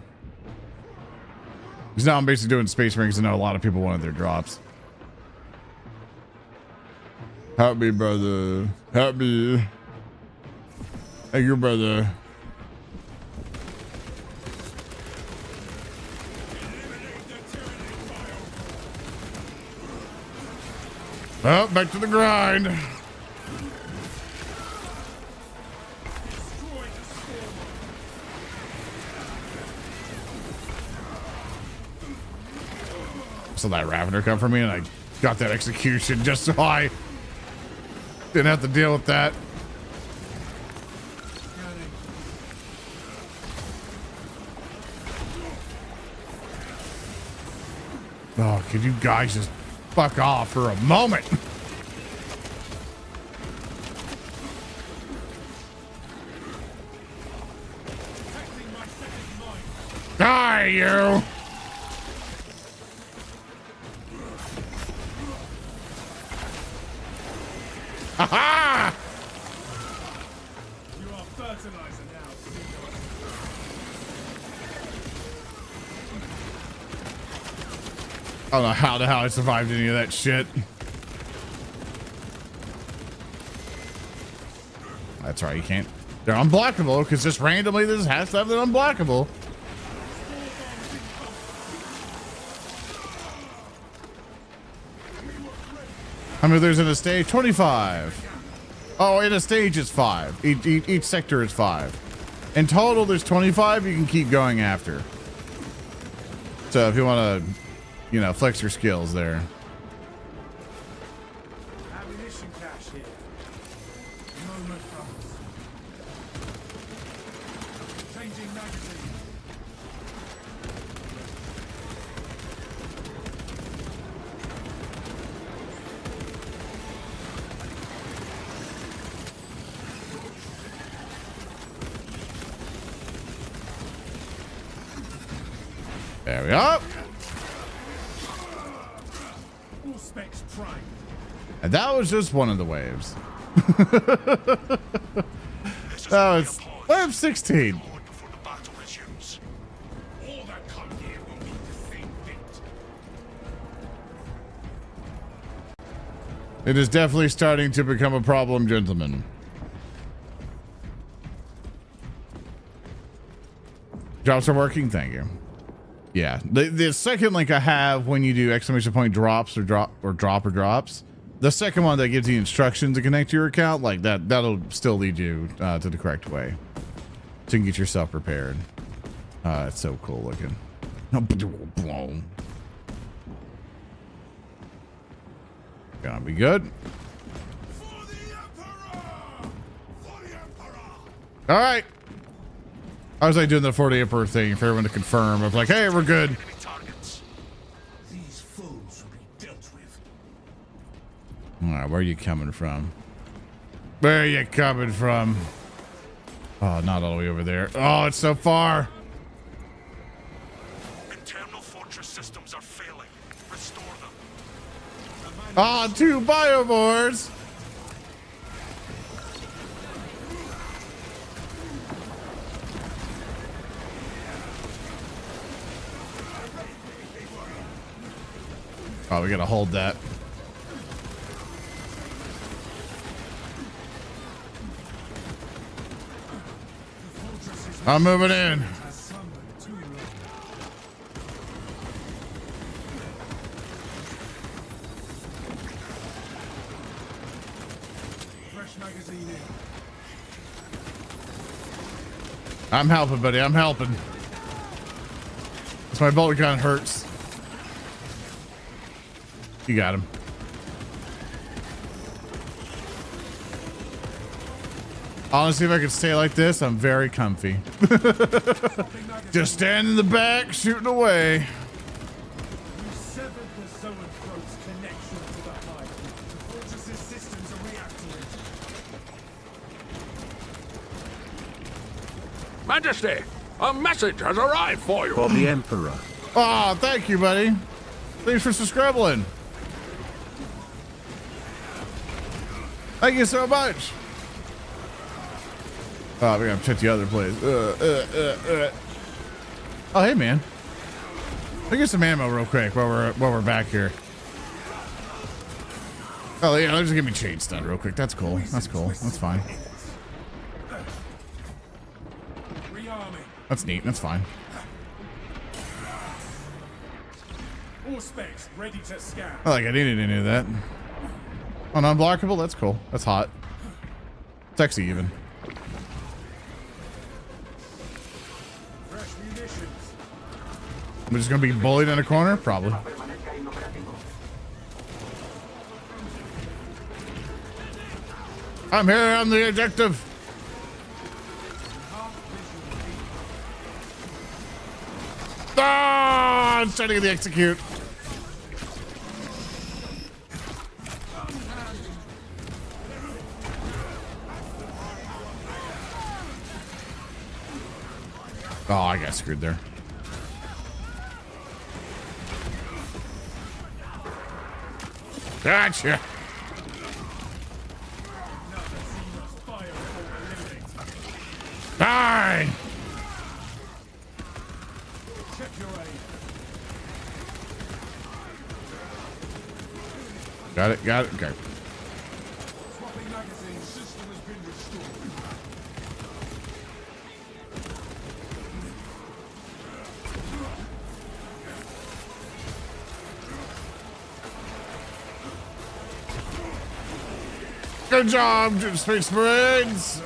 Because now I'm basically doing Space Marines, and I know a lot of people wanted their drops. Help me, brother. Help me. Hey, your brother. Oh, back to the grind. So that Ravener come for me, and I got that execution just so I didn't have to deal with that. Oh, could you guys just fuck off for a moment? Die, you! Ha-ha! You are fertilizer now. I don't know how the hell I survived any of that shit. That's right, you can't. They're unblockable because just randomly this has to have them unblockable. How many there's in a stage? 25. Oh, in a stage it's 5. Each sector is 5. In total, there's 25 you can keep going after. So if you want to, you know, flex your skills there. Ammunition cache here. There we go. All specs primed. And that was just one of the waves. This is That only was a pause. wave 16. Forward before the battle resumes. All that come here will meet the same fate. It is definitely starting to become a problem, gentlemen. Drops are working, thank you. Yeah, the second link I have when you do exclamation point drops or drops, the second one that gives you instructions to connect to your account, like that'll still lead you to the correct way. So you can get yourself prepared. It's so cool looking. Gonna be good. For the Emperor! For the Emperor! All right. I was like doing the 40 Emperor thing for everyone to confirm. I was like, hey, we're good. Enemy targets. These foes will be dealt with. All right, where are you coming from? Where are you coming from? Oh, not all the way over there. Oh, it's so far. Internal fortress systems are failing. Restore them. Ah, 2 biomores. Oh, we gotta hold that. I'm moving in. Fresh magazine in. I'm helping, buddy. I'm helping. This my bolt gun hurts. You got him. Honestly, if I could stay like this, I'm very comfy. Just stand in the back, shooting away. You severed the Zoanthrope's connection to the hive. The fortress's systems are reactivated. Majesty, a message has arrived for you. For the Emperor. Oh, thank you, buddy. Thanks for subscribing. Thank you so much. Oh, we gotta check the other place. Oh, hey, man. Let me get some ammo real quick while we're back here. Oh, yeah, just give me chain stun real quick. That's cool. That's cool. That's fine. Rearming. That's neat. That's fine. All specs ready to scan. I like I needed any of that. Oh, unblockable? That's cool. That's hot. Sexy, even. Fresh munitions. I'm just gonna be bullied in a corner? Probably. I'm here on the objective. Ah, I'm trying to get the execute. Oh, I got screwed there. Gotcha. Die. Check your aim. Got it. Got it. Okay. Swapping magazine. System has been restored. Good job, Space Marines.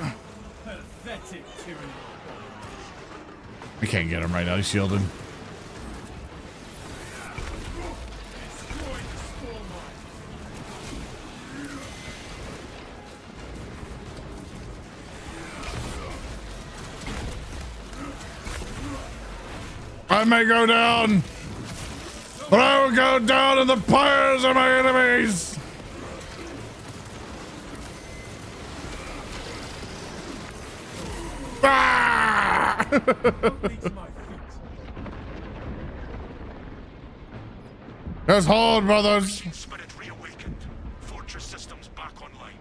Pathetic tyranny. I can't get him right now. He's shielded. Destroy the spore mine. I may go down, but I will go down in the pyres of my enemies. Ah! Beats my feet. Let's hold, brothers. Spirit reawakened. Fortress systems back online.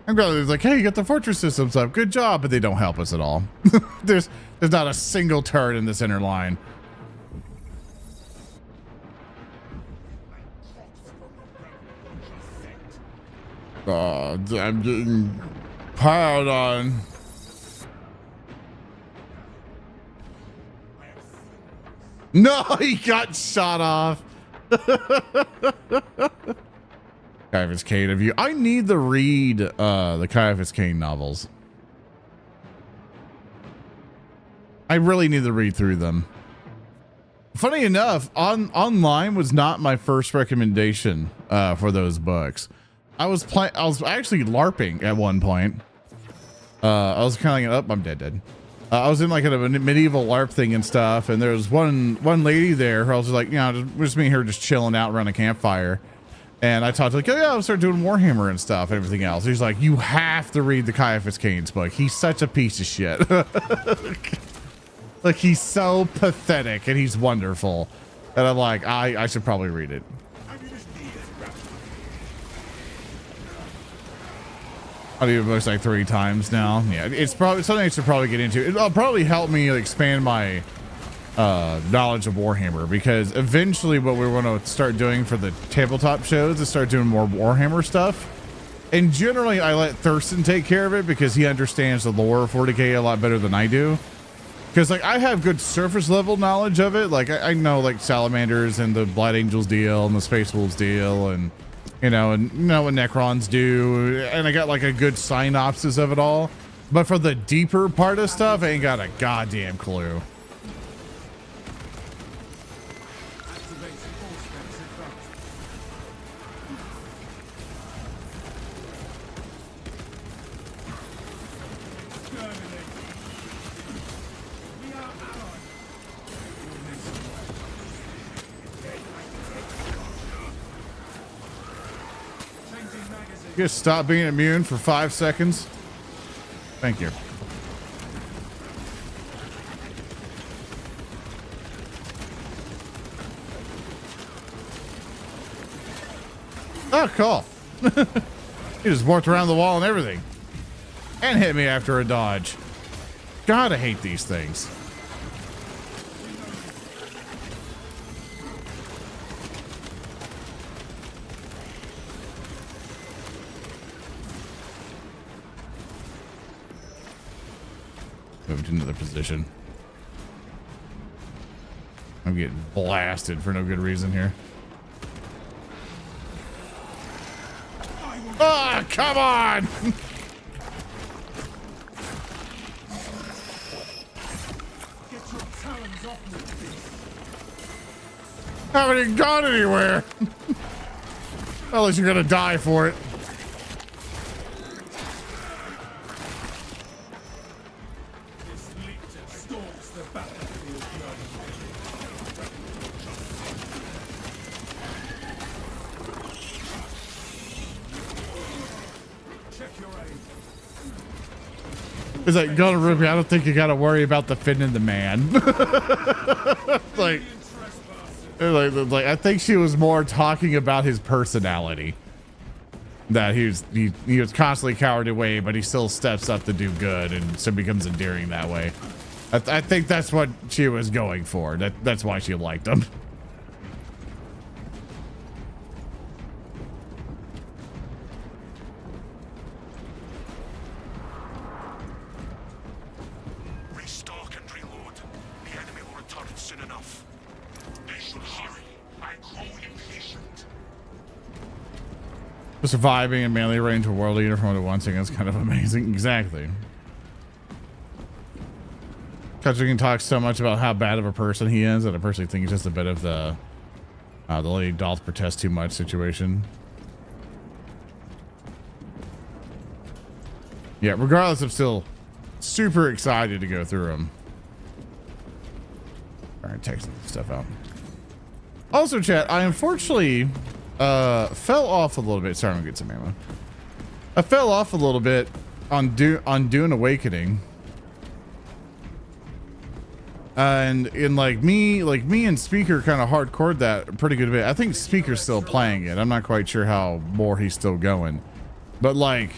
And brother's like, hey, you got the fortress systems up. Good job. But they don't help us at all. There's not a single turret in this inner line. Oh, I'm getting piled on. No, he got shot off. Caiaphas Cain of you. I need to read the Caiaphas Cain novels. I really need to read through them. Funny enough, online was not my first recommendation for those books. I was actually LARPing at one point. I was kind of like, oh, I'm dead. I was in like a medieval LARP thing and stuff, and there was one lady there who I was just like, you know, just me here just chilling out around a campfire. And I talked to like, oh yeah, I'll start doing Warhammer and stuff and everything else. He's like, you have to read the Caiaphas Cain's book. He's such a piece of shit. Like, he's so pathetic and he's wonderful. And I'm like, I should probably read it. I've even books like 3 times now. Yeah, it's probably something I should probably get into. It'll probably help me expand my knowledge of Warhammer, because eventually what we want to start doing for the tabletop shows is start doing more Warhammer stuff. And generally I let Thurston take care of it because he understands the lore of 40K a lot better than I do. Because like I have good surface level knowledge of it. Like I know like Salamanders and the Blood Angels deal and the Space Wolves deal, and you know what Necrons do, and I got like a good synopsis of it all. But for the deeper part of stuff, I ain't got a goddamn clue. Just stop being immune for 5 seconds. Thank you. Oh, cool. He just walked around the wall and everything. And hit me after a dodge. God, I hate these things. Moved to another position. I'm getting blasted for no good reason here. Ah, come on! Haven't even gone anywhere. Unless you're gonna die for it. It's like, go to Ruby, I don't think you gotta worry about defending the man. like I think she was more talking about his personality. That he was constantly cowered away, but he still steps up to do good and so becomes endearing that way. I think that's what she was going for. That's why she liked him. Surviving in melee range of world leader from one thing is kind of amazing. Exactly. Because we can talk so much about how bad of a person he is, that I personally think he's just a bit of the lady doth protest too much situation. Yeah, regardless, I'm still super excited to go through them. All right, text stuff out. Also, chat, I unfortunately fell off a little bit. Sorry, I'm gonna get some ammo. I fell off a little bit on Dune Awakening. And in like me and Speaker kind of hardcored that pretty good bit. I think Speaker's still playing it. I'm not quite sure how more he's still going, but like,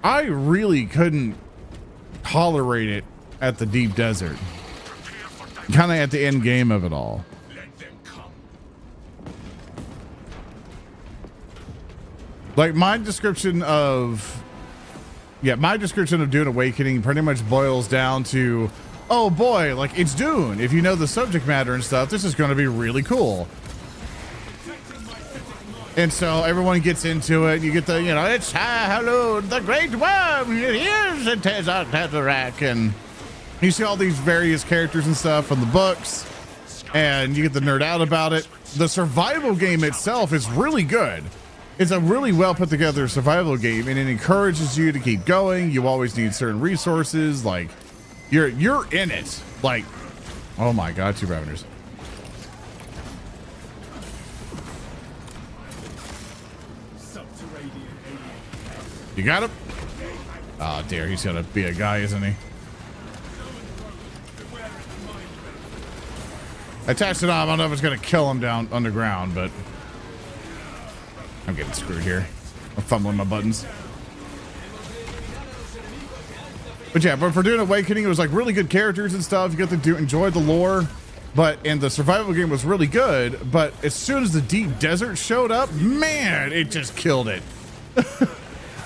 I really couldn't tolerate it at the deep desert. Kind of at the end game of it all. Like my description of Dune Awakening pretty much boils down to, oh boy, like it's Dune. If you know the subject matter and stuff, this is going to be really cool. And so everyone gets into it. You get the, it's hello, the great worm. Here's the Tesseract, and you see all these various characters and stuff from the books, and you get the nerd out about it. The survival game itself is really good. It's a really well put together survival game, and it encourages you to keep going. You always need certain resources. Like you're in it. Like, oh my God, 2 revenues. You got him? Oh dear, he's gonna be a guy, isn't he? I attached it on. I don't know if it's gonna kill him down underground, but I'm getting screwed here. I'm fumbling my buttons. But yeah, but for Dune Awakening, it was like really good characters and stuff. You got to enjoy the lore, and the survival game was really good. But as soon as the deep desert showed up, man, it just killed it.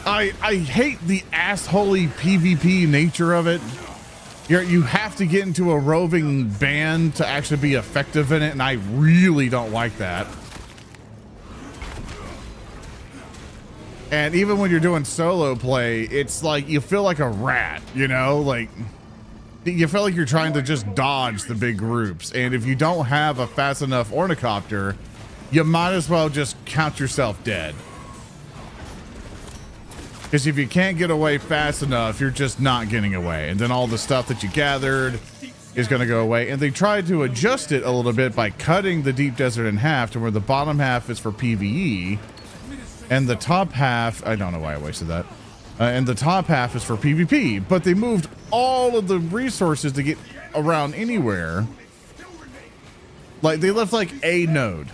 I hate the assholey PvP nature of it. You have to get into a roving band to actually be effective in it, and I really don't like that. And even when you're doing solo play, it's like you feel like a rat, like you feel like you're trying to just dodge the big groups. And if you don't have a fast enough ornithopter, you might as well just count yourself dead. Because if you can't get away fast enough, you're just not getting away. And then all the stuff that you gathered is going to go away. And they tried to adjust it a little bit by cutting the deep desert in half to where the bottom half is for PvE. And the top half, I don't know why I wasted that. And the top half is for PvP. But they moved all of the resources to get around anywhere. Like they left like a node.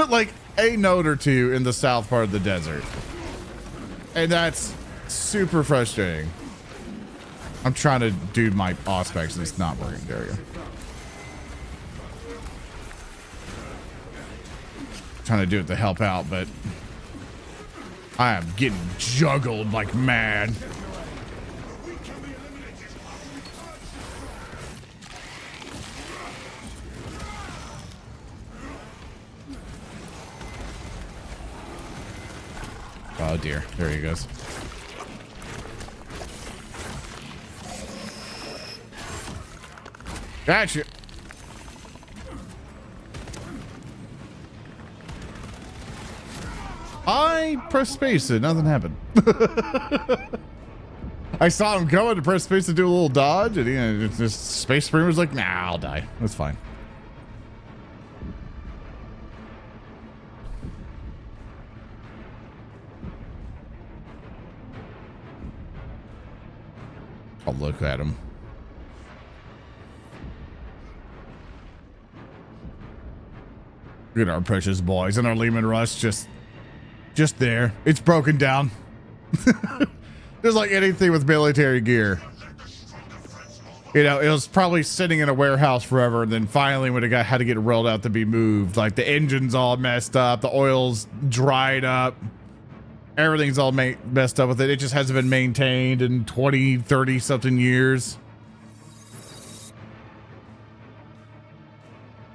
Like a node or two in the south part of the desert. And that's super frustrating. I'm trying to do my aspects and it's not working. There we go. Trying to do it to help out, but I am getting juggled like mad. Oh dear, there he goes. Gotcha. I pressed space and nothing happened. I saw him going to press space to do a little dodge, and just Space Supreme was like, nah, I'll die. That's fine. I'll look at him. Look at our precious boys and our Lehman Rush just there. It's broken down. Just like anything with military gear. It was probably sitting in a warehouse forever, and then finally when it had to get rolled out to be moved, like the engine's all messed up, the oil's dried up. Everything's all messed up with it. It just hasn't been maintained in 20, 30 something years.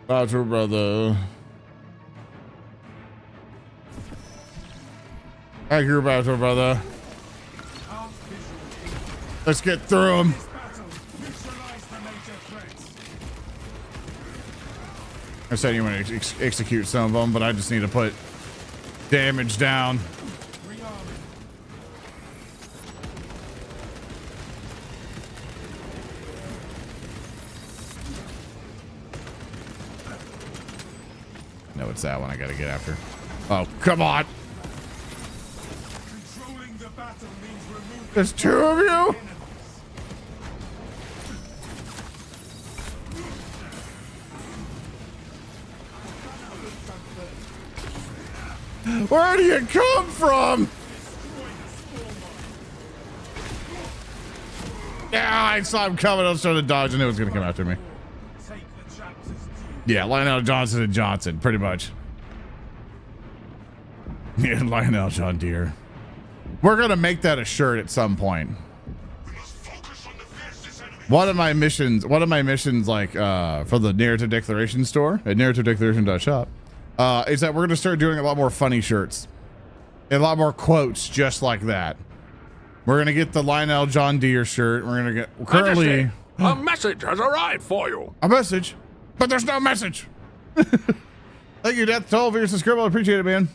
Roger, brother. Thank you, Roger, brother. Let's get through them. I said you want to execute some of them, but I just need to put damage down. No, it's that one I gotta get after. Oh, come on. There's two of you? Where do you come from? Yeah, I saw him coming. I was trying to dodge and it was going to come after me. Take the chapters due. Yeah, Lionel Johnson and Johnson, pretty much. Yeah, Lionel John Deere. We're going to make that a shirt at some point. We must focus on the fastest enemy. One of my missions, like for the Narrative Declaration store at narrativedeclaration.shop, is that we're going to start doing a lot more funny shirts. And a lot more quotes just like that. We're going to get the Lionel John Deere shirt. We're going to get currently a message has arrived for you. a message, but there's no message. Thank you, Death Toll, for your subscribe. I appreciate it, man.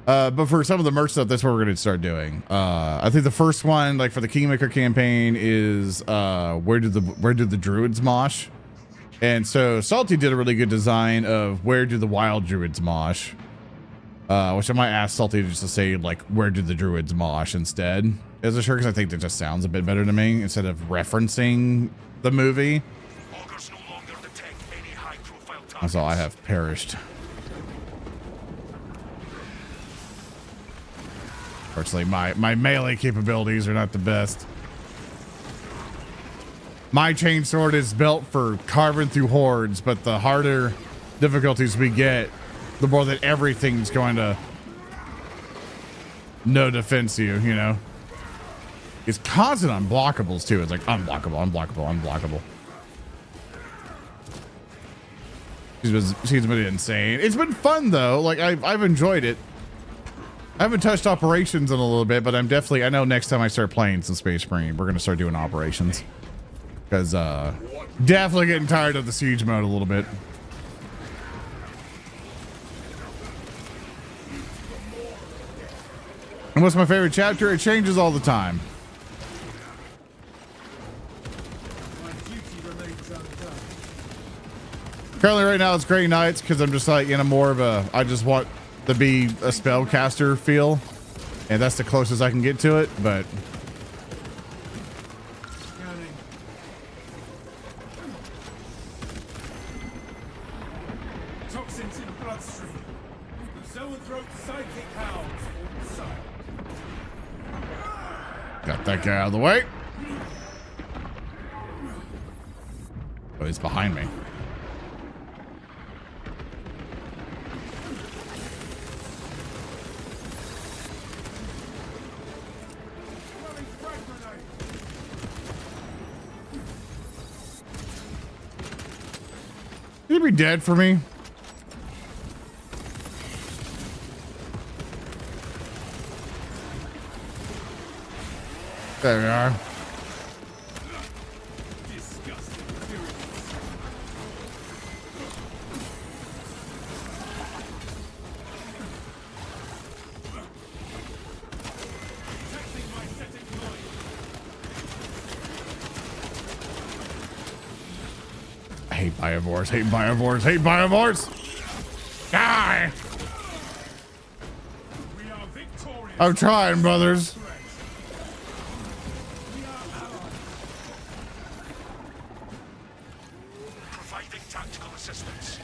But for some of the merch stuff, that's what we're going to start doing. I think the first one, like for the Kingmaker campaign, is where did the druids mosh? And so Salty did a really good design of where do the wild druids mosh, which I might ask Salty just to say like where did the druids mosh instead as a shirt, because I think that just sounds a bit better to me instead of referencing the movie. Augurs no longer detect any high-profile targets. That's all I have perished. Fortunately, my melee capabilities are not the best. My chainsword is built for carving through hordes, but the harder difficulties we get, the more that everything's going to no defense you, you know? It's constant unblockables too. It's like unblockable, unblockable, unblockable. She's been insane. It's been fun though. Like I've enjoyed it. I haven't touched operations in a little bit, but I know next time I start playing some Space Marine, we're going to start doing operations. Because definitely getting tired of the siege mode a little bit. And what's my favorite chapter? It changes all the time. My duty remains undone. Currently right now it's Grey Knights because I'm just like in a more of a, I just want to be a spellcaster feel. And that's the closest I can get to it, but Scanning. Toxins in bloodstream. The Zoanthrope's psychic hounds fall silent. got that guy out of the way. Oh, he's behind me. Throwing frag grenade. He'd be dead for me. There we are. Disgusting appearance. Detecting my static line. I hate biovores, hate biovores, hate biovores. Die! We are victorious. I'm trying, brothers. Threat. We are allies. Providing tactical assistance.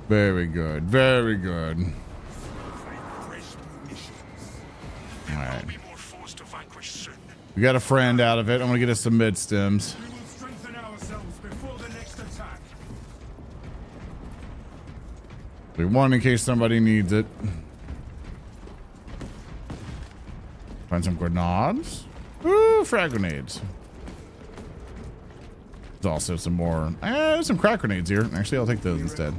Very good, very good. Fresh munitions. All right. There'll be more foes to vanquish soon. We got a friend out of it. I'm gonna get us some mid stems. We will strengthen ourselves before the next attack. We one in case somebody needs it. Find some grenades. Ooh, frag grenades. There's also some more. There's some crack grenades here. Actually, I'll take those instead.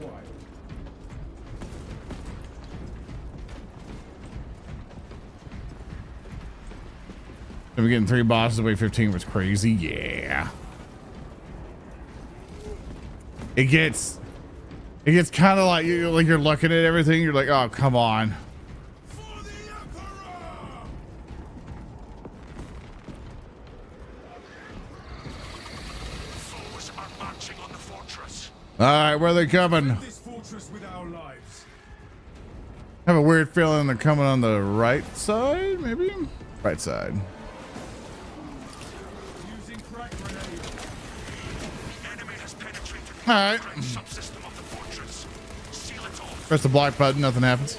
And we're getting 3 bosses away 15 was crazy. Yeah. It gets kind of like you're looking at everything. You're like, oh, come on. For the Emperor! Foes are marching on the fortress. All right, where are they coming? This fortress with our lives. I have a weird feeling they're coming on the right side, maybe? Right side. Using frag grenade. All right. Subsystem of the fortress. Seal it off. Press the block button, nothing happens.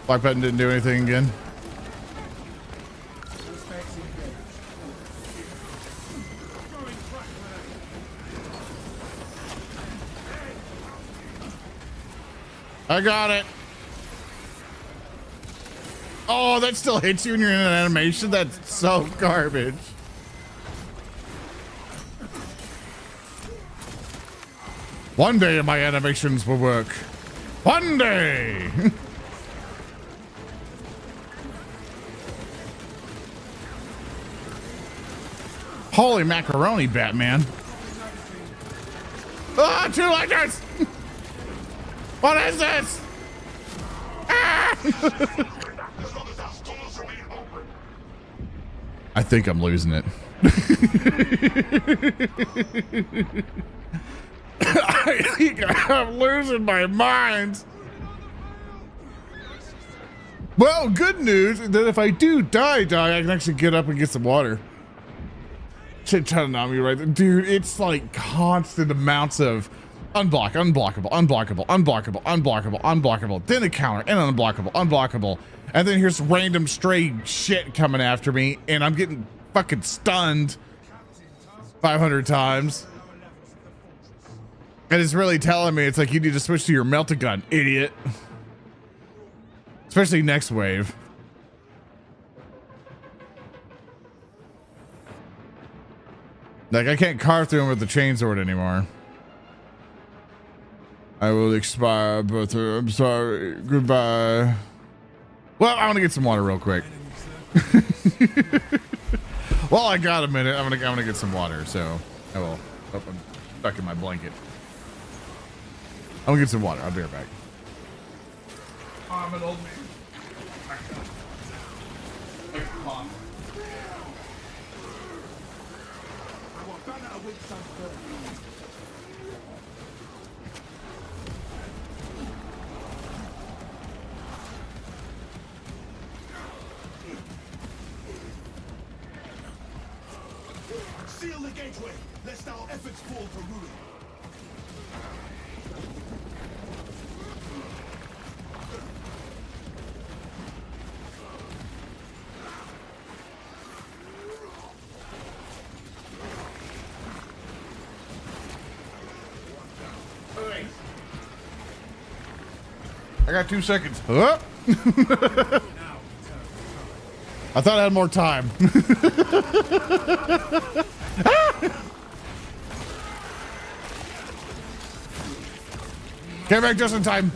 Block button didn't do anything again. I got it. Oh, that still hits you when you're in an animation? That's so garbage. One day my animations will work. One day. Holy macaroni, Batman. Ah, 2 lighters. What is this? Ah! I think I'm losing it. I think I'm losing my mind. Well, good news is that if I do die, I can actually get up and get some water. Shit, trying to knock me right there. Dude, it's like constant amounts of unblockable, then a counter, and unblockable. And then here's random stray shit coming after me, and I'm getting fucking stunned 500 times. And it's really telling me, it's like, you need to switch to your melta gun, idiot. Especially next wave. Like, I can't carve through him with the chainsword anymore. I will expire, but I'm sorry. Goodbye. Well, I want to get some water real quick. Well, I got a minute. I'm gonna get some water. So I will. Oh, I'm stuck in my blanket. I'm gonna get some water. I'll be right back. Oh, I'm an old man. Seal the gateway, lest our efforts fall to ruin. I got 2 seconds. Oh. I thought I had more time. Came back just in time.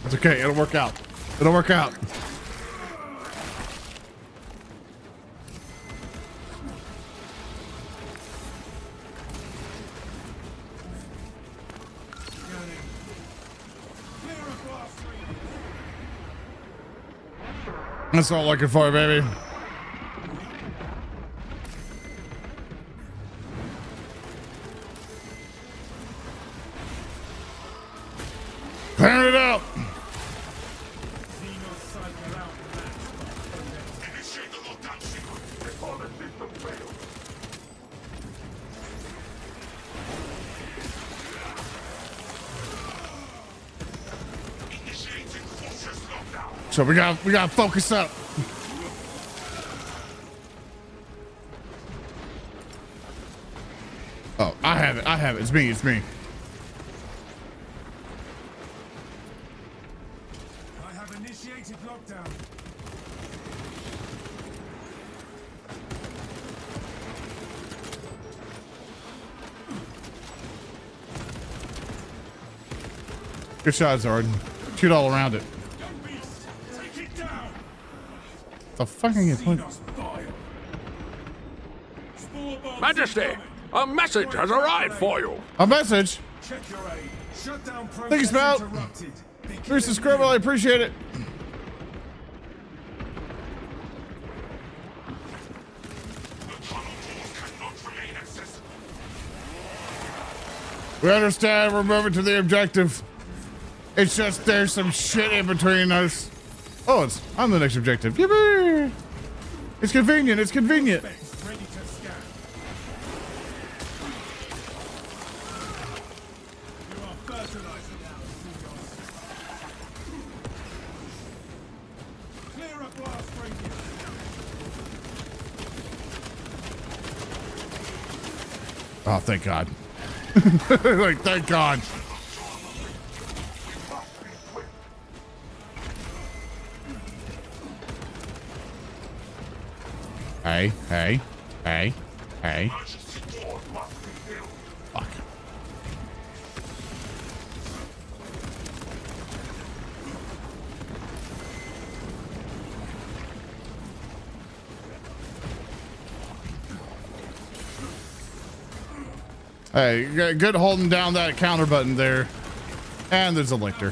It's okay. It'll work out. It'll work out. That's all I'm looking for, baby. Clear it up. Initiate the lockdown sequence before the system fails. Initiating fortress lockdown. So we got to focus up. Oh, I have it. It's me. I have initiated lockdown. Good shot, Zord. Shoot all around it. Young beast, take it down. The fucking is point. Xenos vile. Spore bombs Majesty, incoming. a message has arrived for you. A message. Check your aid. Shut down progress Thank you, Spout. interrupted. Here's the scribble. I appreciate it. The tunnel doors cannot remain accessible. We understand. We're moving to the objective. It's just there's some shit in between us. Oh, I'm the next objective. Yippee! It's convenient. It's convenient. Specs ready to scan. You are fertilizer now, Studios. Clear a blast radius. Oh, thank God. Like, thank God. Hey. Fuck. Hey, good holding down that counter button there. And there's a lictor.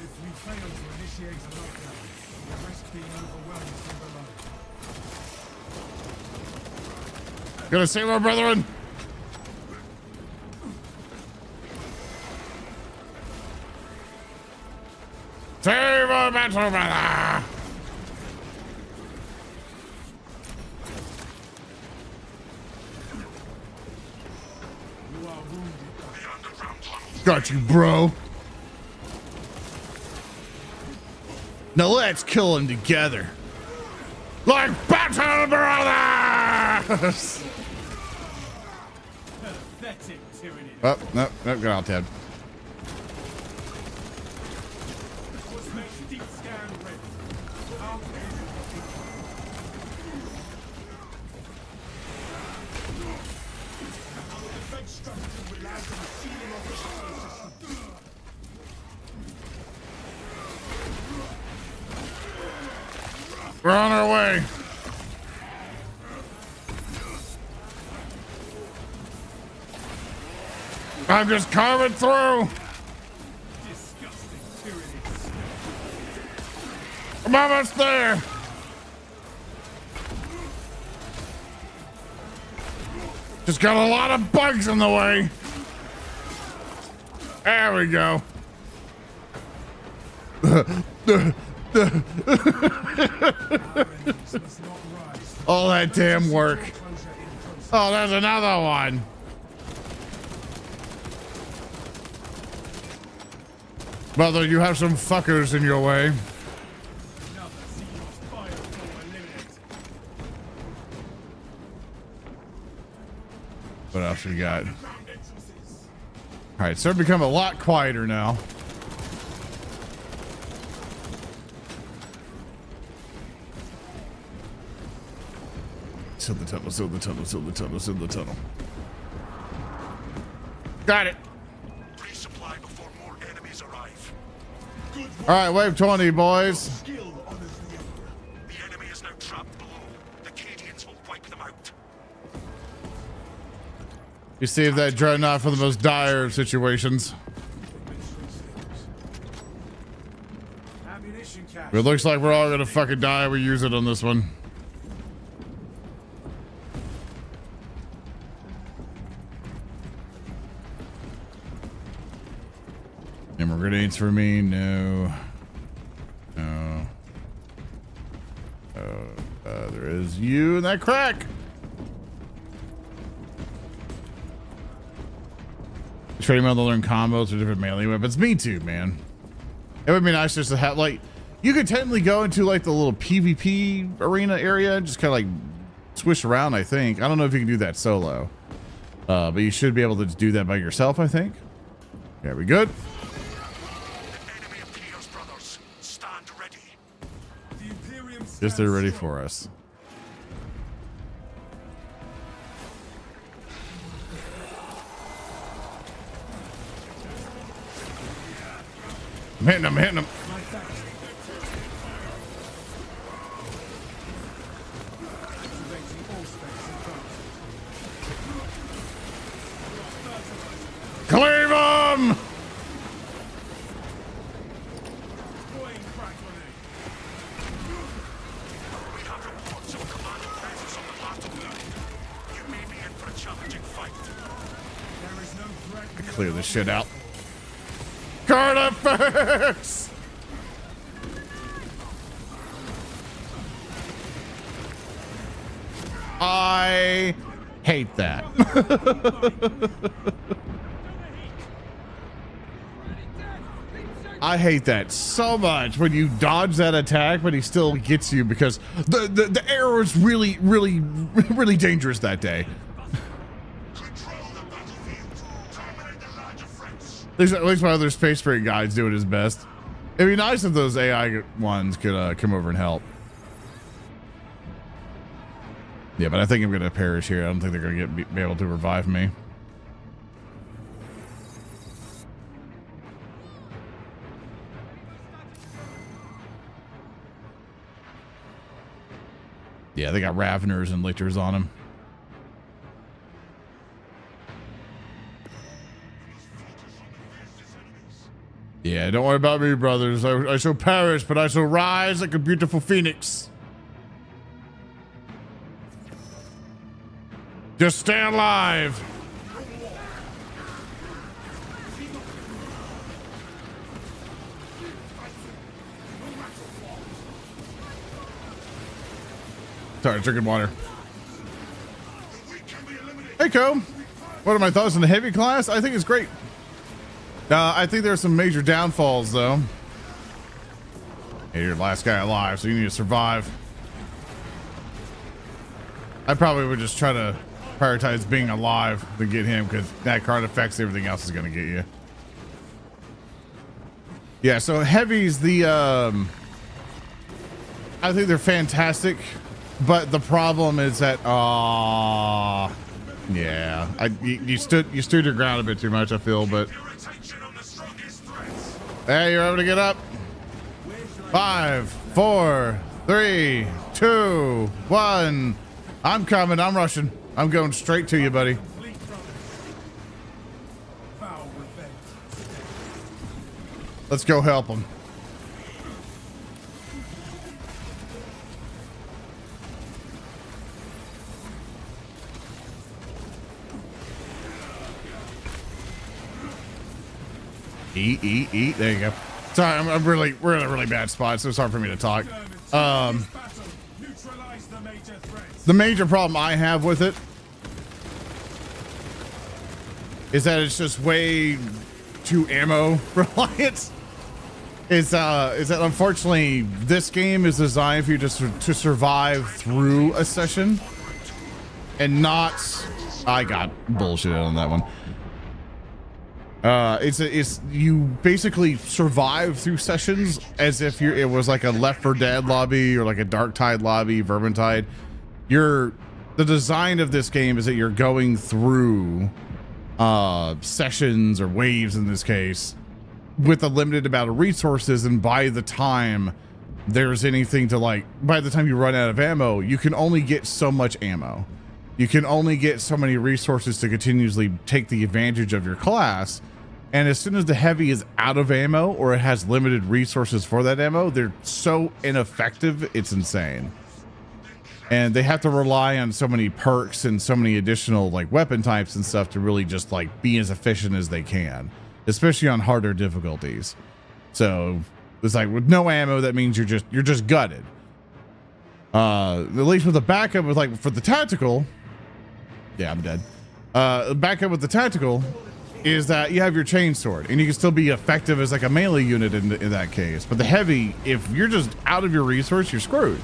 If we fail to initiate a lockdown, we risk being overwhelmed from below. Gonna save our brethren. Save our battle brother. You are wounded. Got you, bro. Now let's kill him together. Like battle brothers! Pathetic tyranny. Oh, no, get out, Ted. Deep scan ready. Out our defense strategy relies on the sealing of the power system. We're on our way. I'm just carving through. Disgusting tyranny. I'm almost there. Just got a lot of bugs in the way. There we go. All that damn work. Oh, there's another one. Brother, you have some fuckers in your way. What else we got? All right, so become a lot quieter now. Seal the tunnel, seal the tunnel, seal the tunnel, seal the tunnel. Got it. Resupply before more enemies arrive. All right, wave 20, boys. Skill honors the Emperor. The enemy is now trapped below. The Cadians will wipe them out. You save that dreadnought for the most dire of situations. Ammunition cache. It looks like we're all gonna fucking die. We use it on this one. Any more grenades for me? No. No. There is you in that crack. Training me on to learn combos or different melee weapons. Me too, man. It would be nice just to have, like, you could technically go into like the little PvP arena area and just kind of like swish around, I think. I don't know if you can do that solo. But you should be able to do that by yourself, I think. Yeah, we good? Enemy appears, brothers. Stand ready. The Imperium Yes, they're ready for us. I'm hitting him, hitting him. Cleave him! We have reports of a commanding presence on the battlefield. You may be in for a challenging fight. There is no threat. clear this shit out. Carnifex! I hate that. I hate that so much when you dodge that attack, but he still gets you because the arrow is really, really, really dangerous that day. At least my other Space Marine guy's doing his best. It'd be nice if those AI ones could come over and help. Yeah, but I think I'm gonna perish here. I don't think they're gonna be able to revive me. Yeah, they got Raveners and Lichters on them. Yeah, don't worry about me, brothers. I shall perish, but I shall rise like a beautiful phoenix. Just stay alive. Sorry, drinking water. Hey, Co. What are my thoughts on the heavy class? I think it's great. I think there's some major downfalls, though. Hey, you're the last guy alive, so you need to survive. I probably would just try to prioritize being alive to get him, because that card affects everything else is going to get you. Yeah, so heavies, I think they're fantastic, but the problem is that, yeah, you stood your ground a bit too much, I feel, but. Hey, you're able to get up. 5, 4, 3, 2, 1. I'm coming. I'm rushing. I'm going straight to you, buddy. Let's go help him. Eat. There you go. Sorry, we're in a really bad spot, so it's hard for me to talk. The major problem I have with it is that it's just way too ammo reliant. Is that unfortunately this game is designed for you just to survive through a session and not. I got bullshit on that one. It's you basically survive through sessions as if it was like a Left 4 Dead lobby or like a Dark Tide lobby, Vermintide. The design of this game is that you're going through sessions or waves in this case with a limited amount of resources, and by the time there's anything to by the time you run out of ammo, you can only get so much ammo. You can only get so many resources to continuously take the advantage of your class. And as soon as the heavy is out of ammo or it has limited resources for that ammo, they're so ineffective, it's insane. And they have to rely on so many perks and so many additional weapon types and stuff to really just be as efficient as they can, especially on harder difficulties. So it's with no ammo, that means you're just gutted. At least with the backup with for the tactical. Yeah, I'm dead. Backup with the tactical is that you have your chain sword and you can still be effective as a melee unit in that case. But the heavy, if you're just out of your resource, you're screwed.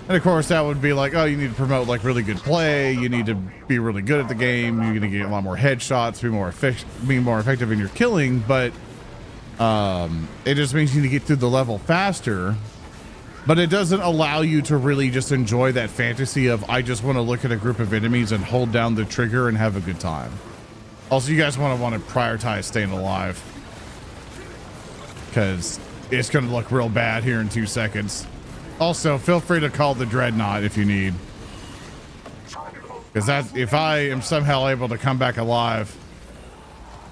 And of course that would be oh, you need to promote really good play. You need to be really good at the game. You're going to get a lot more headshots, be more effective in your killing. But it just means you need to get through the level faster. But it doesn't allow you to really just enjoy that fantasy of, I just want to look at a group of enemies and hold down the trigger and have a good time. Also, you guys want to prioritize staying alive, because it's going to look real bad here in 2 seconds. Also, feel free to call the Dreadnought if you need, because if I am somehow able to come back alive,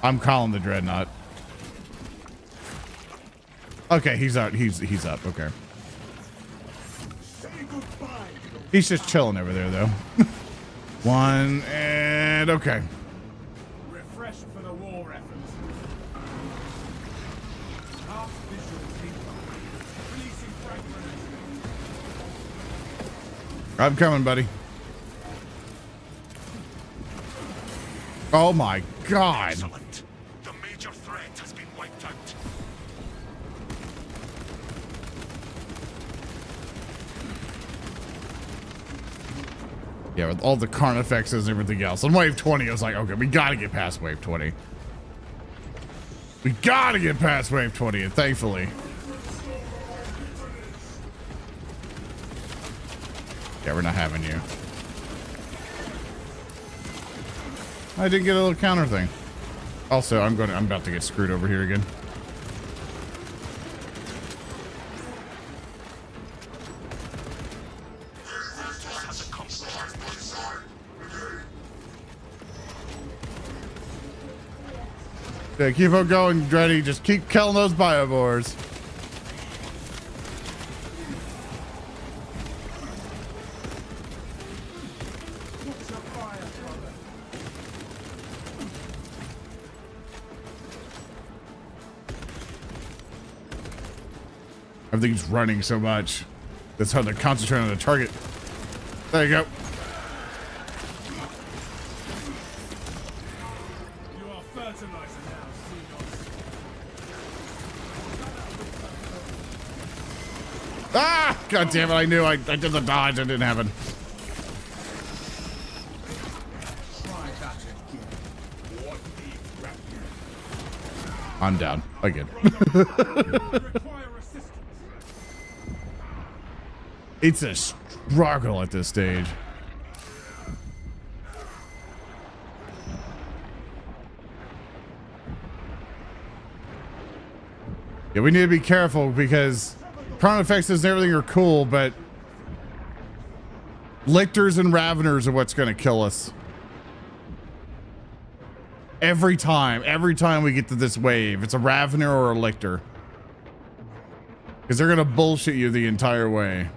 I'm calling the Dreadnought. Okay, he's out. He's up. Okay. He's just chilling over there, though. One, and okay. Refresh for the war effort. I'm coming, buddy. Oh my God. Excellent. The major threat has been wiped out. Yeah, with all the carnifexes and everything else. On wave 20, I was like, okay, we gotta get past wave 20. We gotta get past wave 20, and thankfully. Yeah, we're not having you. I did get a little counter thing. Also, I'm about to get screwed over here again. Yeah, keep on going, Dreddy. Just keep killing those biovores. Everything's running so much. That's how they're concentrating on the target. There you go. You are fertilizer now, Xenos. Ah! God damn it, I knew I did the dodge, it didn't happen. Try that again. What the I'm down again. require assistance. It's a struggle at this stage. Yeah, we need to be careful because Chronofexes and everything are cool, but Lictors and Raveners are what's going to kill us. Every time we get to this wave, it's a Ravener or a Lictor. Because they're going to bullshit you the entire way.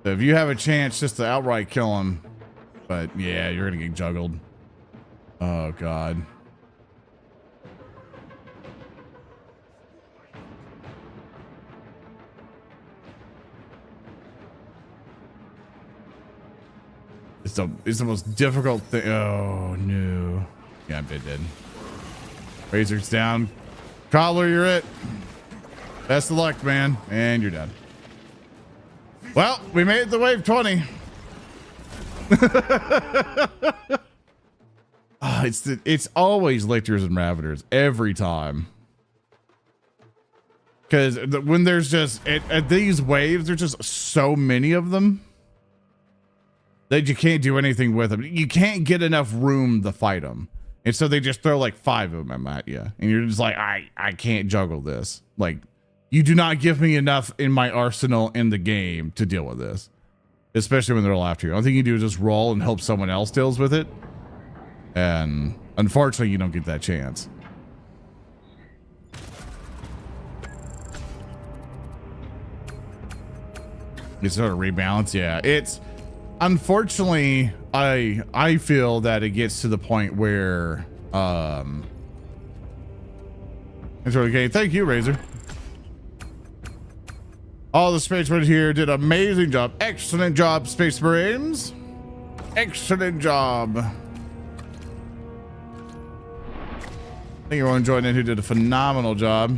So if you have a chance just to outright kill him, but yeah, you're going to get juggled. Oh, God. It's the most difficult thing. Oh, no. Yeah, I'm dead. Razor's down. Cobbler, you're it. Best of luck, man. And you're done. Well, we made it to wave 20. It's always Lictors and Raveners every time. Because when there's just at these waves, there's just so many of them that you can't do anything with them. You can't get enough room to fight them, and so they just throw like 5 of them at you, and you're just like, I can't juggle this. Like, you do not give me enough in my arsenal in the game to deal with this, especially when they're all after you. The only thing you do is just roll and hope someone else deals with it. And unfortunately, you don't get that chance. It's sort of rebalance. Yeah, it's unfortunately, I feel that it gets to the point where it's okay. Thank you, Razor. All the spacemen here did an amazing job. Excellent job, Space Marines. Excellent job. I think everyone joined in who did a phenomenal job.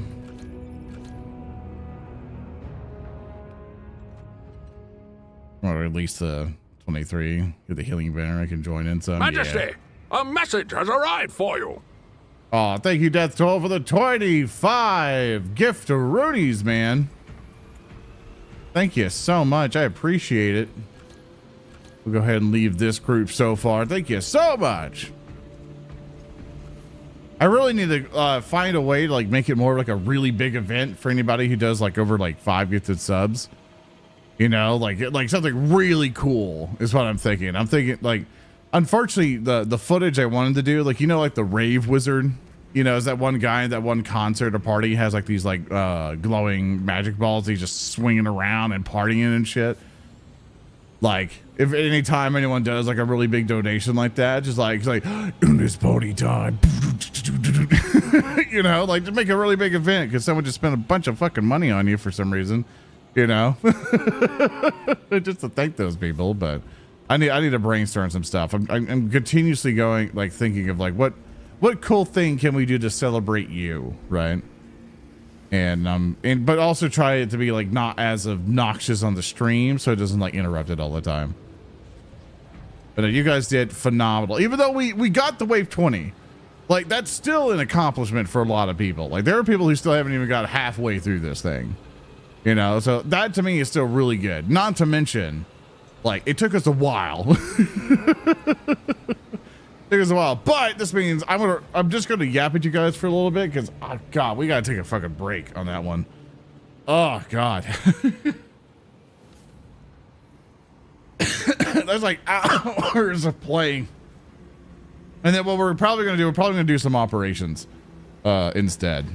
Or at least the 23. Get the healing banner. I can join in some. Majesty, a message has arrived for you. Oh, thank you, Death Toll, for the 25 gift to Rudy's, man. Thank you so much. I appreciate it. We'll go ahead and leave this group so far. Thank you so much. I really need to find a way to like make it more like a really big event for anybody who does like over like 5 gifted subs. You know, like something really cool is what I'm thinking. I'm thinking like, unfortunately, the footage I wanted to do, like, you know, like the Rave Wizard, you know, is that one guy at that one concert or party has like these like glowing magic balls. He's just swinging around and partying and shit. Like, if any time anyone does like a really big donation like that, just like, it's like, it's party time. You know, like to make a really big event because someone just spent a bunch of fucking money on you for some reason, you know, just to thank those people. But I need to brainstorm some stuff. I'm continuously going, like thinking of like, what cool thing can we do to celebrate you? Right. And but also try it to be like not as obnoxious on the stream so it doesn't like interrupt it all the time. But you guys did phenomenal. Even though we got the wave 20, like that's still an accomplishment for a lot of people. Like there are people who still haven't even got halfway through this thing, you know? So that to me is still really good. Not to mention, like it took us a while. It was a while, but this means I'm just gonna yap at you guys for a little bit because oh god, we gotta take a fucking break on that one. Oh god. That's like hours of playing. And then what we're probably gonna do some operations instead.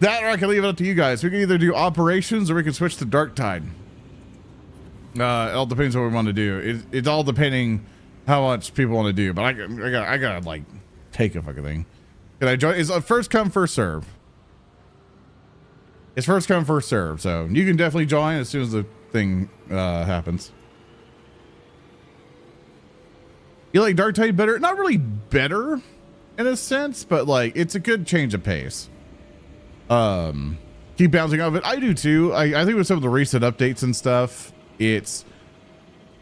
That or I can leave it up to you guys. We can either do operations or we can switch to Dark Tide. It all depends what we want to do. It's all depending how much people want to do, but I gotta like take a fucking thing. Can I join? It's a first come, first serve. It's first come, first serve. So you can definitely join as soon as the thing happens. You like Dark Tide better? Not really better in a sense, but like it's a good change of pace. Keep bouncing off it. I do too. I think with some of the recent updates and stuff, it's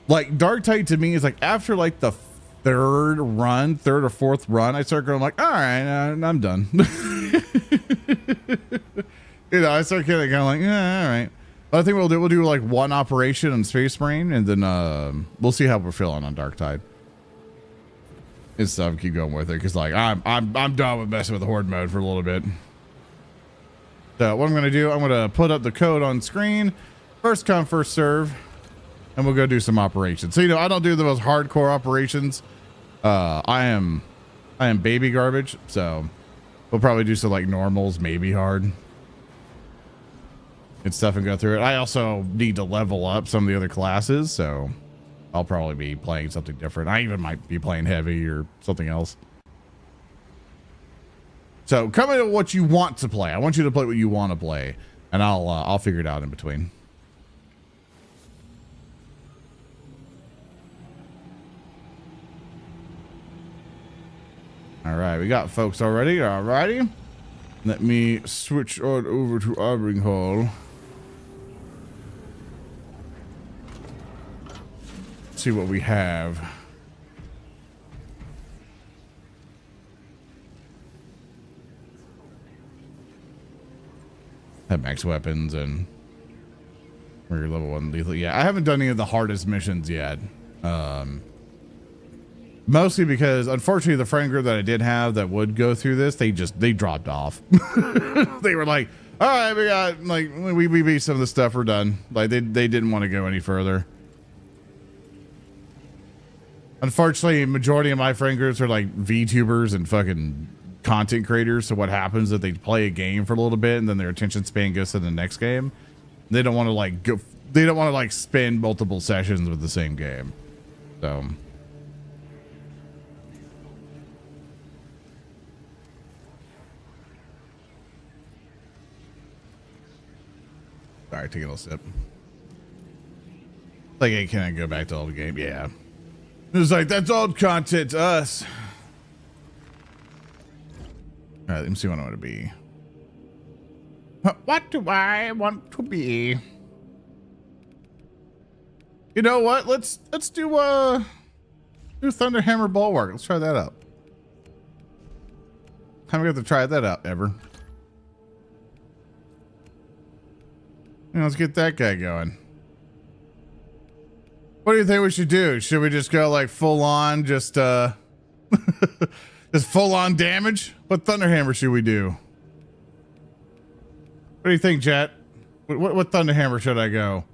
like Dark Tide to me is like after like the third or fourth run, I start going like, all right, I'm done. You know, I start kind of going like, yeah, all right. But I think we'll do like one operation on Space Marine, and then we'll see how we're feeling on Dark Tide. And stuff. Keep going with it because like I'm done with messing with the Horde mode for a little bit. So what I'm gonna do, I'm gonna put up the code on screen. First come, first serve. And we'll go do some operations. So, you know, I don't do the most hardcore operations. I am baby garbage. So we'll probably do some like normals, maybe hard and stuff and go through it. I also need to level up some of the other classes. So I'll probably be playing something different. I even might be playing heavy or something else. So come into what you want to play. I want you to play what you want to play, and I'll figure it out in between. All right, we got folks already. All righty. Let me switch on over to Arbing Hall. See what we have. Have max weapons and we're level 1 lethal. Yeah, I haven't done any of the hardest missions yet. Mostly because, unfortunately, the friend group that I did have that would go through this, they dropped off. They were like, all right, we got, like, we beat some of the stuff, we're done. Like, they didn't want to go any further. Unfortunately, majority of my friend groups are, like, VTubers and fucking content creators. So what happens is they play a game for a little bit and then their attention span goes to the next game. They don't want to, like, spend multiple sessions with the same game. So... Sorry, take a little sip. Like, hey, can I go back to old game? Yeah. It's like, that's old content to us. All right, let me see what I want to be. What do I want to be? You know what? Let's do Thunderhammer Bulwark. Let's try that out. Haven't got to try that out ever. Let's get that guy going. What do you think we should do? Should we just go like full on, just just full on damage? What Thunderhammer should we do? What do you think, chat? What Thunderhammer should I go?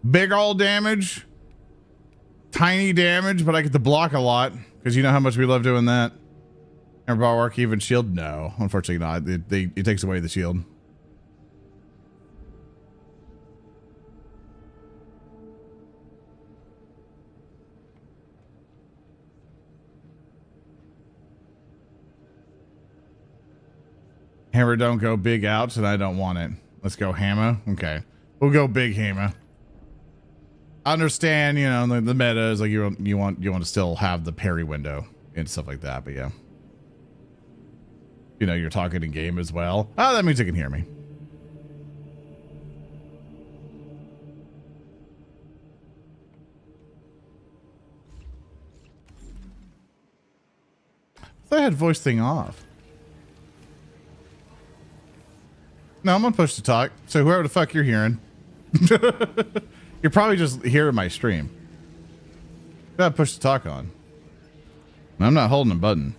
Big ol' damage? Tiny damage, but I get to block a lot because you know how much we love doing that. And Bulwark even shield? No, unfortunately not. It takes away the shield. Hammer don't go big outs, and I don't want it. Let's go hammer. Okay, we'll go big hammer. I understand, you know, the meta is like you want to still have the parry window and stuff like that, but yeah. You know, you're talking in game as well. Oh, that means you can hear me. I had voice thing off. No, I'm gonna push to talk. So whoever the fuck you're hearing, you're probably just hearing my stream. Gotta push to talk on. I'm not holding a button.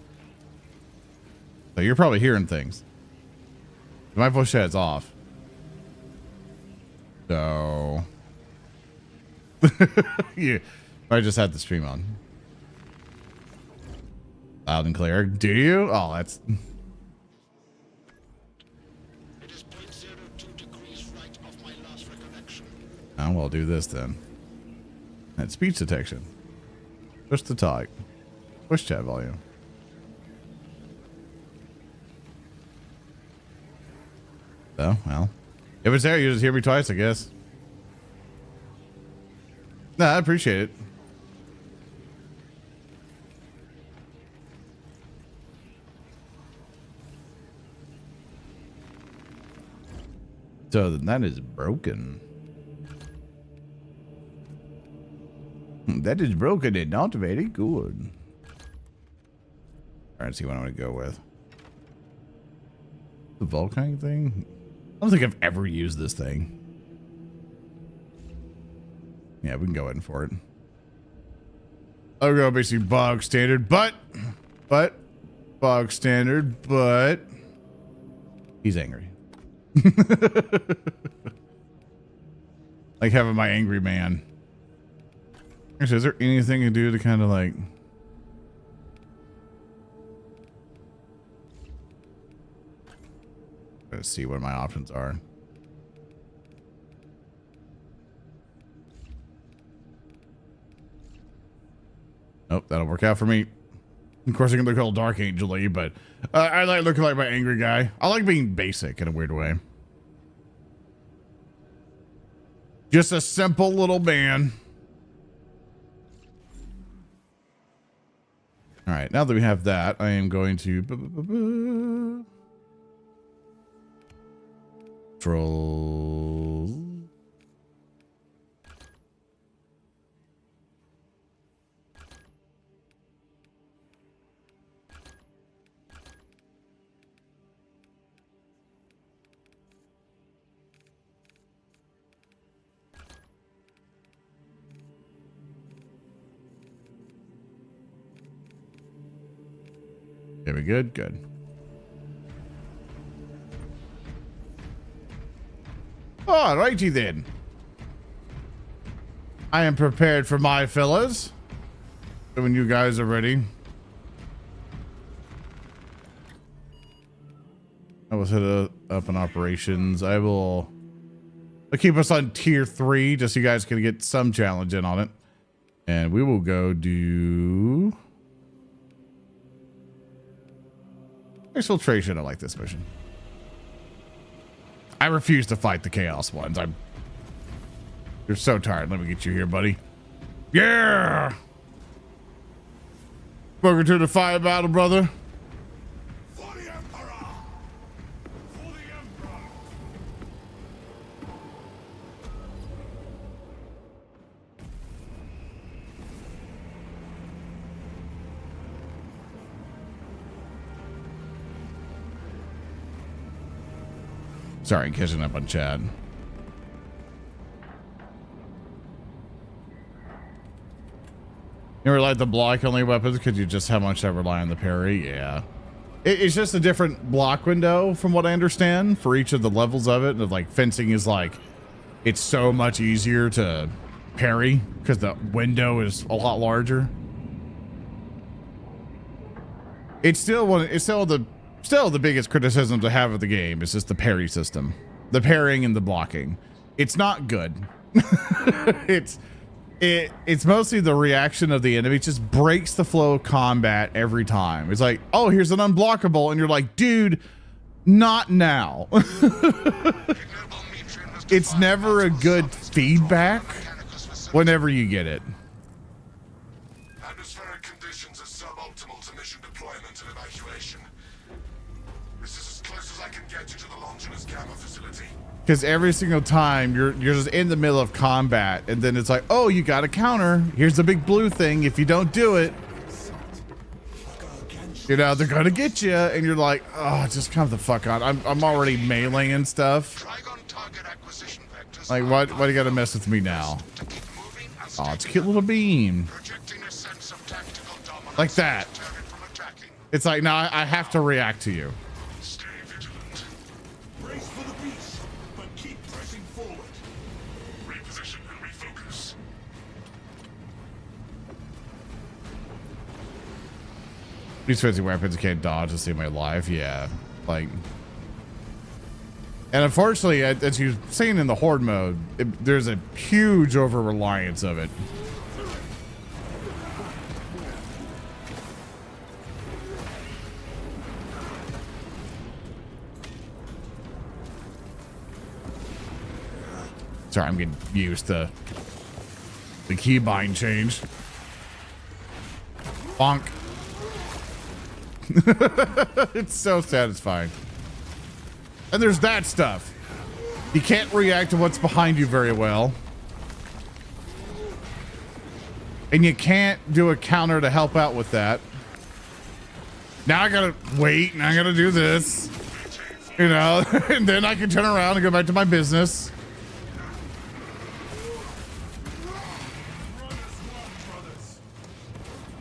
So you're probably hearing things. My voice chat's off. So yeah, I just had the stream on. Loud and clear. Do you? Oh, that's. It is 0.02 degrees right of my last recollection. Oh, well, do this then. That's speech detection. Push to talk. Push chat volume. Oh, well. If it's there, you just hear me twice, I guess. No, I appreciate it. So that is broken. That is broken and not very good. All right, let's see what I'm going to go with. The Vulcan thing? I don't think I've ever used this thing. Yeah, we can go in for it. I'll go basically bog standard, but bog standard, but he's angry. Like having my angry man. Actually, is there anything you do to kind of like... Let's see what my options are. Nope, that'll work out for me. Of course, I can look all Dark Angel-y, but I like looking like my angry guy. I like being basic in a weird way. Just a simple little man. All right, now that we have that, I am going to... Troll. Okay, we good? Good. Alrighty then. I am prepared for my fellas. So when you guys are ready. I will set up in operations. I'll keep us on tier 3 just so you guys can get some challenge in on it. And we will go do exfiltration. I like this mission. I refuse to fight the chaos ones. You're so tired. Let me get you here, buddy. Yeah. Welcome to the fire battle, brother. For the Emperor! For the Emperor! Sorry, catching up on chat. You ever like the block only weapons because you just how much I rely on the parry? Yeah. It's just a different block window from what I understand for each of the levels of it. Like fencing is like, it's so much easier to parry because the window is a lot larger. It's still the biggest criticism to have of the game is just the parry system, the parrying and the blocking. It's not good. It's mostly the reaction of the enemy. It just breaks the flow of combat every time. It's like, oh, here's an unblockable. And you're like, dude, Not now. It's never a good feedback whenever you get it. Atmospheric conditions are suboptimal to mission deployment and evacuation. This is as close as I can get you to the Longinus Gamma facility. Because every single time you're just in the middle of combat, and then it's like, oh, you got a counter. Here's the big blue thing. If you don't do it, you know, they're gonna get you, and you're like, oh, just come the fuck on. I'm already meleeing and stuff. Like, why do you gotta mess with me now? Oh, it's a cute little beam. Like that. It's like, now I have to react to you. Stay vigilant. Brace for the beast, but keep pressing forward. Reposition and refocus. These fancy weapons can't dodge to save my life. Yeah, like, and unfortunately, as you've seen in the horde mode, there's a huge over reliance of it. Sorry, I'm getting used to the keybind change. Bonk. It's so satisfying. And there's that stuff. You can't react to what's behind you very well. And you can't do a counter to help out with that. Now I gotta wait and I gotta do this. You know, and then I can turn around and go back to my business.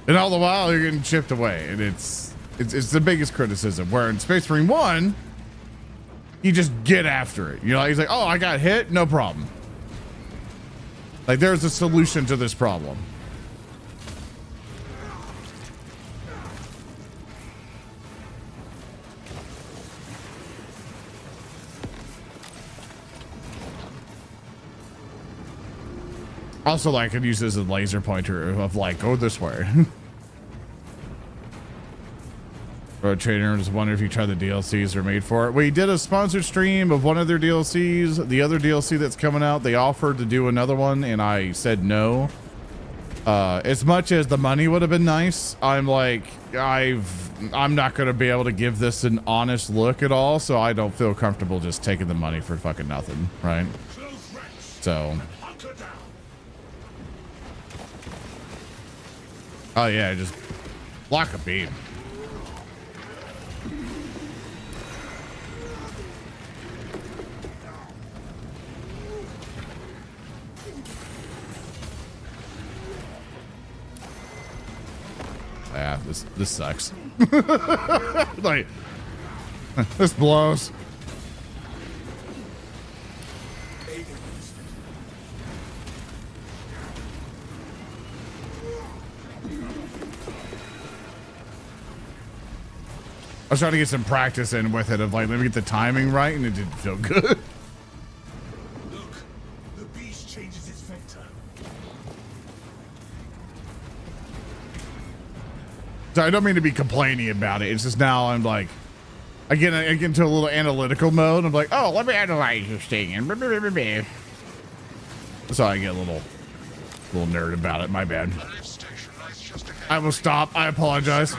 And all the while you're getting chipped away, and it's the biggest criticism. Where in Space Marine 1, you just get after it. You know, he's like, oh, I got hit, no problem. Like, there's a solution to this problem. Also, like, I could use this as a laser pointer of like, go this way. Road Trader, just wonder if you tried the DLCs are made for it. We did a sponsored stream of one of their DLCs. The other DLC that's coming out, they offered to do another one, and I said no. As much as the money would have been nice, I'm like, I'm not going to be able to give this an honest look at all, so I don't feel comfortable just taking the money for fucking nothing, right? So. Oh yeah, just block a beam. Yeah, this sucks. Like, this blows. I was trying to get some practice in with it of like, let me get the timing right, and it didn't feel good. Look, the beast changes its vector. So I don't mean to be complaining about it. It's just now I'm like, I get into a little analytical mode. I'm like, oh, let me analyze this thing. And so I get a little nerd about it. My bad. I will stop. I apologize.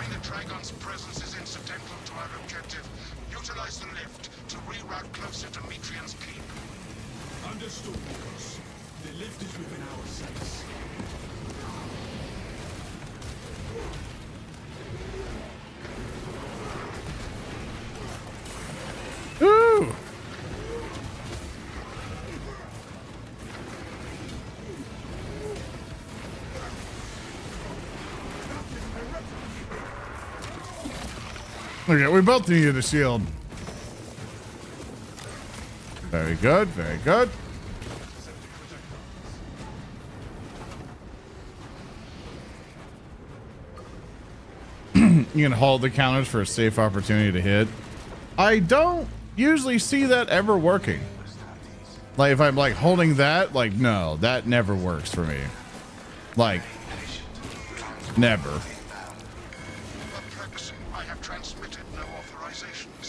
Ooh. Okay, we both needed a shield. Very good, very good. You can hold the counters for a safe opportunity to hit. I don't usually see that ever working. Like if I'm like holding that, like no, that never works for me. Like never.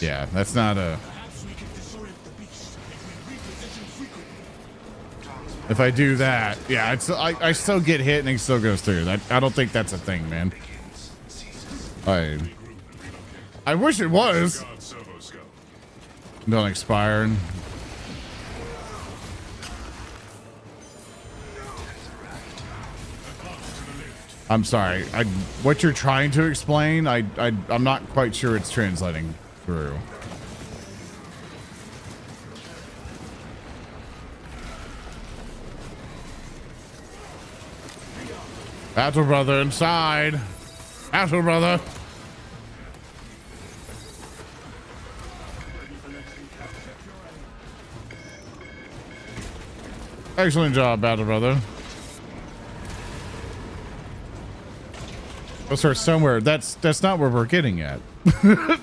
Yeah, that's not a... Perhaps we can disorient the beast if we reposition frequently. If I do that, yeah, I still get hit and he still goes through. I don't think that's a thing, man. I wish it was. Guard servo scope. Don't expire. I'm sorry. What you're trying to explain, I'm not quite sure it's translating through. Battle brother inside. Battle brother. Excellent job, battle brother. Let's start somewhere. That's not where we're getting at.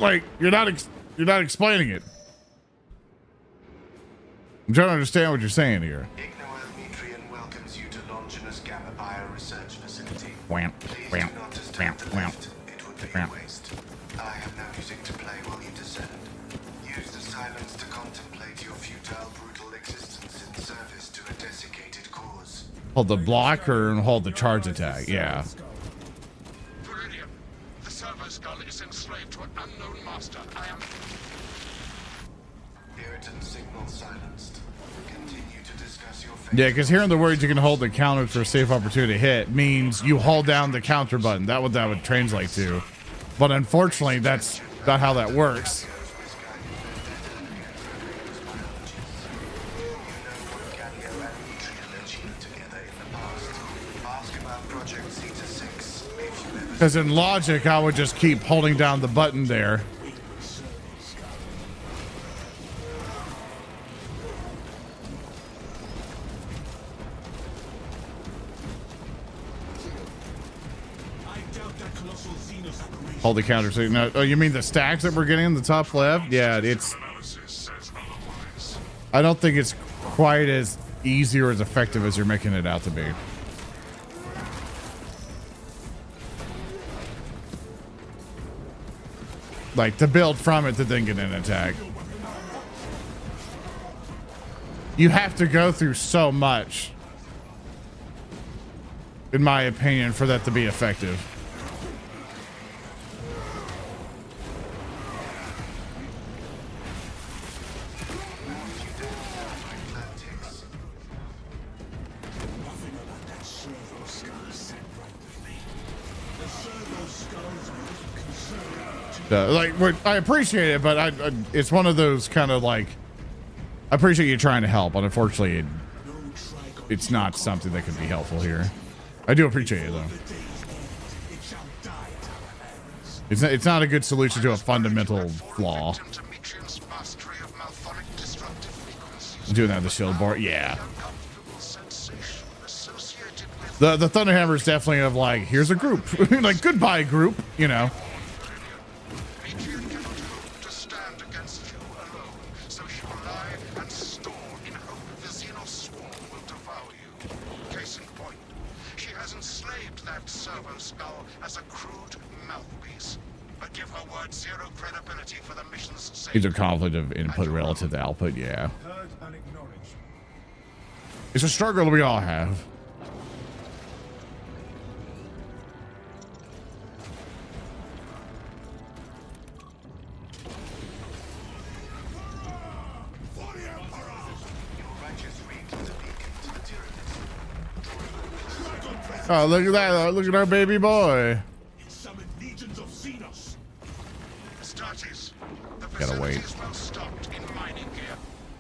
Like you're not explaining it. I'm trying to understand what you're saying here. Welcomes you to Longinus Gamma Bio Research Facility. Wham, Please wham, do not disturb wham, the wham, lift. It would be wham. a waste. I have no music to play while you descend. Use the silence to contemplate your futile, brutal existence in service to a desiccated cause. Hold the blocker and hold the charge attack. Yeah. Viridian, the servo skull is enslaved to an unknown master. I am... Irritant signal silenced. Continue to discuss your fate. Yeah, because hearing the words you can hold the counter for a safe opportunity to hit means you hold down the counter button. That what that would translate to. But unfortunately, that's not how that works. Because in logic, I would just keep holding down the button there. Hold the counter. So, no, oh, you mean the stacks that we're getting in the top left? Yeah, it's... I don't think it's quite as easy or as effective as you're making it out to be. Like, to build from it to then get an attack. You have to go through so much, in my opinion, for that to be effective. I appreciate it, but it's one of those kind of like, I appreciate you trying to help, but unfortunately, it's not something that can be helpful here. I do appreciate it, though. It's not a good solution to a fundamental flaw. Doing that with the shield bar, yeah. The Thunderhammer is definitely of like, here's a group, like goodbye group, you know. It's a conflict of input relative to output, yeah. It's a struggle we all have. Oh, look at that. Look at our baby boy. Gotta wait. Well stocked in mining gear.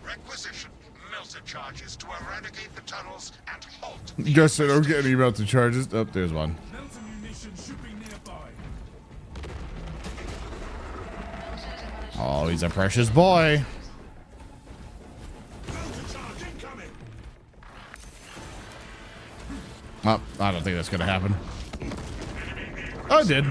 Requisition melter charges to eradicate the tunnels and halt. Just so don't get any melter charges. Oh, there's one. Melter munition should be nearby. Oh, he's a precious boy. Oh, I don't think that's gonna happen. Oh, it did.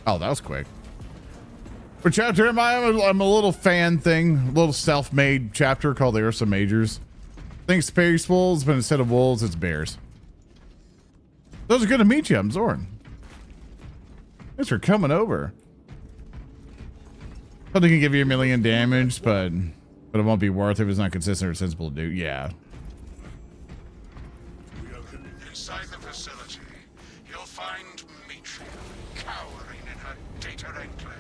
Oh, that was quick. For chapter, I'm a little fan thing, a little self-made chapter called the Ursa Majors. think space wolves, but instead of wolves, it's bears. Those are good to meet you. I'm Zorn. Thanks for coming over. Something can give you 1,000,000 damage, but it won't be worth it if it's not consistent or sensible to do. Yeah. Inside the facility, you'll find Mitri cowering in her data enclave.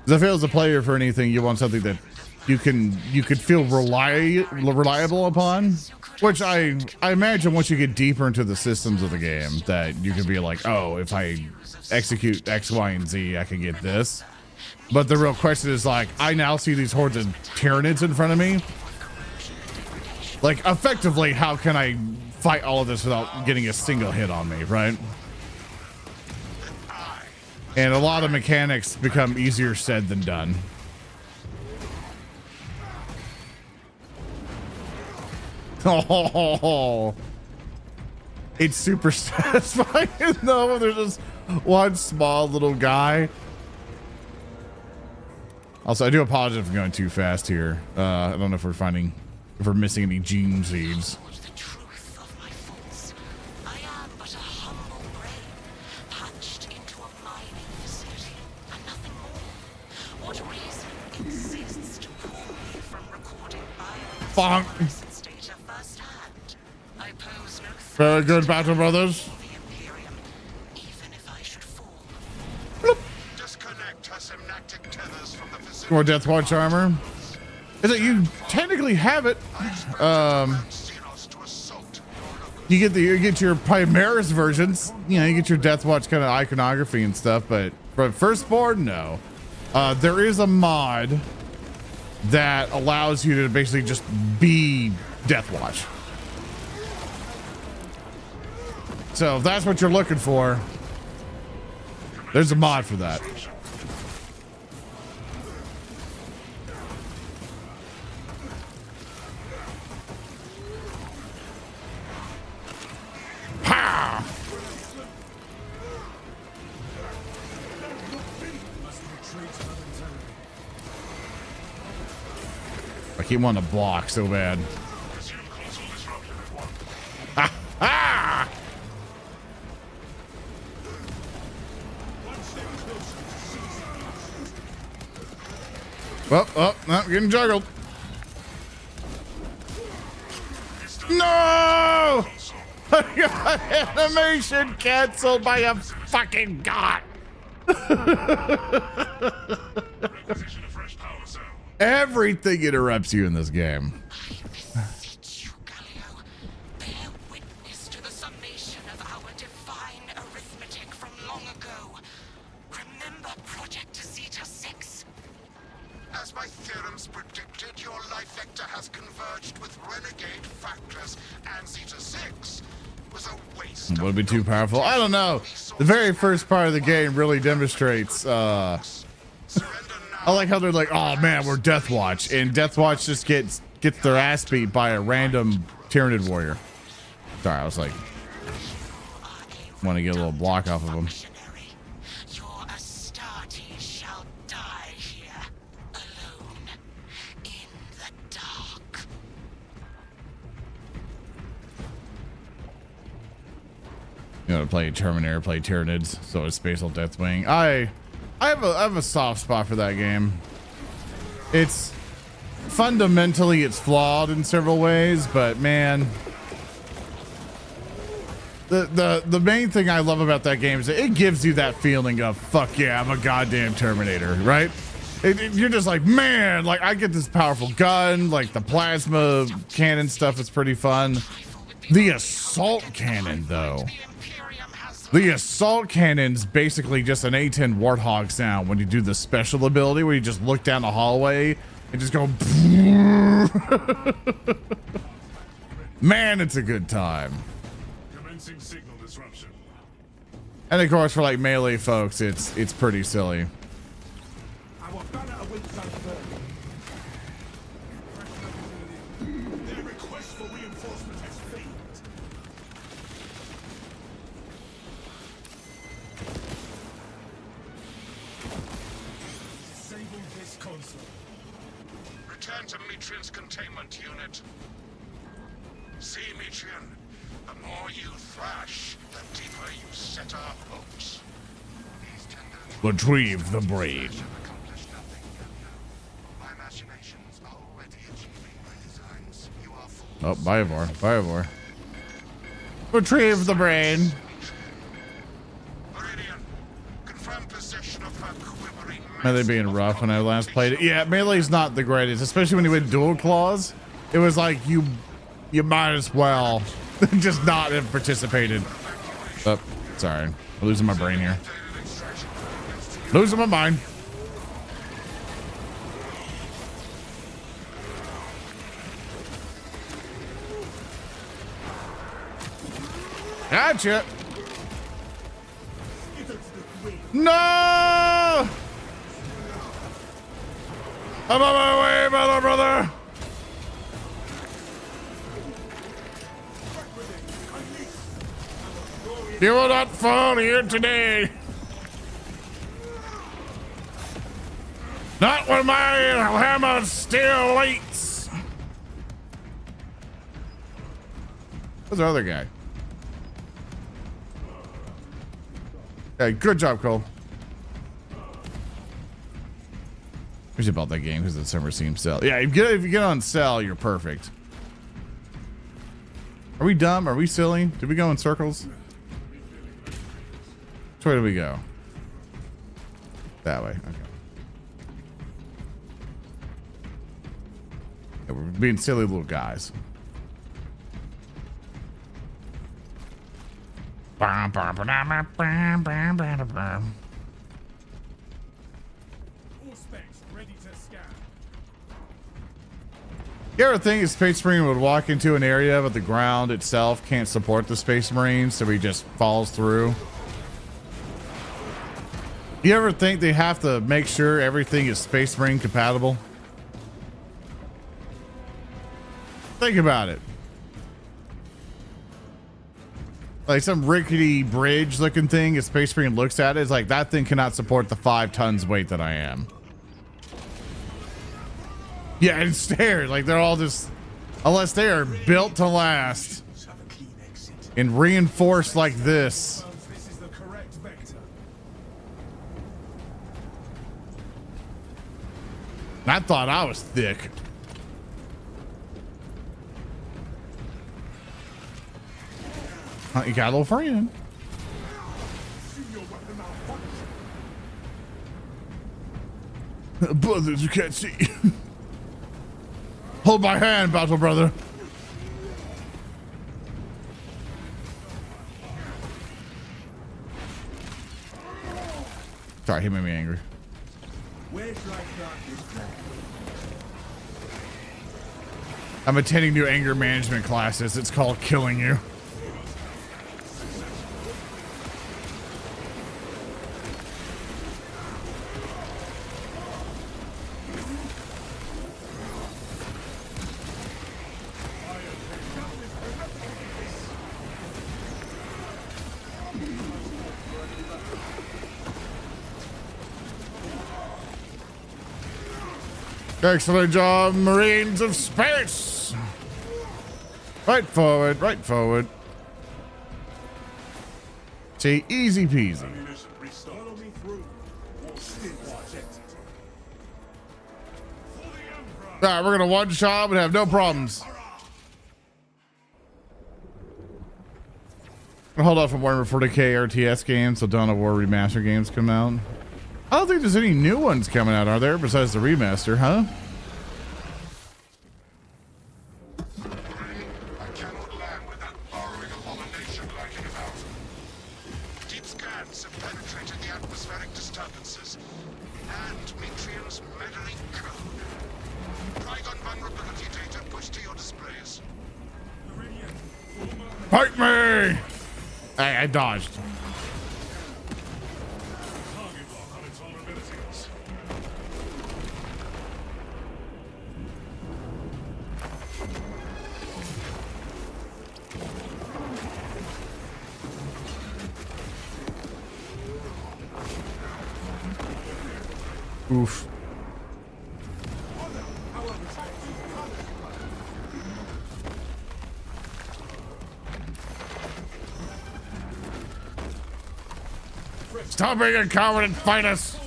Because I feel as a player for anything, you want something that you could feel reliable upon. Which I imagine once you get deeper into the systems of the game, that you could be like, oh, if I execute X, Y, and Z, I can get this. But the real question is like, I now see these hordes of Tyranids in front of me. Like, effectively, how can I fight all of this without getting a single hit on me, right? And a lot of mechanics become easier said than done. Oh, it's super satisfying though when there's just one small little guy. Also, I do apologize for going too fast here. I don't know if we're missing any gene seeds. The truth of my faults. I am but a humble brain, patched into a mining facility, and nothing more. What reason exists to pull me from recording Bonk. biomedicine data firsthand? I pose no threat Very good, Battle Brothers. to the Imperium, even if I should fall. Disconnect her synaptic tethers from the facility. More Death Watch armor. Is it you technically have it? Xenos to assault your local. You get your Primaris versions. You know, you get your Death Watch kind of iconography and stuff, but for Firstborn, no. There is a mod that allows you to basically just be Death Watch. So if that's what you're looking for, there's a mod for that. Ha! I keep wanting to block so bad. Resume console disruption at once. Ah! Oh, I'm getting juggled. No! I got animation canceled by a fucking god. Requisition a fresh power cell. Everything interrupts you in this game. Beseech you, Galileo, bear witness to the summation of our divine arithmetic from long ago. Remember Project Zeta 6? As my theorems predicted, your life vector has converged with renegade factors, and Zeta 6 was a waste. Would it be too powerful? I don't know. The very first part of the game really demonstrates. Surrender I now. like how they're like, "Oh man, we're Death Watch," and Death Watch just gets their ass beat by a random Tyranid warrior. Sorry, I was like, want to get a little block off of him. Your Astarte shall die here, alone, in the dark. You know, play Terminator, play Tyranids, so it's Spatial Deathwing. I have a soft spot for that game. It's fundamentally it's flawed in several ways, but man, the main thing I love about that game is that it gives you that feeling of fuck yeah, I'm a goddamn Terminator, right? You're just like, man, like I get this powerful gun, like the plasma cannon stuff is pretty fun. The assault cannon though. The assault cannon's basically just an A10 Warthog sound when you do the special ability where you just look down the hallway and just go man, it's a good time. Commencing signal disruption. And of course for like melee folks it's pretty silly. Our banner awaits our burden. Their request for reinforcement has failed. Disable this console. Return to Mitrin's containment unit. See, Michian, the more you thrash, the deeper you set our hopes. These tender Retrieve the brain. accomplish nothing. My imagination's already achieving my designs. You are fools. Oh, Biovore. Retrieve the brain. Meridian, confirm possession of her quivering Melee being rough when I last played it. Yeah, Melee's not the greatest, especially when you went dual claws. It was like you might as well just not have participated. Oh, sorry. I'm losing my brain here. Losing my mind. Gotcha. No! I'm on my way, brother. You will not fall here today. Not when my hammer still lights. Where's the other guy? Hey, good job, Cole. We should build that game because it's never seen sell. Yeah, if you get on sell, you're perfect. Are we dumb? Are we silly? Did we go in circles? Which way do we go? That way. Okay. Yeah, we're being silly little guys. All specs ready to scan. You ever think a Space Marine would walk into an area but the ground itself can't support the Space Marine, so he just falls through? You ever think they have to make sure everything is Space Marine compatible? Think about it. Like some rickety bridge looking thing, a Space Marine looks at it, it's like, that thing cannot support the 5 tons weight that I am. Yeah, and stairs, like they're all just, unless they are built to last and reinforced like this. This is the correct vector. I thought I was thick. You got a little friend. Brothers, you can't see. Hold my hand, battle brother. Sorry, he made me angry. Where should I start this plan? I'm attending new anger management classes. It's called Killing You. Excellent job, Marines of Space! Right forward, right forward. See, easy peasy. Follow me through. Still projected. Alright, we're gonna one shot and have no problems. Hold off from Warhammer 40k RTS games so Dawn of War remaster games come out. I don't think there's any new ones coming out, are there, besides the remaster, huh? I cannot land with that burrowing abomination lurking about. Deep scans have penetrated the atmospheric disturbances and Matrium's meddling code. Trigon vulnerability data pushed to your displays. Fight me! Hey, I dodged. Target lock on its vulnerabilities. Oof. Stop being a coward and fight us.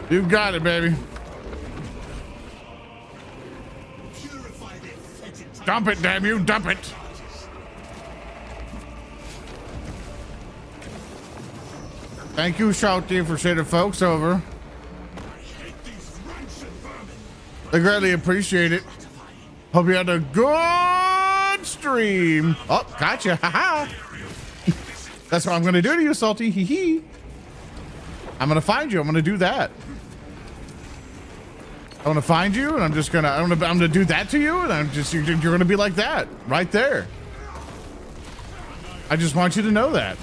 You got it, baby. Dump it, damn you, dump it. Thank you, Shouty, for sending folks over. I greatly appreciate it. Hope you had a good stream. Oh, gotcha. Haha. That's what I'm going to do to you, Salty. Hee hee. I'm going to find you. I'm going to do that. I'm going to find you, and I'm going to do that to you, and you're going to be like that right there. I just want you to know that.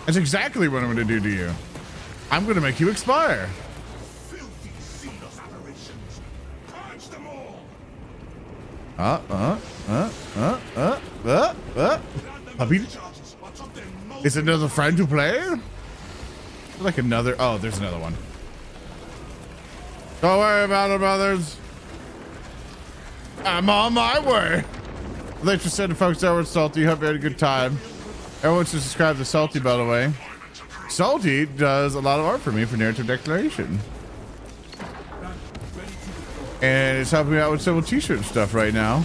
That's exactly what I'm going to do to you. I'm going to make you expire. Puppy. Is another friend to play? Like another. Oh, there's another one. Don't worry about it, brothers. I'm on my way. Thanks for sending folks over to Salty. Hope you had a good time. Everyone should subscribe to Salty, by the way. Salty does a lot of art for me for Narrative Declaration. And it's helping me out with several t-shirt stuff right now.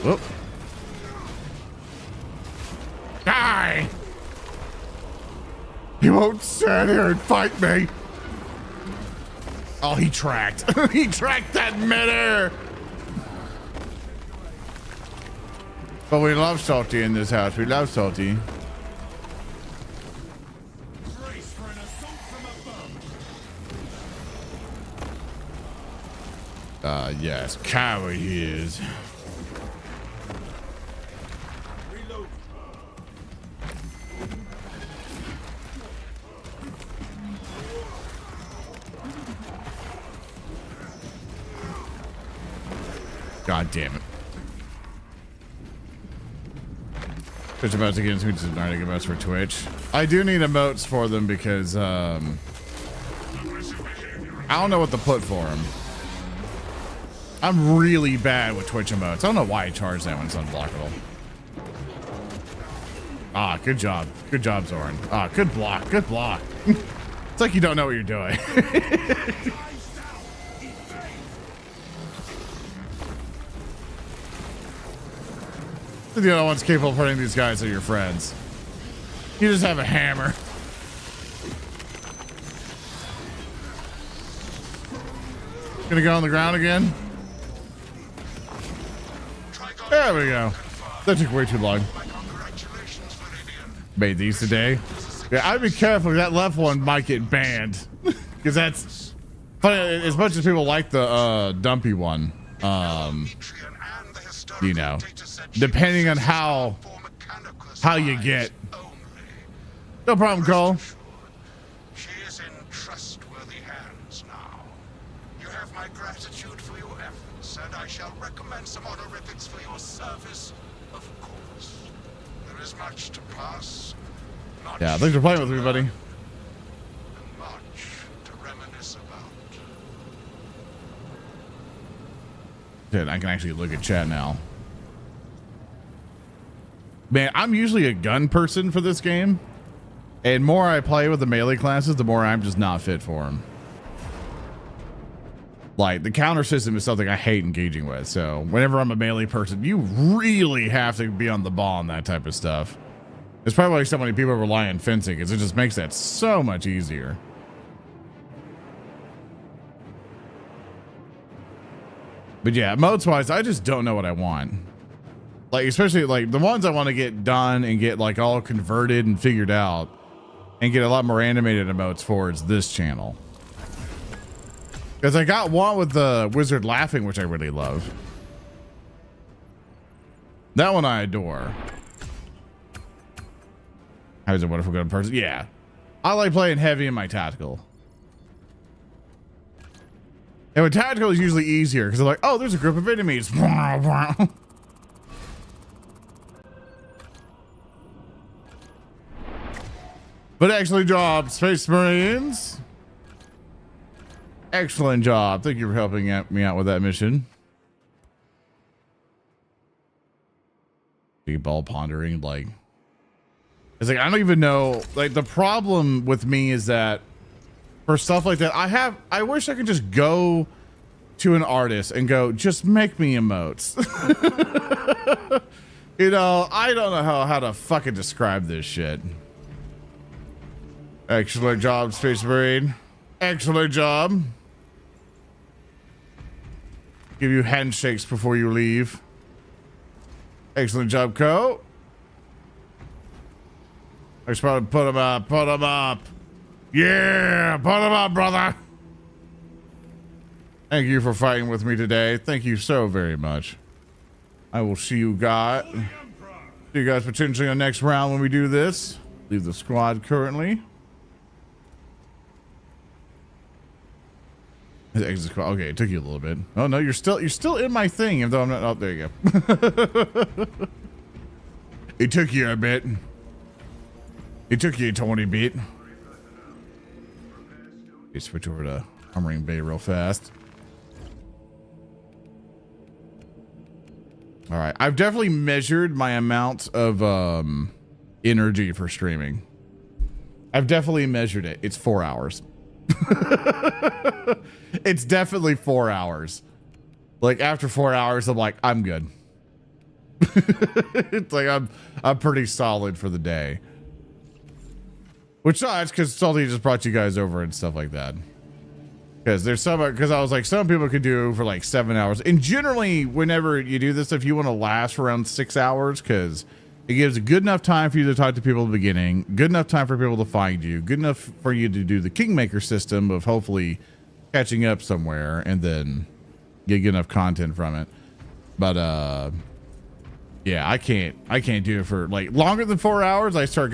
Whoop. Die! He won't stand here and fight me. Oh, he tracked. He tracked that midair. But we love Salty in this house. We love Salty. Yes, coward he is. God damn it. Twitch emotes again. We just not emotes for Twitch. I do need emotes for them because I don't know what to put for them. I'm really bad with Twitch emotes. I don't know why I charge that when it's unblockable. Ah, good job. Good job, Zoran. Ah, good block. Good block. It's like you don't know what you're doing. The only ones capable of hurting these guys are your friends. You just have a hammer. Gonna go on the ground again? There we go. That took way too long. Made these today. Yeah, I'd be careful. That left one might get banned. Because that's funny. As much as people like the dumpy one, you know, depending on how you get. No problem, Cole. She is in trustworthy hands now. You have my gratitude for your efforts, and I shall recommend some honorifics for your service, of course. There is much to pass. Yeah, thanks for playing with me, buddy. And much to reminisce about. Dude, I can actually look at chat now. Man, I'm usually a gun person for this game. And more I play with the melee classes, the more I'm just not fit for them. Like, the counter system is something I hate engaging with. So whenever I'm a melee person, you really have to be on the ball on that type of stuff. It's probably why so many people rely on fencing, because it just makes that so much easier. But yeah, modes wise, I just don't know what I want. Like, especially like the ones I want to get done and get like all converted and figured out and get a lot more animated emotes for is this channel. Because I got one with the wizard laughing, which I really love. That one I adore. How is a wonderful good person? Yeah. I like playing heavy in my tactical. And with tactical is usually easier because they're like, oh, there's a group of enemies. But excellent job, Space Marines. Excellent job. Thank you for helping me out with that mission. Deep ball pondering, like, it's like, I don't even know. Like, the problem with me is that for stuff like that, I wish I could just go to an artist and go, just make me emotes. You know, I don't know how to fucking describe this shit. Excellent job, Space Marine. Excellent job. Give you handshakes before you leave. Excellent job, Co. I just want to put him up, put him up. Yeah, put him up, brother. Thank you for fighting with me today. Thank you so very much. I will see you guys. See you guys potentially on the next round when we do this. Leave the squad currently. Exit squad. Okay, it took you a little bit. Oh no, you're still in my thing, even though I'm not. Oh, there you go. It took you a bit. It took you a 20 bit. Okay, switch over to Armoring Bay real fast. All right, I've definitely measured my amount of energy for streaming. I've definitely measured it. It's 4 hours. It's definitely 4 hours. Like after 4 hours, I'm like, I'm good. It's like I'm pretty solid for the day. Which sucks because Salty just brought you guys over and stuff like that. Because I was like, some people could do for like 7 hours. And generally, whenever you do this, if you want to last for around 6 hours, because it gives a good enough time for you to talk to people at the beginning, good enough time for people to find you, good enough for you to do the Kingmaker system of hopefully catching up somewhere and then get good enough content from it. But yeah, I can't do it for like longer than 4 hours. I start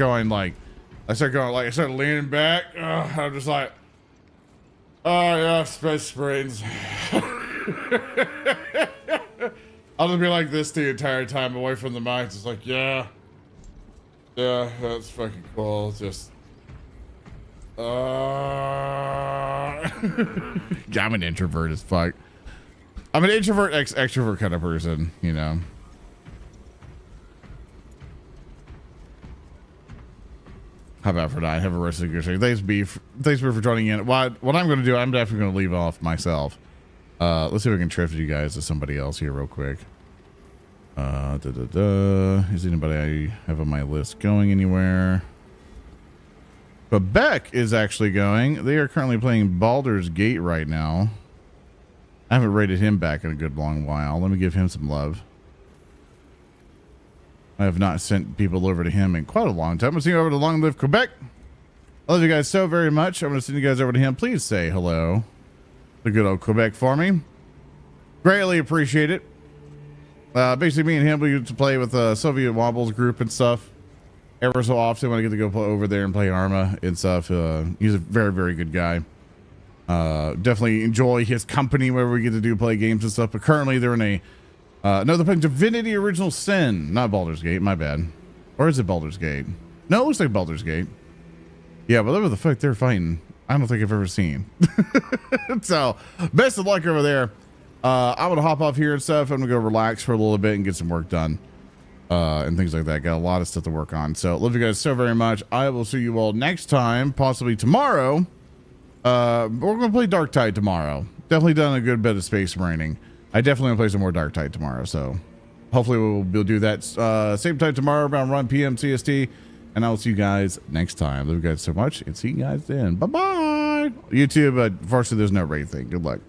leaning back. I'm just like, oh yeah, Space Marines. I'll just be like this the entire time away from the mic. It's like, yeah, that's fucking cool. It's just, I'm an introvert as fuck. I'm an introvert extrovert kind of person, you know. How about for tonight? Have a rest of the good show. Thanks, Beef. Thanks for joining in. What I'm going to do, I'm definitely going to leave off myself. Let's see if we can transfer you guys to somebody else here real quick. Is anybody I have on my list going anywhere? Quebec is actually going. They are currently playing Baldur's Gate right now. I haven't rated him back in a good long while. Let me give him some love. I have not sent people over to him in quite a long time. I'm going to send you over to Long Live Quebec. I love you guys so very much. I'm going to send you guys over to him. Please say hello to good old Quebec for me. Greatly appreciate it. Basically, me and him, we used to play with Soviet Wobbles group and stuff. Ever so often when I get to go over there and play Arma and stuff. He's a very, very good guy. Definitely enjoy his company whenever we get to play games and stuff. But currently they're in a... no, they're playing Divinity Original Sin. Not Baldur's Gate, my bad. Or is it Baldur's Gate? No, it looks like Baldur's Gate. Yeah, but whatever the fuck they're fighting, I don't think I've ever seen. So, best of luck over there. I'm going to hop off here and stuff. I'm going to go relax for a little bit and get some work done. And things like that. Got a lot of stuff to work on. So, love you guys so very much. I will see you all next time, possibly tomorrow. We're going to play Dark Tide tomorrow. Definitely done a good bit of Space Marining. I definitely want to play some more Dark Tide tomorrow, so hopefully we'll do that same time tomorrow around 1 p.m. CST, and I will see you guys next time. Love you guys so much, and see you guys then. Bye-bye! YouTube, unfortunately, there's no rate thing. Good luck.